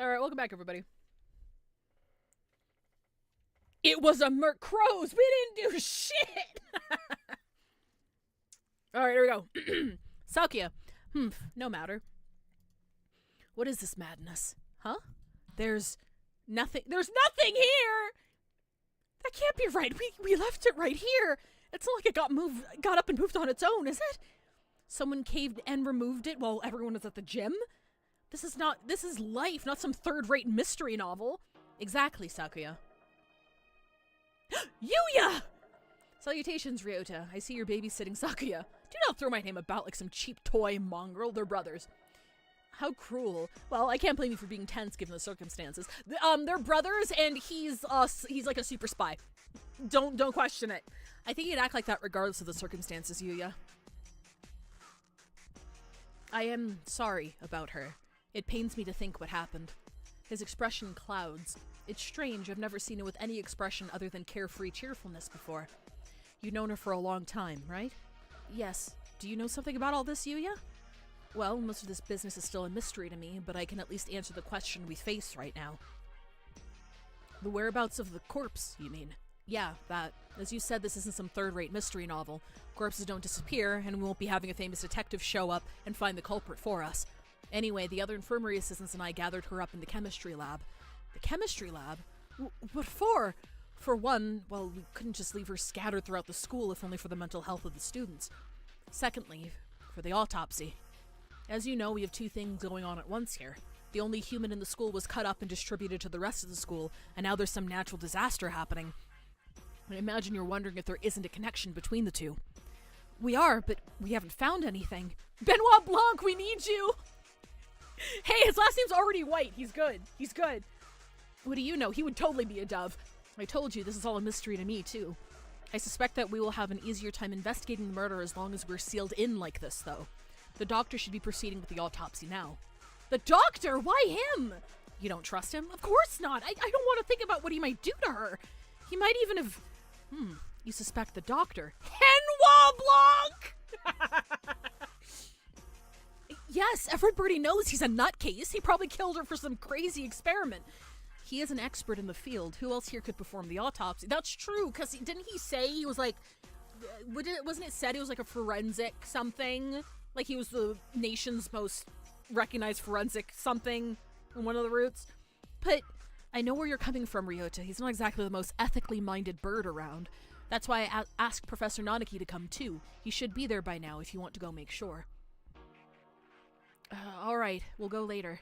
Alright, welcome back, everybody. It was a crows! We didn't do shit! Alright, here we go. Sakuya. No matter. What is this madness? Huh? There's nothing here! That can't be right. We left it right here. It's not like it got up and moved on its own, is it? Someone caved and removed it while everyone was at the gym? This is life, not some third-rate mystery novel. Exactly, Sakuya. Yuya! Salutations, Ryota. I see you're babysitting Sakuya. Do not throw my name about like some cheap toy mongrel. They're brothers. How cruel. Well, I can't blame you for being tense given the circumstances. They're brothers, and he's like a super spy. Don't question it. I think he'd act like that regardless of the circumstances, Yuya. I am sorry about her. It pains me to think what happened. His expression clouds. It's strange, I've never seen it with any expression other than carefree cheerfulness before. You've known her for a long time, right? Yes. Do you know something about all this, Yuya? Well, most of this business is still a mystery to me, but I can at least answer the question we face right now. The whereabouts of the corpse, you mean? Yeah, that. As you said, this isn't some third-rate mystery novel. Corpses don't disappear, and we won't be having a famous detective show up and find the culprit for us. Anyway, the other infirmary assistants and I gathered her up in the chemistry lab. The chemistry lab? What for? For one, well, we couldn't just leave her scattered throughout the school if only for the mental health of the students. Secondly, for the autopsy. As you know, we have two things going on at once here. The only human in the school was cut up and distributed to the rest of the school, and now there's some natural disaster happening. I imagine you're wondering if there isn't a connection between the two. We are, but we haven't found anything. Benoit Blanc, we need you! Hey, his last name's already White. He's good. He's good. What do you know? He would totally be a dove. I told you, this is all a mystery to me, too. I suspect that we will have an easier time investigating the murder as long as we're sealed in like this, though. The doctor should be proceeding with the autopsy now. The doctor? Why him? You don't trust him? Of course not. I don't want to think about what he might do to her. He might even have... You suspect the doctor. Benoit Blanc! Yes, everybody knows he's a nutcase. He probably killed her for some crazy experiment. He is an expert in the field. Who else here could perform the autopsy? That's true, because didn't he say he was like... Wasn't it said he was like a forensic something? Like he was the nation's most recognized forensic something in one of the routes? But I know where you're coming from, Ryota. He's not exactly the most ethically minded bird around. That's why I asked Professor Nanaki to come too. He should be there by now if you want to go make sure. Alright, we'll go later.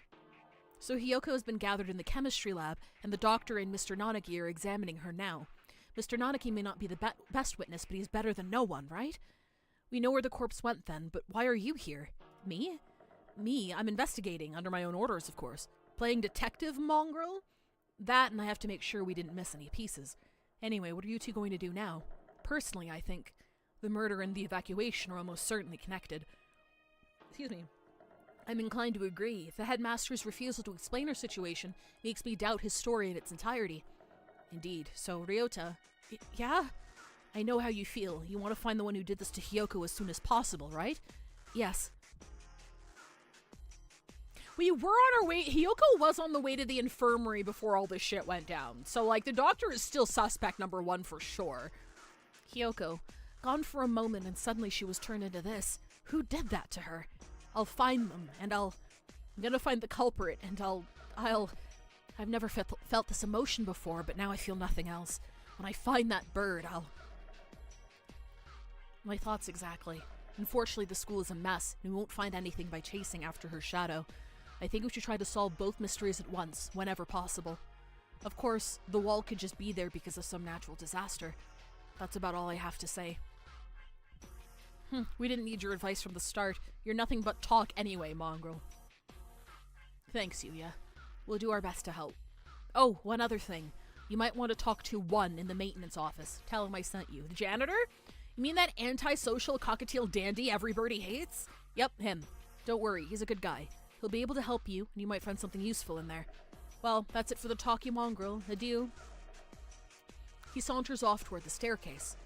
So Hiyoko has been gathered in the chemistry lab, and the doctor and Mr. Nanaki are examining her now. Mr. Nanaki may not be the best witness, but he's better than no one, right? We know where the corpse went then, but why are you here? Me? Me? I'm investigating, under my own orders, of course. Playing detective, mongrel? That, and I have to make sure we didn't miss any pieces. Anyway, what are you two going to do now? Personally, I think the murder and the evacuation are almost certainly connected. Excuse me. I'm inclined to agree. The headmaster's refusal to explain her situation makes me doubt his story in its entirety. Indeed. So, Ryota... Yeah? I know how you feel. You want to find the one who did this to Hiyoko as soon as possible, right? Yes. We were on our way... Hiyoko was on the way to the infirmary before all this shit went down. So, like, the doctor is still suspect number one for sure. Hiyoko. Gone for a moment and suddenly she was turned into this. Who did that to her? I'll find them, and I'm gonna find the culprit, and I've never felt this emotion before, but now I feel nothing else. When I find that bird, My thoughts exactly. Unfortunately, the school is a mess, and we won't find anything by chasing after her shadow. I think we should try to solve both mysteries at once, whenever possible. Of course, the wall could just be there because of some natural disaster. That's about all I have to say. We didn't need your advice from the start. You're nothing but talk anyway, mongrel. Thanks, Yuya. We'll do our best to help. Oh, one other thing. You might want to talk to one in the maintenance office. Tell him I sent you. The janitor? You mean that antisocial cockatiel dandy everybody hates? Yep, him. Don't worry, he's a good guy. He'll be able to help you, and you might find something useful in there. Well, that's it for the talk, you mongrel. Adieu. He saunters off toward the staircase.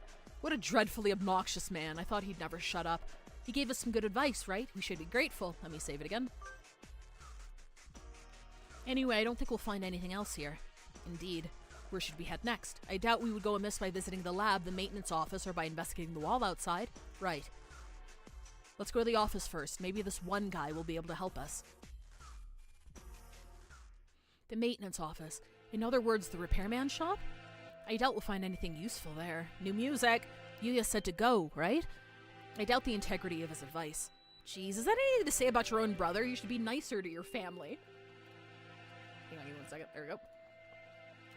What a dreadfully obnoxious man. I thought he'd never shut up. He gave us some good advice, right? We should be grateful. Let me save it again. Anyway, I don't think we'll find anything else here. Indeed. Where should we head next? I doubt we would go amiss by visiting the lab, the maintenance office, or by investigating the wall outside. Right. Let's go to the office first. Maybe this one guy will be able to help us. The maintenance office. In other words, the repairman shop? I doubt we'll find anything useful there. New music. Yuya said to go, right? I doubt the integrity of his advice. Jeez, is that anything to say about your own brother? You should be nicer to your family. Hang on, give me 1 second. There we go.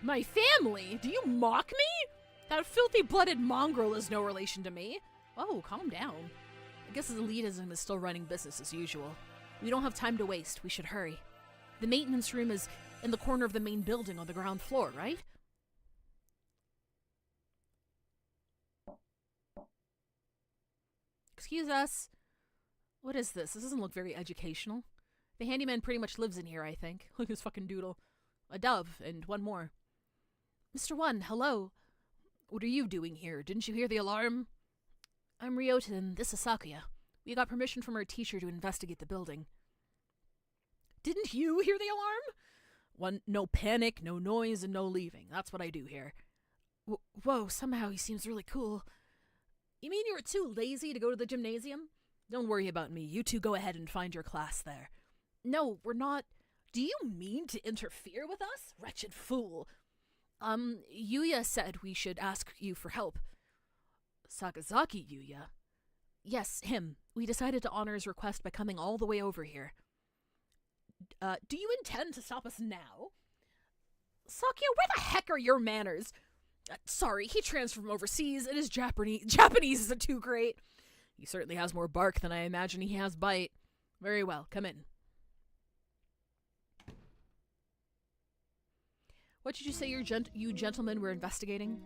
My family? Do you mock me? That filthy-blooded mongrel is no relation to me. Oh, calm down. I guess his elitism is still running business as usual. We don't have time to waste. We should hurry. The maintenance room is in the corner of the main building on the ground floor, right? Excuse us. What is this? This doesn't look very educational. The handyman pretty much lives in here, I think. Look at his fucking doodle. a dove, and one more. Mr. One, hello. What are you doing here? Didn't you hear the alarm? I'm Ryota, and this is Sakuya. We got permission from our teacher to investigate the building. Didn't you hear the alarm? No panic, no noise, and no leaving. That's what I do here. Whoa, somehow he seems really cool. You mean you were too lazy to go to the gymnasium? Don't worry about me. You two go ahead and find your class there. No, we're not. Do you mean to interfere with us? Wretched fool. Yuya said we should ask you for help. Sakazaki Yuya? Yes, him. We decided to honor his request by coming all the way over here. Do you intend to stop us now? Sakuya, where the heck are your manners? Sorry, he transferred from overseas, and his Japanese isn't too great. He certainly has more bark than I imagine he has bite. Very well, come in. What did you say you gentlemen were investigating?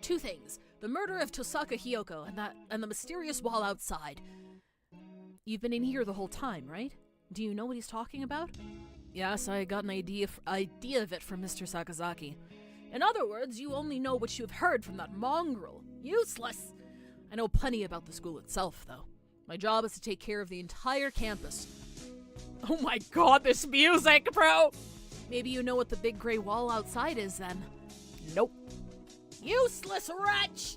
Two things. The murder of Tosaka Hiyoko and the mysterious wall outside. You've been in here the whole time, right? Do you know what he's talking about? Yes, I got an idea of it from Mr. Sakazaki. In other words, you only know what you've heard from that mongrel. Useless! I know plenty about the school itself, though. My job is to take care of the entire campus. Oh my god, this music, bro! Maybe you know what the big gray wall outside is, then. Nope. Useless wretch!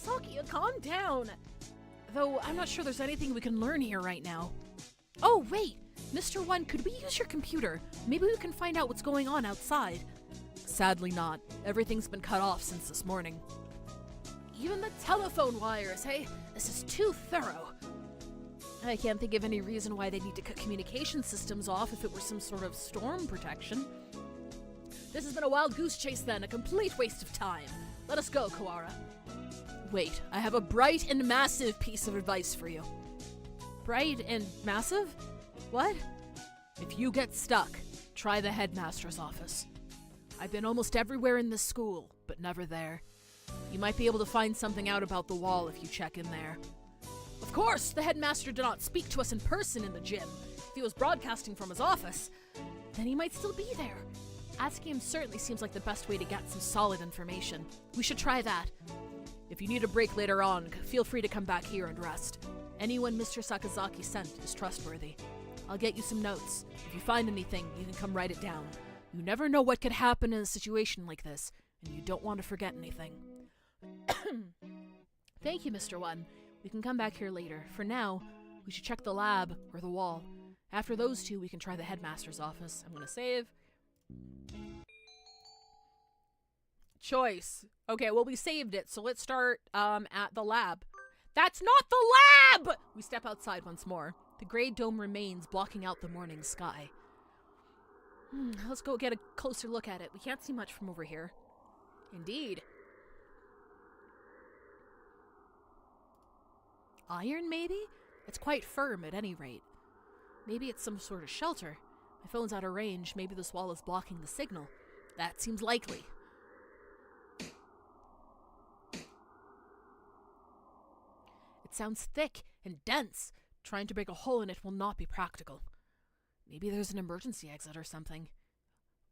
Sakuya, calm down. Though, I'm not sure there's anything we can learn here right now. Oh, wait! Mr. One, could we use your computer? Maybe we can find out what's going on outside. Sadly not. Everything's been cut off since this morning. Even the telephone wires, hey? This is too thorough. I can't think of any reason why they'd need to cut communication systems off if it were some sort of storm protection. This has been a wild goose chase then, a complete waste of time. Let us go, Kawara. Wait, I have a bright and massive piece of advice for you. Bright and massive? What? If you get stuck, try the headmaster's office. I've been almost everywhere in this school, but never there. You might be able to find something out about the wall if you check in there. Of course, the headmaster did not speak to us in person in the gym. If he was broadcasting from his office, then he might still be there. Asking him certainly seems like the best way to get some solid information. We should try that. If you need a break later on, feel free to come back here and rest. Anyone Mr. Sakazaki sent is trustworthy. I'll get you some notes. If you find anything, you can come write it down. You never know what could happen in a situation like this, and you don't want to forget anything. Thank you, Mr. One. We can come back here later. For now, we should check the lab or the wall. After those two, we can try the headmaster's office. I'm gonna save. Choice. Okay, well, we saved it, so let's start at the lab. That's not the lab! We step outside once more. The gray dome remains, blocking out the morning sky. Let's go get a closer look at it. We can't see much from over here. Indeed. Iron, maybe? It's quite firm at any rate. Maybe it's some sort of shelter. My phone's out of range. Maybe this wall is blocking the signal. That seems likely. It sounds thick and dense. Trying to break a hole in it will not be practical. Maybe there's an emergency exit or something.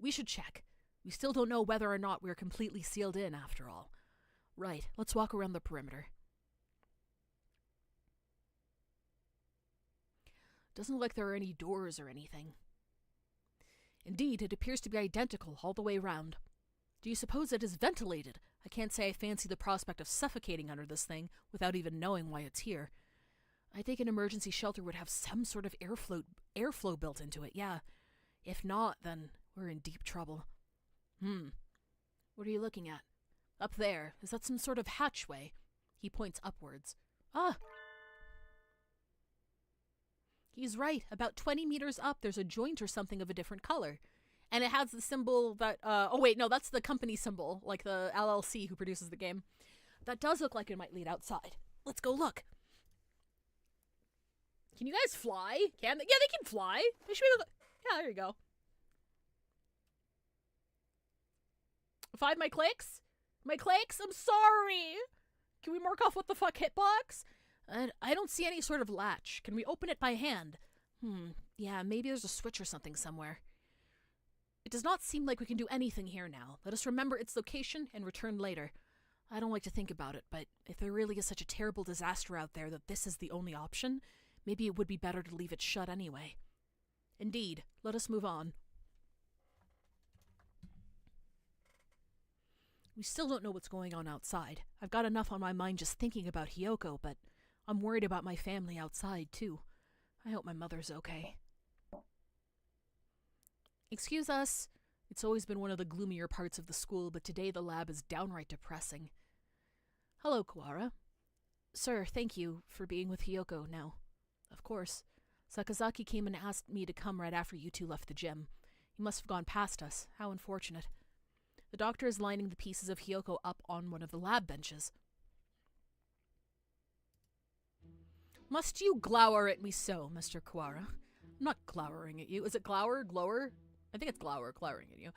We should check. We still don't know whether or not we're completely sealed in after all. Right, let's walk around the perimeter. Doesn't look like there are any doors or anything. Indeed, it appears to be identical all the way round. Do you suppose it is ventilated? I can't say I fancy the prospect of suffocating under this thing without even knowing why it's here. I think an emergency shelter would have some sort of airflow built into it, yeah. If not, then we're in deep trouble. What are you looking at? Up there. Is that some sort of hatchway? He points upwards. Ah! He's right. About 20 meters up, there's a joint or something of a different color. And it has the symbol that, oh wait, no, that's the company symbol, like the LLC who produces the game. That does look like it might lead outside. Let's go look. Can you guys fly? Can they? Yeah, they can fly. They should be able to... Yeah, there you go. 5 my clicks? My clicks? I'm sorry. Can we mark off what the fuck hitbox? I don't see any sort of latch. Can we open it by hand? Yeah, maybe there's a switch or something somewhere. It does not seem like we can do anything here now. Let us remember its location and return later. I don't like to think about it, but if there really is such a terrible disaster out there that this is the only option, maybe it would be better to leave it shut anyway. Indeed, let us move on. We still don't know what's going on outside. I've got enough on my mind just thinking about Hiyoko, but I'm worried about my family outside, too. I hope my mother's okay. Excuse us. It's always been one of the gloomier parts of the school, but today the lab is downright depressing. Hello, Kawara. Sir, thank you for being with Hiyoko now. Of course. Sakazaki came and asked me to come right after you two left the gym. He must have gone past us. How unfortunate. The doctor is lining the pieces of Hiyoko up on one of the lab benches. Must you glower at me so, Mr. Kawara? I'm not glowering at you. Is it glower? Glower? I think it's glowering at you.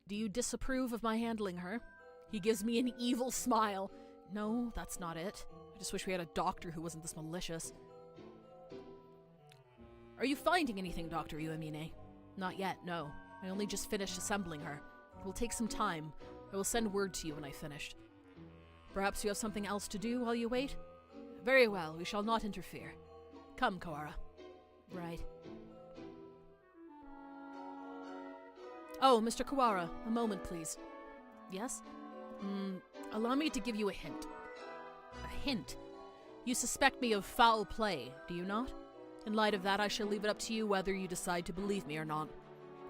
Do you disapprove of my handling her? He gives me an evil smile. No, that's not it. I just wish we had a doctor who wasn't this malicious. Are you finding anything, Dr. Uemine? Not yet, no. I only just finished assembling her. It will take some time. I will send word to you when I've finished. Perhaps you have something else to do while you wait? Very well, we shall not interfere. Come, Kawara. Right. Oh, Mr. Kawara, a moment, please. Yes? Allow me to give you a hint. A hint? You suspect me of foul play, do you not? In light of that, I shall leave it up to you whether you decide to believe me or not.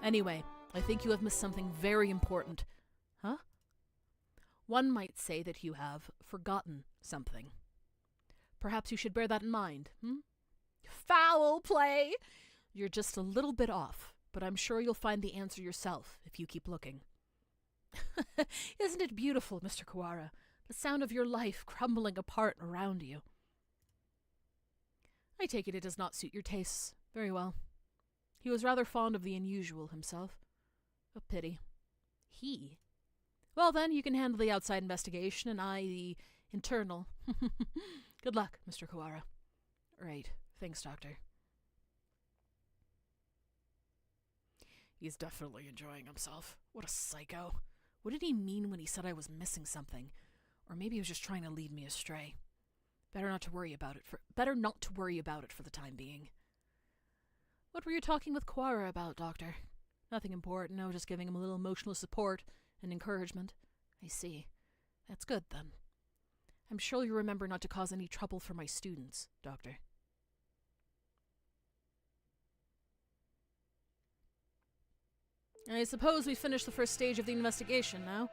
Anyway, I think you have missed something very important. Huh? One might say that you have forgotten something. Perhaps you should bear that in mind, Foul play! You're just a little bit off, but I'm sure you'll find the answer yourself if you keep looking. Isn't it beautiful, Mr. Kawara? The sound of your life crumbling apart around you. I take it does not suit your tastes. Very well. He was rather fond of the unusual himself. A pity. He? Well then, you can handle the outside investigation, and I the internal. Good luck, Mr. Kawara. Right. Thanks, Doctor. He's definitely enjoying himself. What a psycho. What did he mean when he said I was missing something? Or maybe he was just trying to lead me astray. Better not to worry about it for the time being. What were you talking with Kawara about, Doctor? Nothing important. I was just giving him a little emotional support and encouragement. I see. That's good, then. I'm sure you remember not to cause any trouble for my students, Doctor. I suppose we finished the first stage of the investigation now.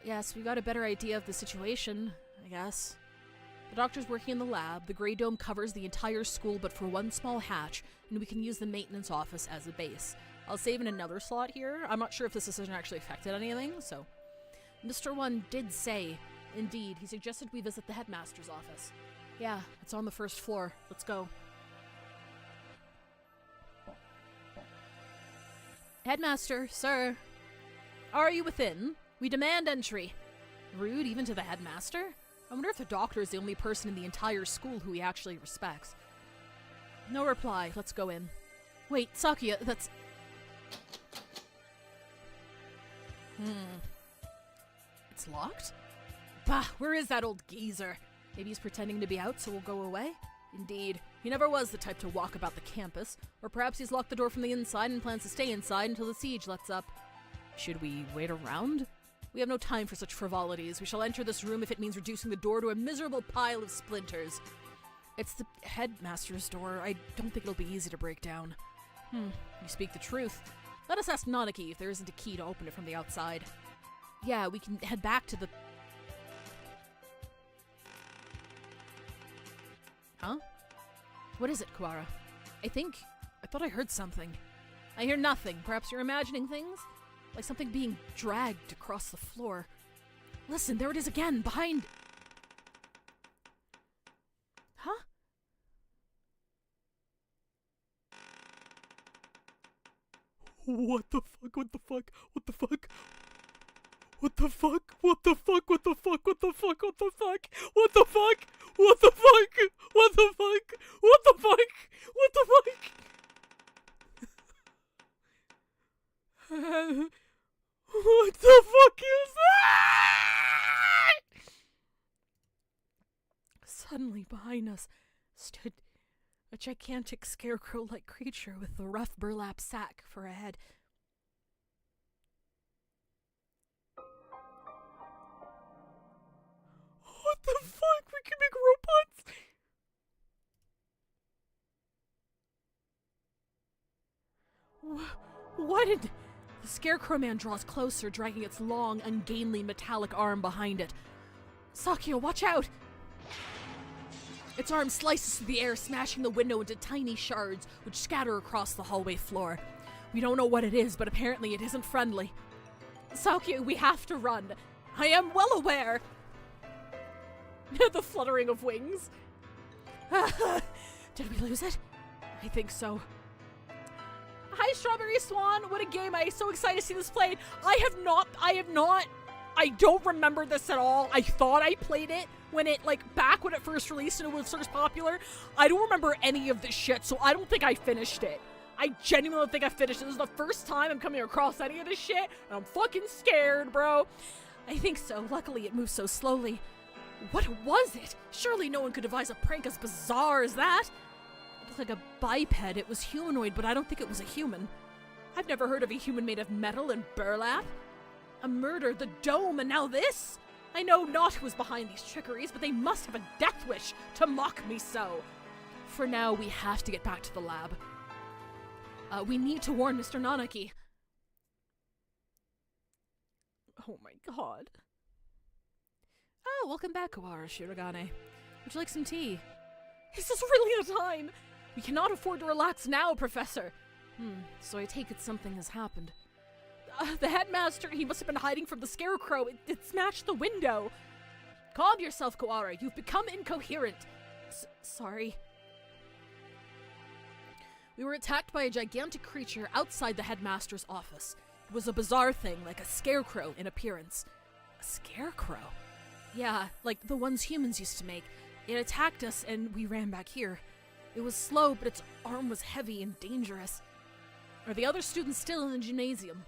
Yes, we got a better idea of the situation, I guess. The doctor's working in the lab. The Grey Dome covers the entire school but for one small hatch, and we can use the maintenance office as a base. I'll save in another slot here. I'm not sure if this decision actually affected anything, so... Mr. One did say, indeed, he suggested we visit the headmaster's office. Yeah, it's on the first floor. Let's go. Headmaster, sir. Are you within? We demand entry. Rude even to the headmaster? I wonder if the doctor is the only person in the entire school who he actually respects. No reply. Let's go in. Wait, Sakuya, that's... It's locked? Bah, where is that old geezer? Maybe he's pretending to be out, so we'll go away? Indeed. He never was the type to walk about the campus. Or perhaps he's locked the door from the inside and plans to stay inside until the siege lets up. Should we wait around? We have no time for such frivolities. We shall enter this room if it means reducing the door to a miserable pile of splinters. It's the headmaster's door. I don't think it'll be easy to break down. You speak the truth. Let us ask Nanaki if there isn't a key to open it from the outside. Yeah, we can head back to the... Huh? What is it, Kawara? I thought I heard something. I hear nothing. Perhaps you're imagining things? Like something being dragged across the floor. Listen, there it is again, behind... Huh? What the fuck? What the fuck? What the fuck? What the fuck? What the fuck? What the fuck? What the fuck? What the fuck? What the fuck? What the fuck? What the fuck? What the fuck? What the fuck? What the fuck is that? Suddenly behind us stood a gigantic scarecrow-like creature with a rough burlap sack for a head. What the fuck? We can make robots? What did... The Scarecrow Man draws closer, dragging its long, ungainly metallic arm behind it. Sakio, watch out! Its arm slices through the air, smashing the window into tiny shards, which scatter across the hallway floor. We don't know what it is, but apparently it isn't friendly. Sakio, we have to run. I am well aware. The fluttering of wings. Did we lose it? I think so. Hi, Strawberry Swan. What a game. I am so excited to see this played. I don't remember this at all. I thought I played it when it, back when it first released and it was first popular. I don't remember any of this shit, so I don't think I finished it. I genuinely don't think I finished it. This is the first time I'm coming across any of this shit, and I'm fucking scared, bro. I think so. Luckily, it moves so slowly. What was it? Surely no one could devise a prank as bizarre as that. It looked like a biped. It was humanoid, but I don't think it was a human. I've never heard of a human made of metal and burlap. A murder, the dome, and now this? I know not who is behind these trickeries, but they must have a death wish to mock me so. For now, we have to get back to the lab. We need to warn Mr. Nanaki. Oh my god. Oh, welcome back, Kawara Shirogane. Would you like some tea? Is this really the time? We cannot afford to relax now, Professor. So I take it something has happened. The headmaster, he must have been hiding from the scarecrow. It smashed the window. Calm yourself, Kawara. You've become incoherent. Sorry. We were attacked by a gigantic creature outside the headmaster's office. It was a bizarre thing, like a scarecrow in appearance. A scarecrow? Yeah, like the ones humans used to make. It attacked us and we ran back here. It was slow, but its arm was heavy and dangerous. Are the other students still in the gymnasium?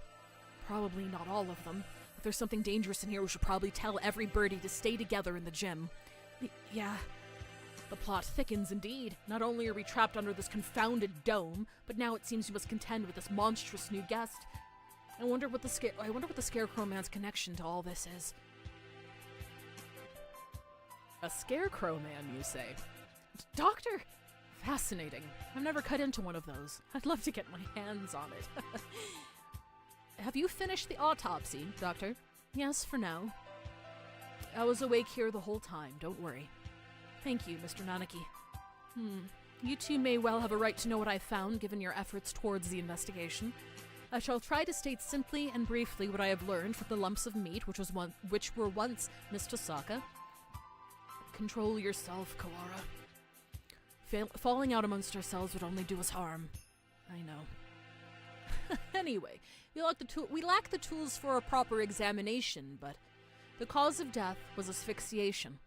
Probably not all of them. If there's something dangerous in here, we should probably tell every birdie to stay together in the gym. Yeah. The plot thickens indeed. Not only are we trapped under this confounded dome, but now it seems we must contend with this monstrous new guest. I wonder what the Scarecrow Man's connection to all this is. A Scarecrow Man, you say? Doctor? Fascinating. I've never cut into one of those. I'd love to get my hands on it. Have you finished the autopsy, Doctor? Yes, for now. I was awake here the whole time, don't worry. Thank you, Mr. Nanaki. You two may well have a right to know what I found, given your efforts towards the investigation. I shall try to state simply and briefly what I have learned from the lumps of meat which were once Miss Tosaka. Control yourself, Kawara. Falling out amongst ourselves would only do us harm. I know. Anyway, we lack the tools for a proper examination, but the cause of death was asphyxiation.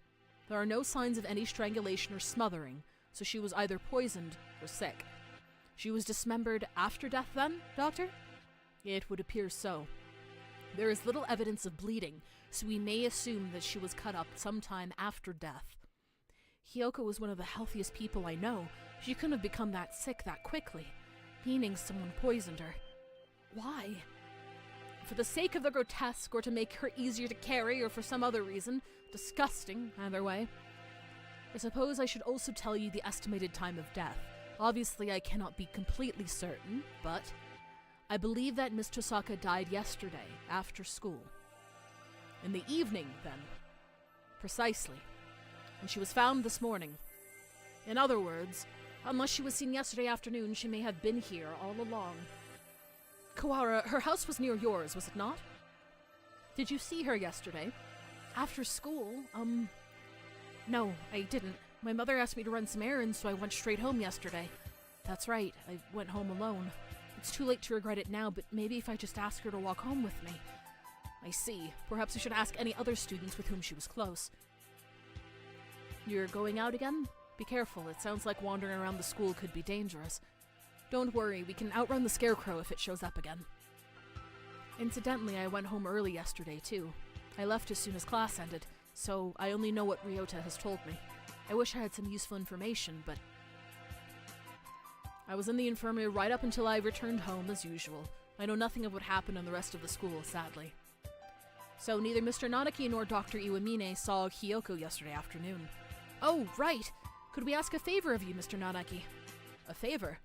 There are no signs of any strangulation or smothering, so she was either poisoned or sick. She was dismembered after death then, Doctor? It would appear so. There is little evidence of bleeding, so we may assume that she was cut up sometime after death. Hyoko was one of the healthiest people I know. She couldn't have become that sick that quickly, meaning someone poisoned her. Why? For the sake of the grotesque, or to make her easier to carry, or for some other reason. Disgusting, either way. I suppose I should also tell you the estimated time of death. Obviously, I cannot be completely certain, but I believe that Miss Tosaka died yesterday, after school. In the evening, then. Precisely. And she was found this morning. In other words, unless she was seen yesterday afternoon, she may have been here all along. Kawara, her house was near yours, was it not? Did you see her yesterday? After school? No, I didn't. My mother asked me to run some errands, so I went straight home yesterday. That's right, I went home alone. It's too late to regret it now, but maybe if I just ask her to walk home with me. I see. Perhaps we should ask any other students with whom she was close. You're going out again? Be careful, it sounds like wandering around the school could be dangerous. Don't worry, we can outrun the scarecrow if it shows up again. Incidentally, I went home early yesterday, too. I left as soon as class ended, so I only know what Ryota has told me. I wish I had some useful information, but... I was in the infirmary right up until I returned home, as usual. I know nothing of what happened in the rest of the school, sadly. So neither Mr. Nanaki nor Dr. Iwamine saw Kyoko yesterday afternoon. Oh, right! Could we ask a favor of you, Mr. Nanaki? A favor?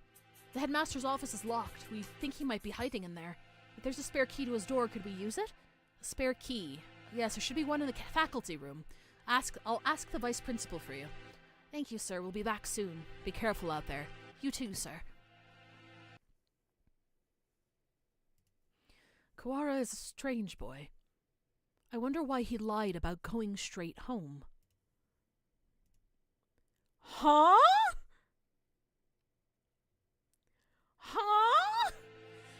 The headmaster's office is locked. We think he might be hiding in there. If there's a spare key to his door, could we use it? A spare key? Yes, there should be one in the faculty room. I'll ask the vice principal for you. Thank you, sir. We'll be back soon. Be careful out there. You too, sir. Kawara is a strange boy. I wonder why he lied about going straight home. Huh? Huh?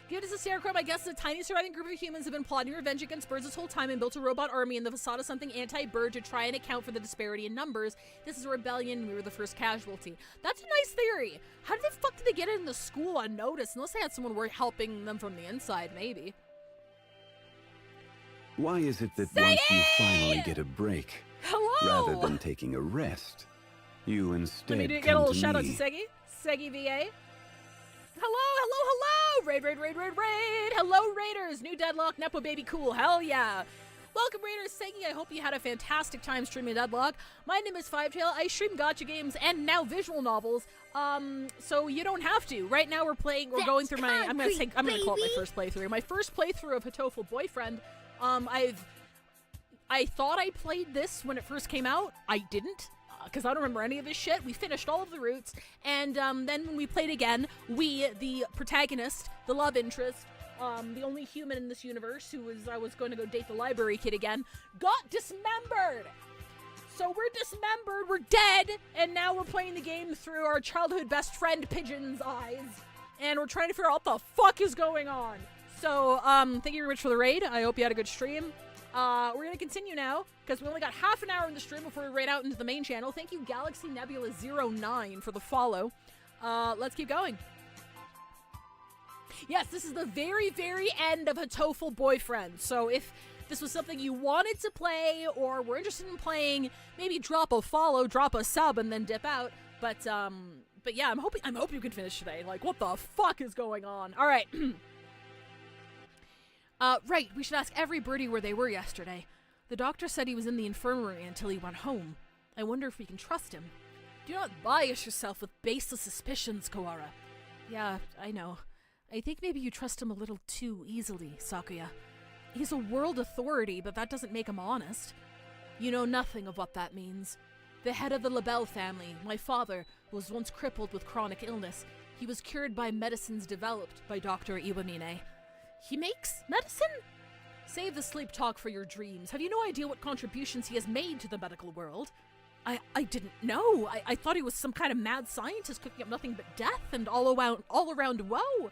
Given as a scarecrow, I guess the tiny surviving group of humans have been plotting revenge against birds this whole time and built a robot army in the facade of something anti-bird to try and account for the disparity in numbers. This is a rebellion and we were the first casualty. That's a nice theory. How the fuck did they get it in the school unnoticed? Unless they had someone helping them from the inside, maybe. Why is it that Seggy! once you finally get a break, Hello! rather than taking a rest, you instead Let me get a come little to shout out to me? Seggy. Seggy VA. Hello! Raid! Hello, Raiders! New Deadlock, Nepo Baby Cool, hell yeah! Welcome, Raiders! Seggy, I hope you had a fantastic time streaming Deadlock. My name is Fivetail. I stream gacha games and now visual novels, so you don't have to. Right now we're going through my, I'm gonna call it my first playthrough. My first playthrough of Hatoful Boyfriend. I thought I played this when it first came out. I didn't, because I don't remember any of this shit. We finished all of the routes, and then when we played again, we, the protagonist, the love interest, the only human in this universe I was going to go date the library kid again, got dismembered! So we're dismembered, we're dead, and now we're playing the game through our childhood best friend Pigeon's eyes, and we're trying to figure out what the fuck is going on. So, thank you very much for the raid. I hope you had a good stream. We're gonna continue now, because we only got half an hour in the stream before we raid out into the main channel. Thank you, Galaxy Nebula 09 for the follow. Let's keep going. Yes, this is the very, very end of Hatoful Boyfriend. So if this was something you wanted to play, or were interested in playing, maybe drop a follow, drop a sub, and then dip out. But yeah, I'm hoping you can finish today. Like, what the fuck is going on? All right. Right, we should ask every birdie where they were yesterday. The doctor said he was in the infirmary until he went home. I wonder if we can trust him. Do not bias yourself with baseless suspicions, Kawara. Yeah, I know. I think maybe you trust him a little too easily, Sakuya. He's a world authority, but that doesn't make him honest. You know nothing of what that means. The head of the Labelle family, my father, was once crippled with chronic illness. He was cured by medicines developed by Dr. Iwamine. He makes medicine? Save the sleep talk for your dreams. Have you no idea what contributions he has made to the medical world? I didn't know. I thought he was some kind of mad scientist cooking up nothing but death and all around woe.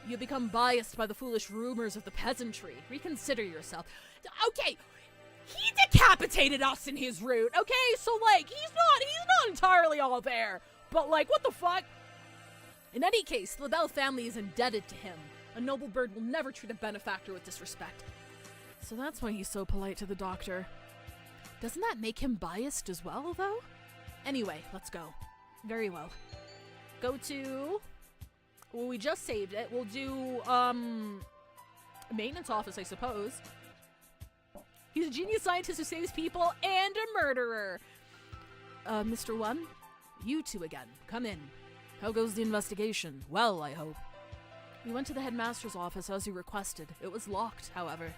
You become biased by the foolish rumors of the peasantry. Reconsider yourself. Okay, he decapitated us in his route, okay? So, like, he's not entirely all there. But, like, what the fuck? In any case, the Labelle family is indebted to him. A noble bird will never treat a benefactor with disrespect. So that's why he's so polite to the doctor. Doesn't that make him biased as well, though? Anyway, let's go. Very well. Go to... Well, we just saved it. We'll do, maintenance office, I suppose. He's a genius scientist who saves people and a murderer. Mr. One? You two again. Come in. How goes the investigation? Well, I hope. We went to the headmaster's office as he requested. It was locked, however.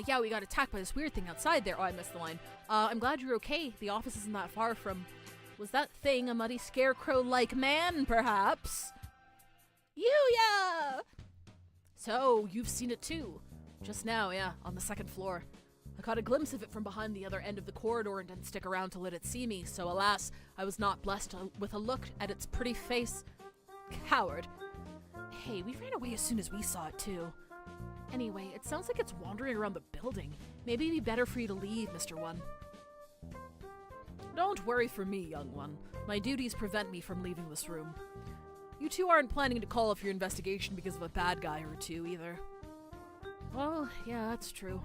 Yeah, we got attacked by this weird thing outside there. Oh, I missed the line. I'm glad you're okay. The office isn't that far from... Was that thing a muddy scarecrow-like man, perhaps? Yeah! So, you've seen it too. Just now, yeah, on the second floor. I caught a glimpse of it from behind the other end of the corridor and didn't stick around to let it see me, so alas, I was not blessed with a look at its pretty face. Coward. Hey, we ran away as soon as we saw it too. Anyway, it sounds like it's wandering around the building. Maybe it'd be better for you to leave, Mr. One. Don't worry for me, young one. My duties prevent me from leaving this room. You two aren't planning to call off your investigation because of a bad guy or two, either. Well, yeah, that's true.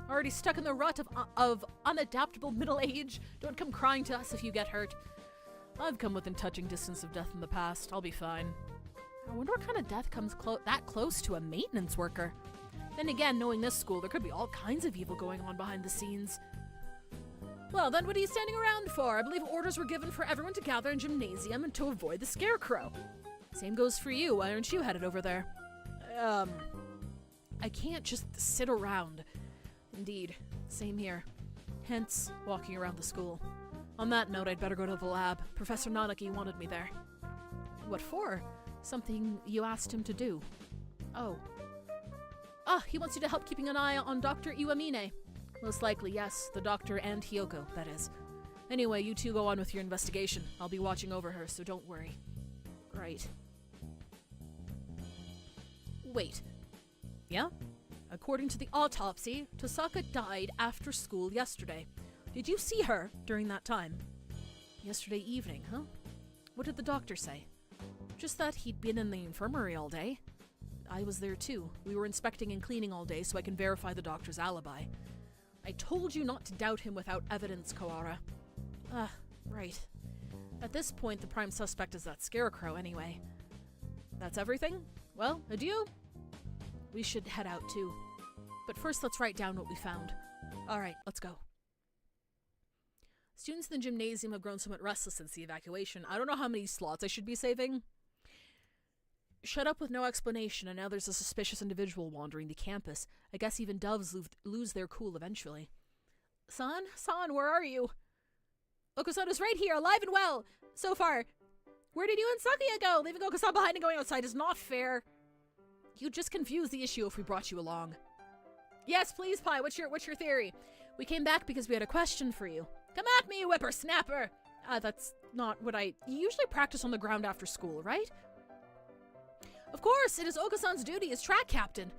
Already stuck in the rut of unadaptable middle age. Don't come crying to us if you get hurt. I've come within touching distance of death in the past. I'll be fine. I wonder what kind of death comes that close to a maintenance worker. Then again, knowing this school, there could be all kinds of evil going on behind the scenes. Well, then what are you standing around for? I believe orders were given for everyone to gather in gymnasium and to avoid the scarecrow. Same goes for you. Why aren't you headed over there? I can't just sit around. Indeed. Same here. Hence, walking around the school. On that note, I'd better go to the lab. Professor Nanaki wanted me there. What for? Something you asked him to do. Oh. Ah, he wants you to help keeping an eye on Dr. Iwamine. Most likely, yes. The doctor and Hiyoko, that is. Anyway, you two go on with your investigation. I'll be watching over her, so don't worry. Right. Wait. Yeah? According to the autopsy, Tosaka died after school yesterday. Did you see her during that time? Yesterday evening, huh? What did the doctor say? Just that he'd been in the infirmary all day. I was there too. We were inspecting and cleaning all day so I can verify the doctor's alibi. I told you not to doubt him without evidence, Koara. Right. At this point, the prime suspect is that scarecrow anyway. That's everything? Well, adieu. We should head out too. But first, let's write down what we found. Alright, let's go. Students in the gymnasium have grown somewhat restless since the evacuation. I don't know how many slots I should be saving. Shut up with no explanation, and now there's a suspicious individual wandering the campus. I guess even doves lose their cool eventually. San, where are you? Okusan is right here, alive and well! So far. Where did you and Sakuya go? Leaving Okusan behind and going outside is not fair. You'd just confuse the issue if we brought you along. Yes, please, Pai. What's your theory? We came back because we had a question for you. Come at me, you whippersnapper! That's not what you usually practice on the ground after school, right? Of course, it is Okusan's duty as track captain.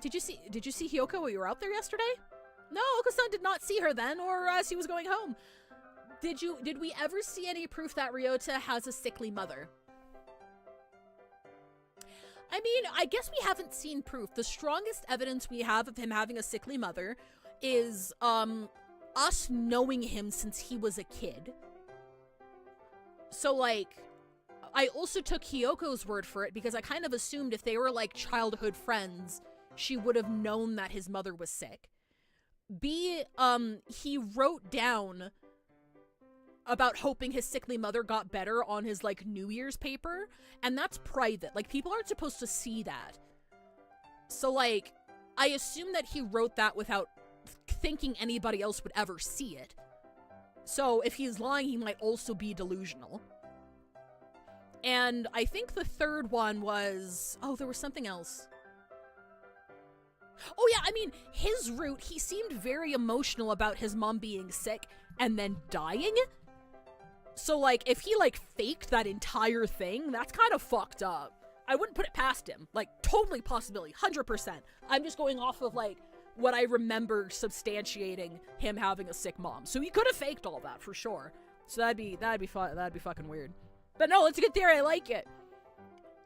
Did you see Hiyoko while you were out there yesterday? No, Okusan did not see her then, or as he was going home. Did we ever see any proof that Ryota has a sickly mother? I mean, I guess we haven't seen proof. The strongest evidence we have of him having a sickly mother is, us knowing him since he was a kid. So, like, I also took Hiyoko's word for it because I kind of assumed if they were, like, childhood friends, she would have known that his mother was sick. B, he wrote down about hoping his sickly mother got better on his, like, New Year's paper, and that's private. Like, people aren't supposed to see that. So, like, I assume that he wrote that without thinking anybody else would ever see it. So, if he's lying, he might also be delusional. And I think the third one was... Oh, there was something else. Oh yeah, I mean, his route, he seemed very emotional about his mom being sick and then dying. So, like, if he, like, faked that entire thing, that's kind of fucked up. I wouldn't put it past him. Like, totally possibility, 100%. I'm just going off of, like, what I remember substantiating him having a sick mom. So he could have faked all that, for sure. So that'd be fucking weird. But no, it's a good theory, I like it.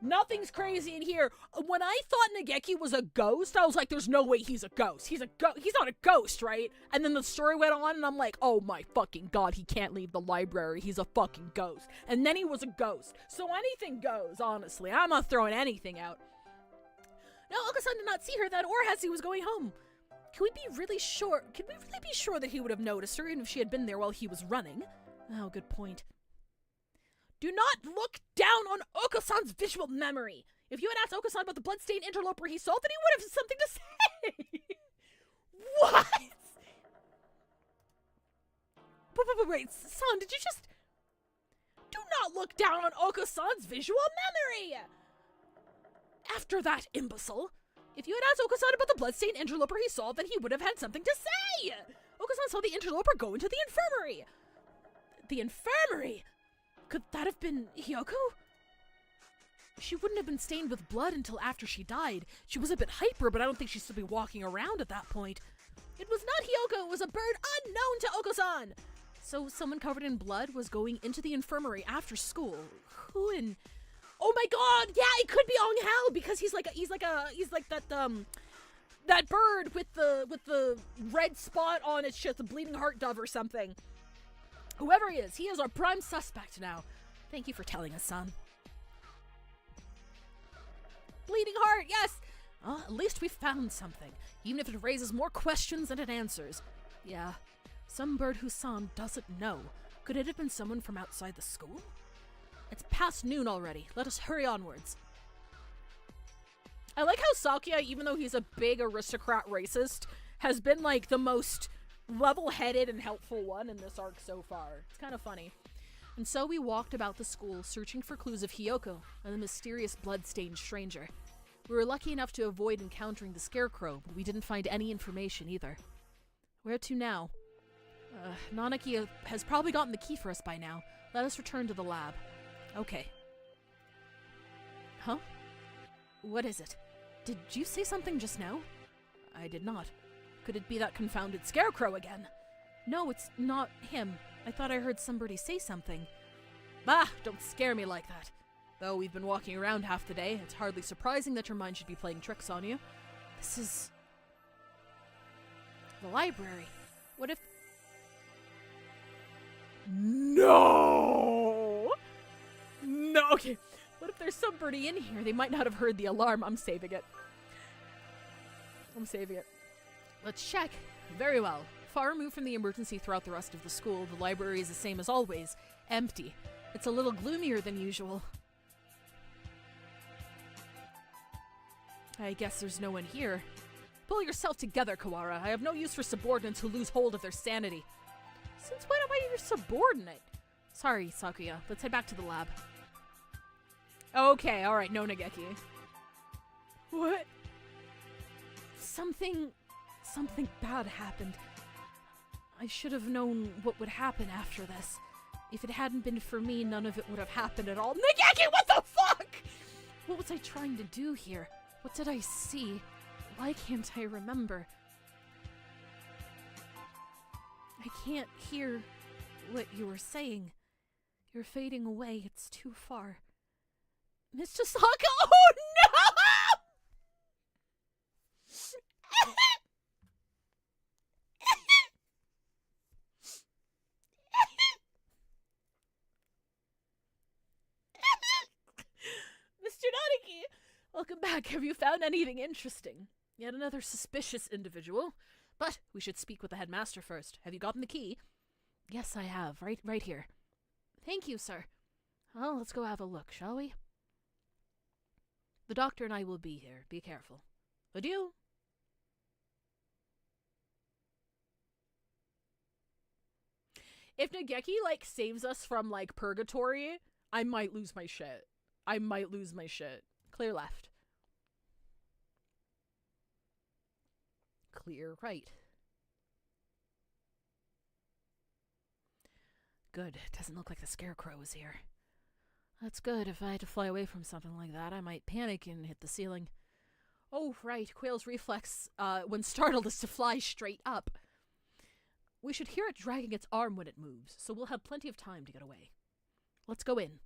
Nothing's crazy in here. When I thought Nageki was a ghost, I was like, there's no way he's a ghost. He's not a ghost, right? And then the story went on, and I'm like, oh my fucking god, he can't leave the library. He's a fucking ghost. And then he was a ghost. So anything goes, honestly. I'm not throwing anything out. No, Okasan did not see her then, or as he was going home. Can we really be sure that he would have noticed her, even if she had been there while he was running? Oh, good point. Do not look down on Okasan's visual memory. If you had asked Okasan about the bloodstained interloper he saw, then he would have something to say. What? Wait, son, did you just... Do not look down on Okasan's visual memory. After that, imbecile. If you had asked Okasan about the bloodstained interloper he saw, then he would have had something to say. Okasan saw the interloper go into the infirmary. The infirmary? Could that have been Hiyoko? She wouldn't have been stained with blood until after she died. She was a bit hyper, but I don't think she'd still be walking around at that point. It was not Hiyoko, it was a bird unknown to Oko-san! So someone covered in blood was going into the infirmary after school. Who in Oh my god, yeah, it could be Ong Hal because he's like that bird with the red spot on its shit, the bleeding heart dove or something. Whoever he is our prime suspect now. Thank you for telling us, son. Bleeding heart, yes! At least we found something, even if it raises more questions than it answers. Yeah, some bird who saw him doesn't know. Could it have been someone from outside the school? It's past noon already. Let us hurry onwards. I like how Sakuya, even though he's a big aristocrat racist, has been like the most level-headed and helpful one in this arc so far. It's kind of funny. And so we walked about the school, searching for clues of Hiyoko and the mysterious blood-stained stranger. We were lucky enough to avoid encountering the scarecrow, but we didn't find any information either. Where to now? Nanaki has probably gotten the key for us by now. Let us return to the lab. Okay. Huh? What is it? Did you say something just now? I did not. Could it be that confounded scarecrow again? No, it's not him. I thought I heard somebody say something. Bah, don't scare me like that. Though we've been walking around half the day, it's hardly surprising that your mind should be playing tricks on you. This is... the library. What if... No! No, okay. What if there's somebody in here? They might not have heard the alarm. I'm saving it. Let's check. Very well. Far removed from the emergency throughout the rest of the school, the library is the same as always. Empty. It's a little gloomier than usual. I guess there's no one here. Pull yourself together, Kawara. I have no use for subordinates who lose hold of their sanity. Since when am I your subordinate? Sorry, Sakuya. Let's head back to the lab. Okay, alright, no Nageki. What? Something bad happened. I should have known what would happen after this. If it hadn't been for me, none of it would have happened at all. Nageki, what the fuck? What was I trying to do here? What did I see? Why can't I remember? I can't hear what you were saying. You're fading away. It's too far. Mr. Saka? Oh no! Mr. Nanaki! Welcome back. Have you found anything interesting? Yet another suspicious individual. But we should speak with the headmaster first. Have you gotten the key? Yes, I have. Right here. Thank you, sir. Well, let's go have a look, shall we? The doctor and I will be here. Be careful. Adieu. If Nageki, saves us from, purgatory, I might lose my shit. Clear left. Clear right. Good. It doesn't look like the scarecrow is here. That's good. If I had to fly away from something like that, I might panic and hit the ceiling. Oh, right. Quail's reflex, when startled, is to fly straight up. We should hear it dragging its arm when it moves, so we'll have plenty of time to get away. Let's go in.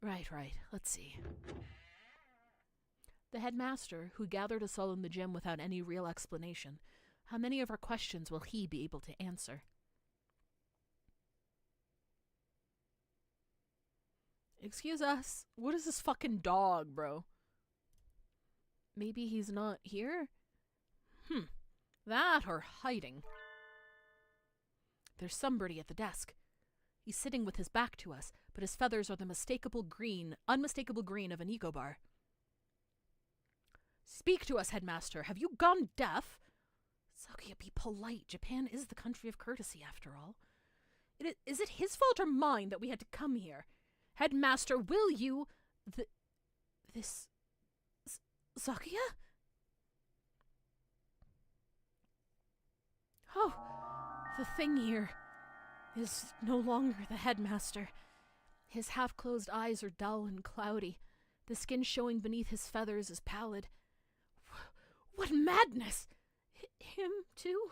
Right. Let's see. The headmaster, who gathered us all in the gym without any real explanation, how many of our questions will he be able to answer? Excuse us, what is this fucking dog, bro? Maybe he's not here? That or hiding. There's somebody at the desk. He's sitting with his back to us, but his feathers are the unmistakable green of an eco-bar. Speak to us, headmaster. Have you gone deaf? Sakuya, be polite. Japan is the country of courtesy, after all. Is it his fault or mine that we had to come here? Headmaster, will you... Sakuya? Oh, the thing here is no longer the headmaster. His half-closed eyes are dull and cloudy. The skin showing beneath his feathers is pallid. What madness! Him, too?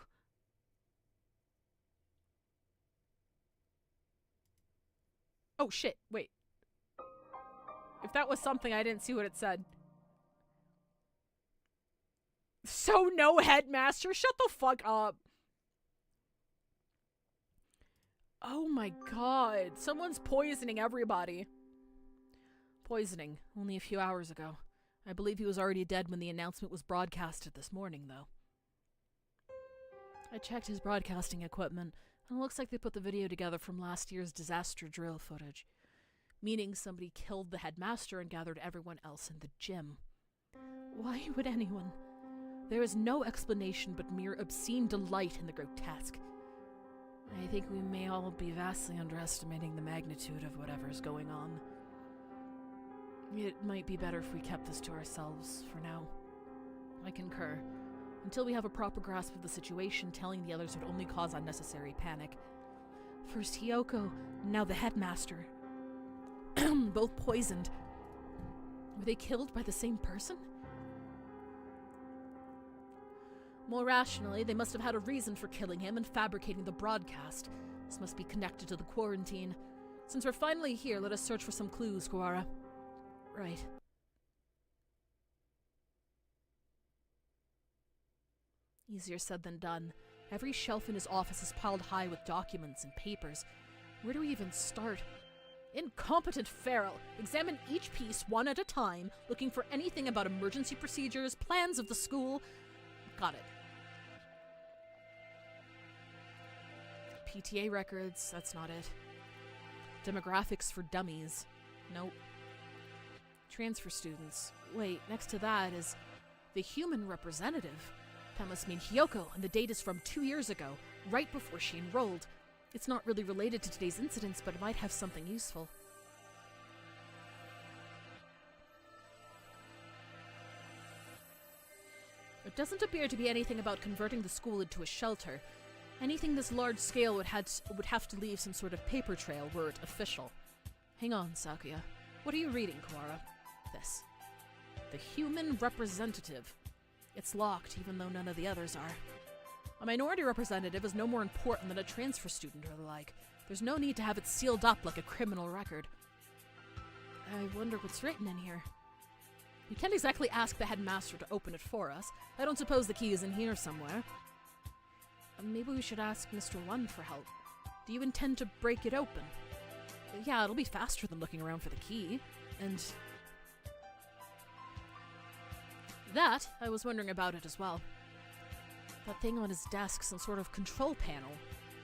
Oh, shit, wait. If that was something, I didn't see what it said. So no headmaster? Shut the fuck up. Oh my god. Someone's poisoning everybody. Poisoning. Only a few hours ago. I believe he was already dead when the announcement was broadcasted this morning, though. I checked his broadcasting equipment, and it looks like they put the video together from last year's disaster drill footage. Meaning somebody killed the headmaster and gathered everyone else in the gym. Why would anyone? There is no explanation but mere obscene delight in the grotesque. I think we may all be vastly underestimating the magnitude of whatever's going on. It might be better if we kept this to ourselves for now. I concur. Until we have a proper grasp of the situation, telling the others would only cause unnecessary panic. First Hiyoko, now the headmaster. Both poisoned. Were they killed by the same person? More rationally, they must have had a reason for killing him and fabricating the broadcast. This must be connected to the quarantine. Since we're finally here, let us search for some clues, Kuwara. Right. Easier said than done. Every shelf in his office is piled high with documents and papers. Where do we even start? Incompetent Feral! Examine each piece one at a time, looking for anything about emergency procedures, plans of the school. Got it. PTA records, that's not it. Demographics for dummies. Nope. Transfer students. Wait, next to that is the human representative. That must mean Hiyoko, and the date is from 2 years ago, right before she enrolled. It's not really related to today's incidents, but it might have something useful. It doesn't appear to be anything about converting the school into a shelter. Anything this large scale would have to leave some sort of paper trail were it official. Hang on, Sakuya. What are you reading, Kuwara? This. The human representative. It's locked, even though none of the others are. A minority representative is no more important than a transfer student or the like. There's no need to have it sealed up like a criminal record. I wonder what's written in here. We can't exactly ask the headmaster to open it for us. I don't suppose the key is in here somewhere. Maybe we should ask Mr. One for help. Do you intend to break it open? Yeah, it'll be faster than looking around for the key. And that, I was wondering about it as well. That thing on his desk, some sort of control panel.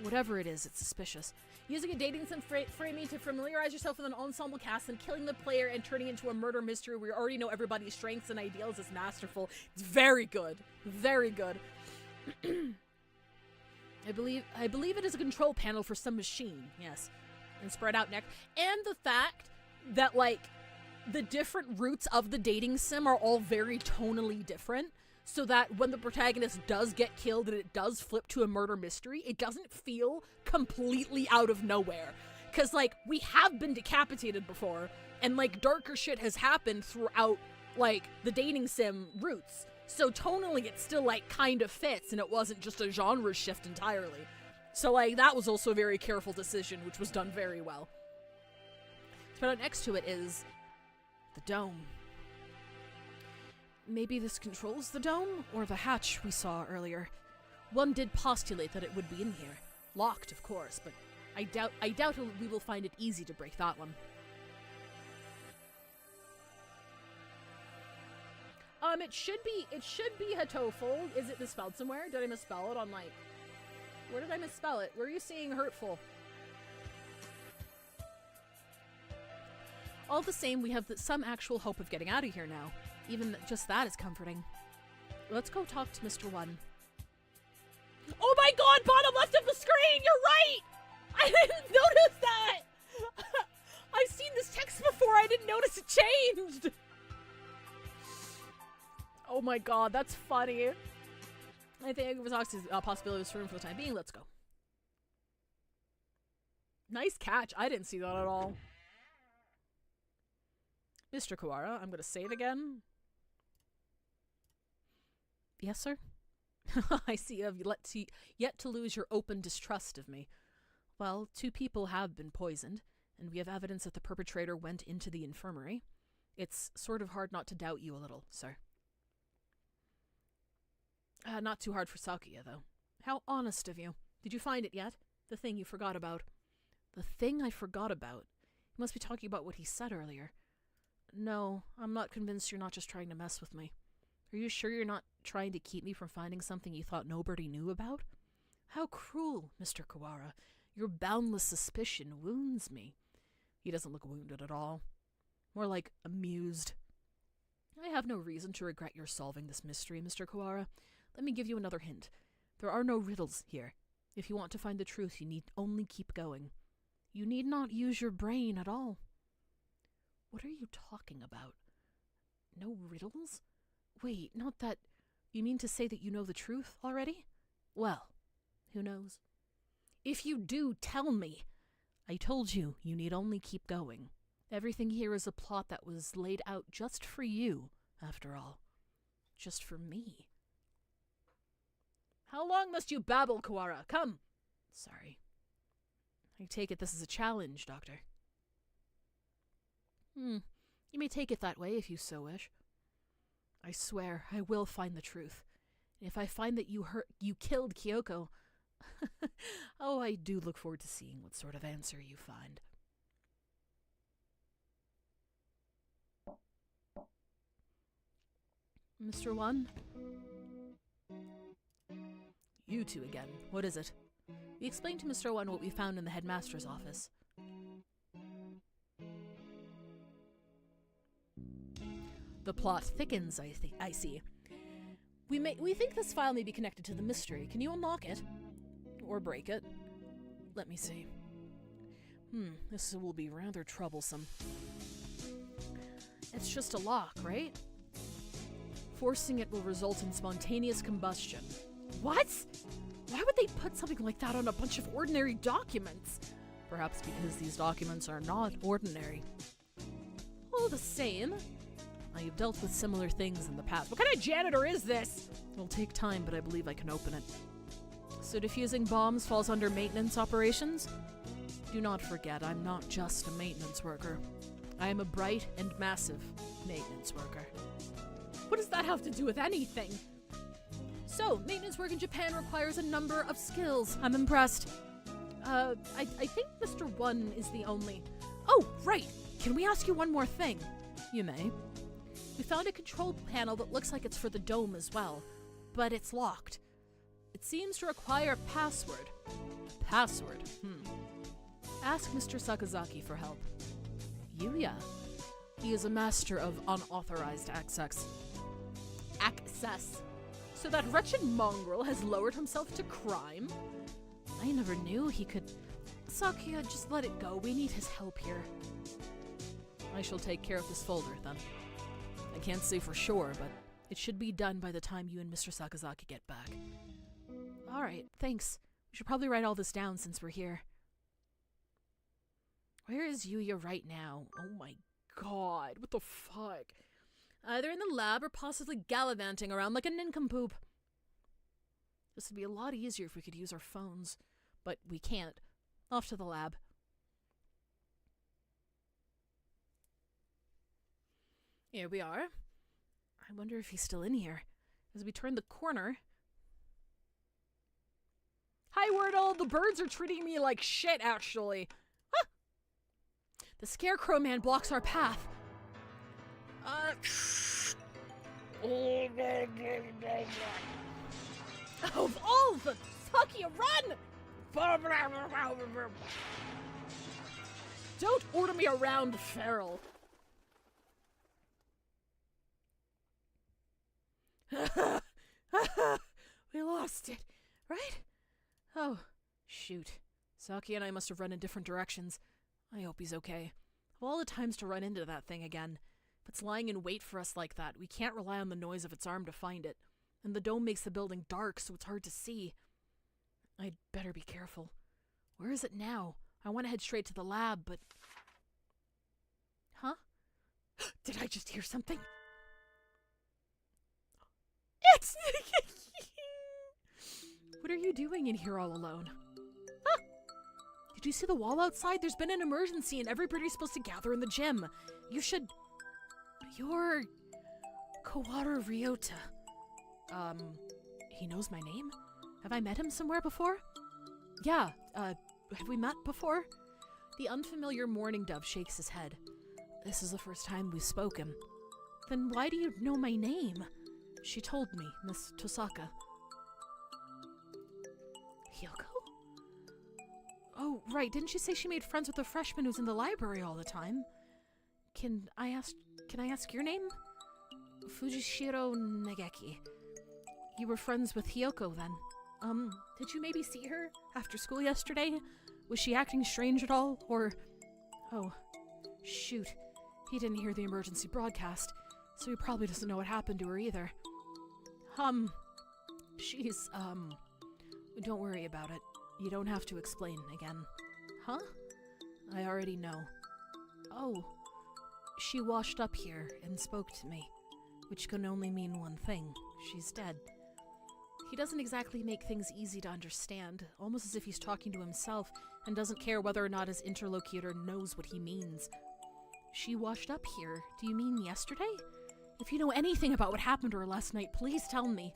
Whatever it is, it's suspicious. Using a dating sim framing to familiarize yourself with an ensemble cast and killing the player and turning into a murder mystery where you already know everybody's strengths and ideals is masterful. It's very good. Very good. I believe it is a control panel for some machine, yes. And spread out next. And the fact that, like, the different routes of the dating sim are all very tonally different, so that when the protagonist does get killed and it does flip to a murder mystery, it doesn't feel completely out of nowhere. Because, like, we have been decapitated before, and, like, darker shit has happened throughout, like, the dating sim routes. So tonally it still, like, kind of fits, and it wasn't just a genre shift entirely. So, like, that was also a very careful decision, which was done very well. But next to it is the dome. Maybe this controls the dome, or the hatch we saw earlier. One did postulate that it would be in here. Locked, of course, but I doubt we will find it easy to break that one. It should be Hatoful. Is it misspelled somewhere? Did I misspell it on, like... Where did I misspell it? Where are you seeing hurtful? All the same, we have some actual hope of getting out of here now. Even just that is comforting. Let's go talk to Mr. One. Oh my god, bottom left of the screen! You're right! I didn't notice that! I've seen this text before, I didn't notice it changed! Oh my god, that's funny. I think it was possibilities for room for the time being. Let's go. Nice catch. I didn't see that at all. Mr. Kuwara, I'm going to save again. Yes, sir? I see you have yet to lose your open distrust of me. Well, 2 people have been poisoned, and we have evidence that the perpetrator went into the infirmary. It's sort of hard not to doubt you a little, sir. Not too hard for Sakuya, though. How honest of you. Did you find it yet? The thing you forgot about. The thing I forgot about? You must be talking about what he said earlier. No, I'm not convinced you're not just trying to mess with me. Are you sure you're not trying to keep me from finding something you thought nobody knew about? How cruel, Mr. Kawara. Your boundless suspicion wounds me. He doesn't look wounded at all. More like amused. I have no reason to regret your solving this mystery, Mr. Kawara. Let me give you another hint. There are no riddles here. If you want to find the truth, you need only keep going. You need not use your brain at all. What are you talking about? No riddles? Wait, not that... You mean to say that you know the truth already? Well, who knows? If you do, tell me. I told you, you need only keep going. Everything here is a plot that was laid out just for you, after all. Just for me. How long must you babble, Kawara? Come! Sorry. I take it this is a challenge, Doctor. You may take it that way if you so wish. I swear I will find the truth. If I find that you killed Kyoko, oh, I do look forward to seeing what sort of answer you find. Mr. One? You two again. What is it? We explained to Mr. One what we found in the headmaster's office. The plot thickens, I see. We think this file may be connected to the mystery. Can you unlock it? Or break it? Let me see. This will be rather troublesome. It's just a lock, right? Forcing it will result in spontaneous combustion. What? Why would they put something like that on a bunch of ordinary documents? Perhaps because these documents are not ordinary. All the same, I have dealt with similar things in the past. What kind of janitor is this? It'll take time, but I believe I can open it. So defusing bombs falls under maintenance operations? Do not forget, I'm not just a maintenance worker. I am a bright and massive maintenance worker. What does that have to do with anything? So, maintenance work in Japan requires a number of skills. I'm impressed. I think Mr. One is the only... Oh, right! Can we ask you one more thing? You may. We found a control panel that looks like it's for the dome as well, but it's locked. It seems to require a password. Password? Ask Mr. Sakazaki for help. Yuya. He is a master of unauthorized access. So that wretched mongrel has lowered himself to crime? I never knew he could... Sakuya, just let it go. We need his help here. I shall take care of this folder, then. I can't say for sure, but it should be done by the time you and Mr. Sakazaki get back. Alright, thanks. We should probably write all this down since we're here. Where is Yuya right now? Oh my god, what the fuck? Either in the lab or possibly gallivanting around like a nincompoop. This would be a lot easier if we could use our phones, but we can't. Off to the lab. Here we are. I wonder if he's still in here. As we turn the corner... Hi, Wordle! The birds are treating me like shit, actually. Huh! The Scarecrow Man blocks our path. Of all the... Sakuya, run! Don't order me around, feral. We lost it, right? Oh, shoot. Saki and I must have run in different directions. I hope he's okay. Of all the times to run into that thing again. If it's lying in wait for us like that, we can't rely on the noise of its arm to find it. And the dome makes the building dark, so it's hard to see. I'd better be careful. Where is it now? I want to head straight to the lab, but... Huh? Did I just hear something? It's... What are you doing in here all alone? Huh? Did you see the wall outside? There's been an emergency and everybody's supposed to gather in the gym. You should... You're Kawara Ryota. He knows my name? Have I met him somewhere before? Yeah, have we met before? The unfamiliar mourning dove shakes his head. This is the first time we've spoken. Then why do you know my name? She told me, Miss Tosaka. Hyoko? Oh, right, didn't she say she made friends with a freshman who's in the library all the time? Can I ask your name? Fujishiro Negeki. You were friends with Hyoko then. Did you maybe see her after school yesterday? Was she acting strange at all, or... Oh, shoot. He didn't hear the emergency broadcast, so he probably doesn't know what happened to her either. She's, don't worry about it. You don't have to explain again. Huh? I already know. Oh. She washed up here and spoke to me, which can only mean one thing. She's dead. He doesn't exactly make things easy to understand, almost as if he's talking to himself and doesn't care whether or not his interlocutor knows what he means. She washed up here? Do you mean yesterday? If you know anything about what happened to her last night, please tell me.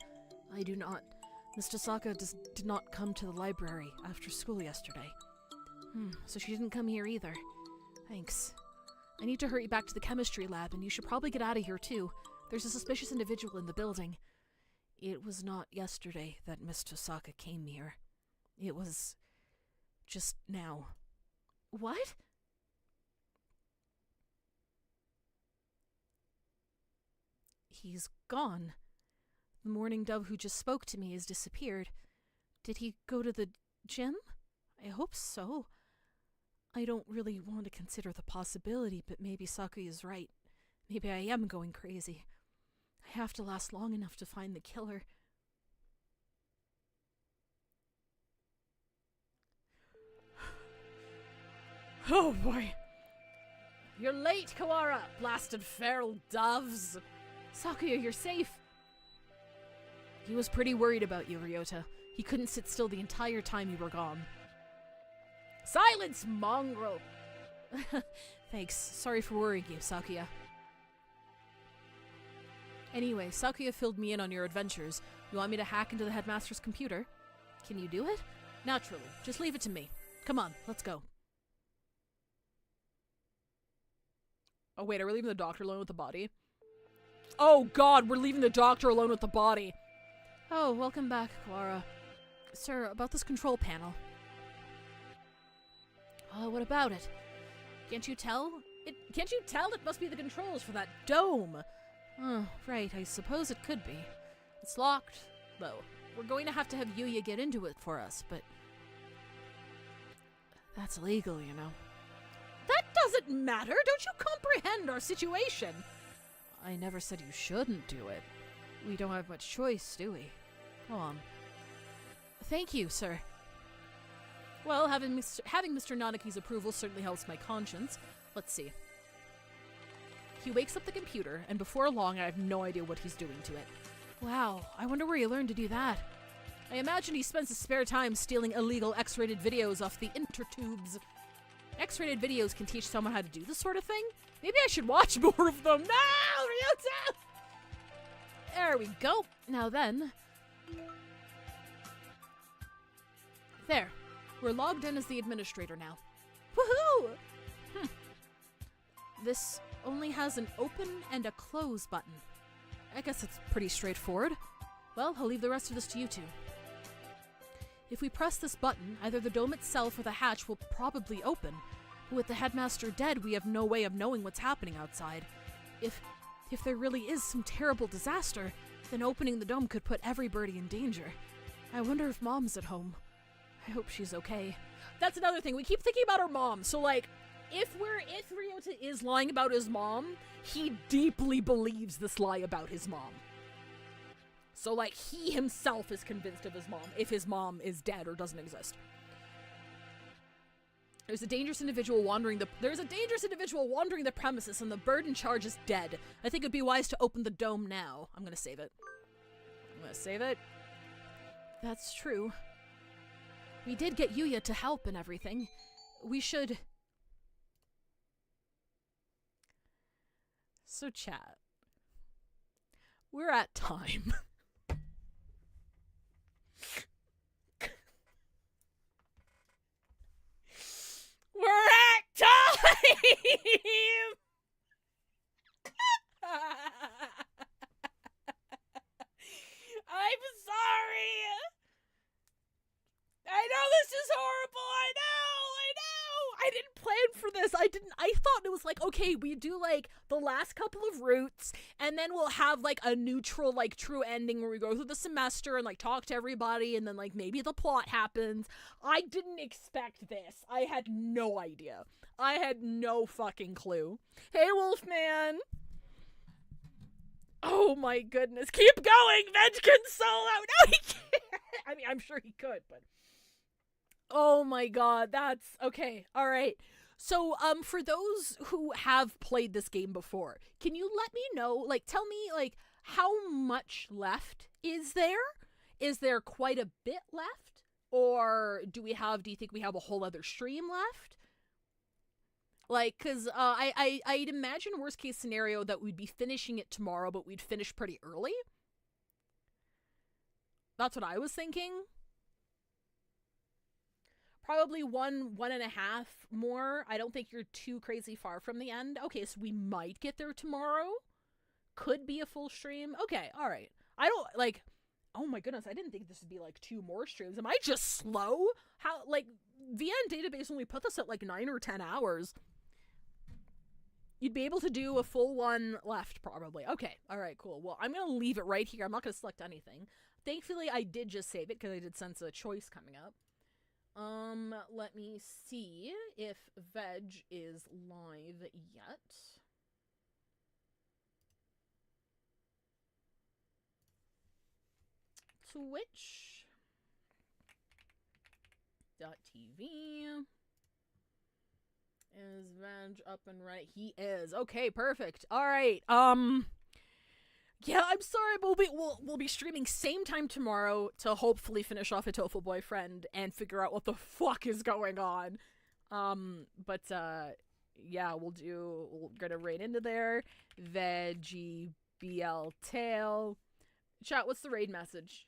I do not. Miss Tosaka did not come to the library after school yesterday. So she didn't come here either. Thanks. I need to hurry back to the chemistry lab, and you should probably get out of here too. There's a suspicious individual in the building. It was not yesterday that Miss Tosaka came here. It was just now. What? He's gone. The mourning dove who just spoke to me has disappeared. Did he go to the gym? I hope so. I don't really want to consider the possibility, but maybe Sakuya is right. Maybe I am going crazy. I have to last long enough to find the killer. Oh boy. You're late, Kawara, blasted feral doves. Sakuya, you're safe. He was pretty worried about you, Ryota. He couldn't sit still the entire time you were gone. Silence, mongrel! Thanks. Sorry for worrying you, Sakuya. Anyway, Sakuya filled me in on your adventures. You want me to hack into the headmaster's computer? Can you do it? Naturally. Just leave it to me. Come on, let's go. Oh wait, are we leaving the doctor alone with the body? Oh god, we're leaving the doctor alone with the body! Oh, welcome back, Kawara. Sir, about this control panel. What about it? Can't you tell? Can't you tell? It must be the controls for that dome! Oh, right, I suppose it could be. It's locked, though. We're going to have Yuya get into it for us, but... That's illegal, you know. That doesn't matter! Don't you comprehend our situation? I never said you shouldn't do it. We don't have much choice, do we? Go on. Thank you, sir. Well, having Mr. Nanaki's approval certainly helps my conscience. Let's see. He wakes up the computer, and before long I have no idea what he's doing to it. Wow, I wonder where he learned to do that. I imagine he spends his spare time stealing illegal X-rated videos off the intertubes. X-rated videos can teach someone how to do this sort of thing? Maybe I should watch more of them. No, Ryota! There we go. Now then. There. We're logged in as the administrator now. Woohoo! This only has an open and a close button. I guess it's pretty straightforward. Well, I'll leave the rest of this to you two. If we press this button, either the dome itself or the hatch will probably open. But with the headmaster dead, we have no way of knowing what's happening outside. If there really is some terrible disaster, then opening the dome could put every birdie in danger. I wonder if Mom's at home. I hope she's okay. That's another thing. We keep thinking about our mom. So, like, if Ryota is lying about his mom, he deeply believes this lie about his mom. So, like, he himself is convinced of his mom, if his mom is dead or doesn't exist. There's a dangerous individual wandering the premises, and the bird in charge is dead. I think it'd be wise to open the dome now. I'm gonna save it. That's true. We did get Yuya to help and everything. We should... So chat. We're at time. We're at time! I'm sorry. I know this is horrible. I know. I didn't plan for this. I thought it was like, okay, we do like the last couple of routes and then we'll have like a neutral, like true ending where we go through the semester and like talk to everybody and then like maybe the plot happens. I didn't expect this. I had no idea. I had no fucking clue. Hey, Wolfman. Oh my goodness. Keep going. Veg can solo. No, he can't. I mean, I'm sure he could, but. Oh my god, that's okay. All right. So, for those who have played this game before, can you let me know, like, tell me, like, how much left is there? Is there quite a bit left? Or do you think we have a whole other stream left? Like, cause, I'd imagine worst case scenario that we'd be finishing it tomorrow, but we'd finish pretty early. That's what I was thinking. Probably one and a half more. I don't think you're too crazy far from the end. Okay, so we might get there tomorrow. Could be a full stream. Okay, all right. I don't, like, oh my goodness, I didn't think this would be, like, 2 more streams. Am I just slow? How, like, VN database only put this at, like, 9 or 10 hours. You'd be able to do a full one left, probably. Okay, all right, cool. Well, I'm going to leave it right here. I'm not going to select anything. Thankfully, I did just save it because I did sense a choice coming up. Let me see if Veg is live yet. Twitch.tv. Is Veg up and right? He is. Okay, perfect. All right. Yeah, I'm sorry, but we'll be streaming same time tomorrow to hopefully finish off Hatoful Boyfriend and figure out what the fuck is going on. Yeah, we're gonna raid into there. Veggie BL Tail. Chat, what's the raid message?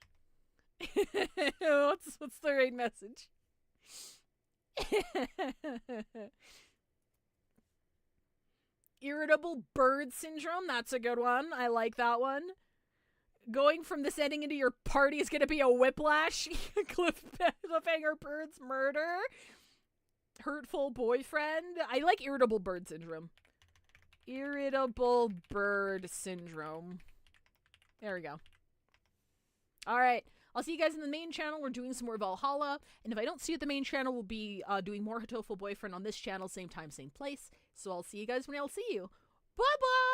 what's the raid message? Irritable bird syndrome. That's a good one. I like that one. Going from this ending into your party is going to be a whiplash. Cliffhanger bird's murder. Hurtful boyfriend. I like irritable bird syndrome. Irritable bird syndrome. There we go. All right. I'll see you guys in the main channel. We're doing some more Valhalla. And if I don't see you at the main channel, we'll be doing more Hatoful Boyfriend on this channel. Same time, same place. So I'll see you guys when I'll see you. Bye-bye!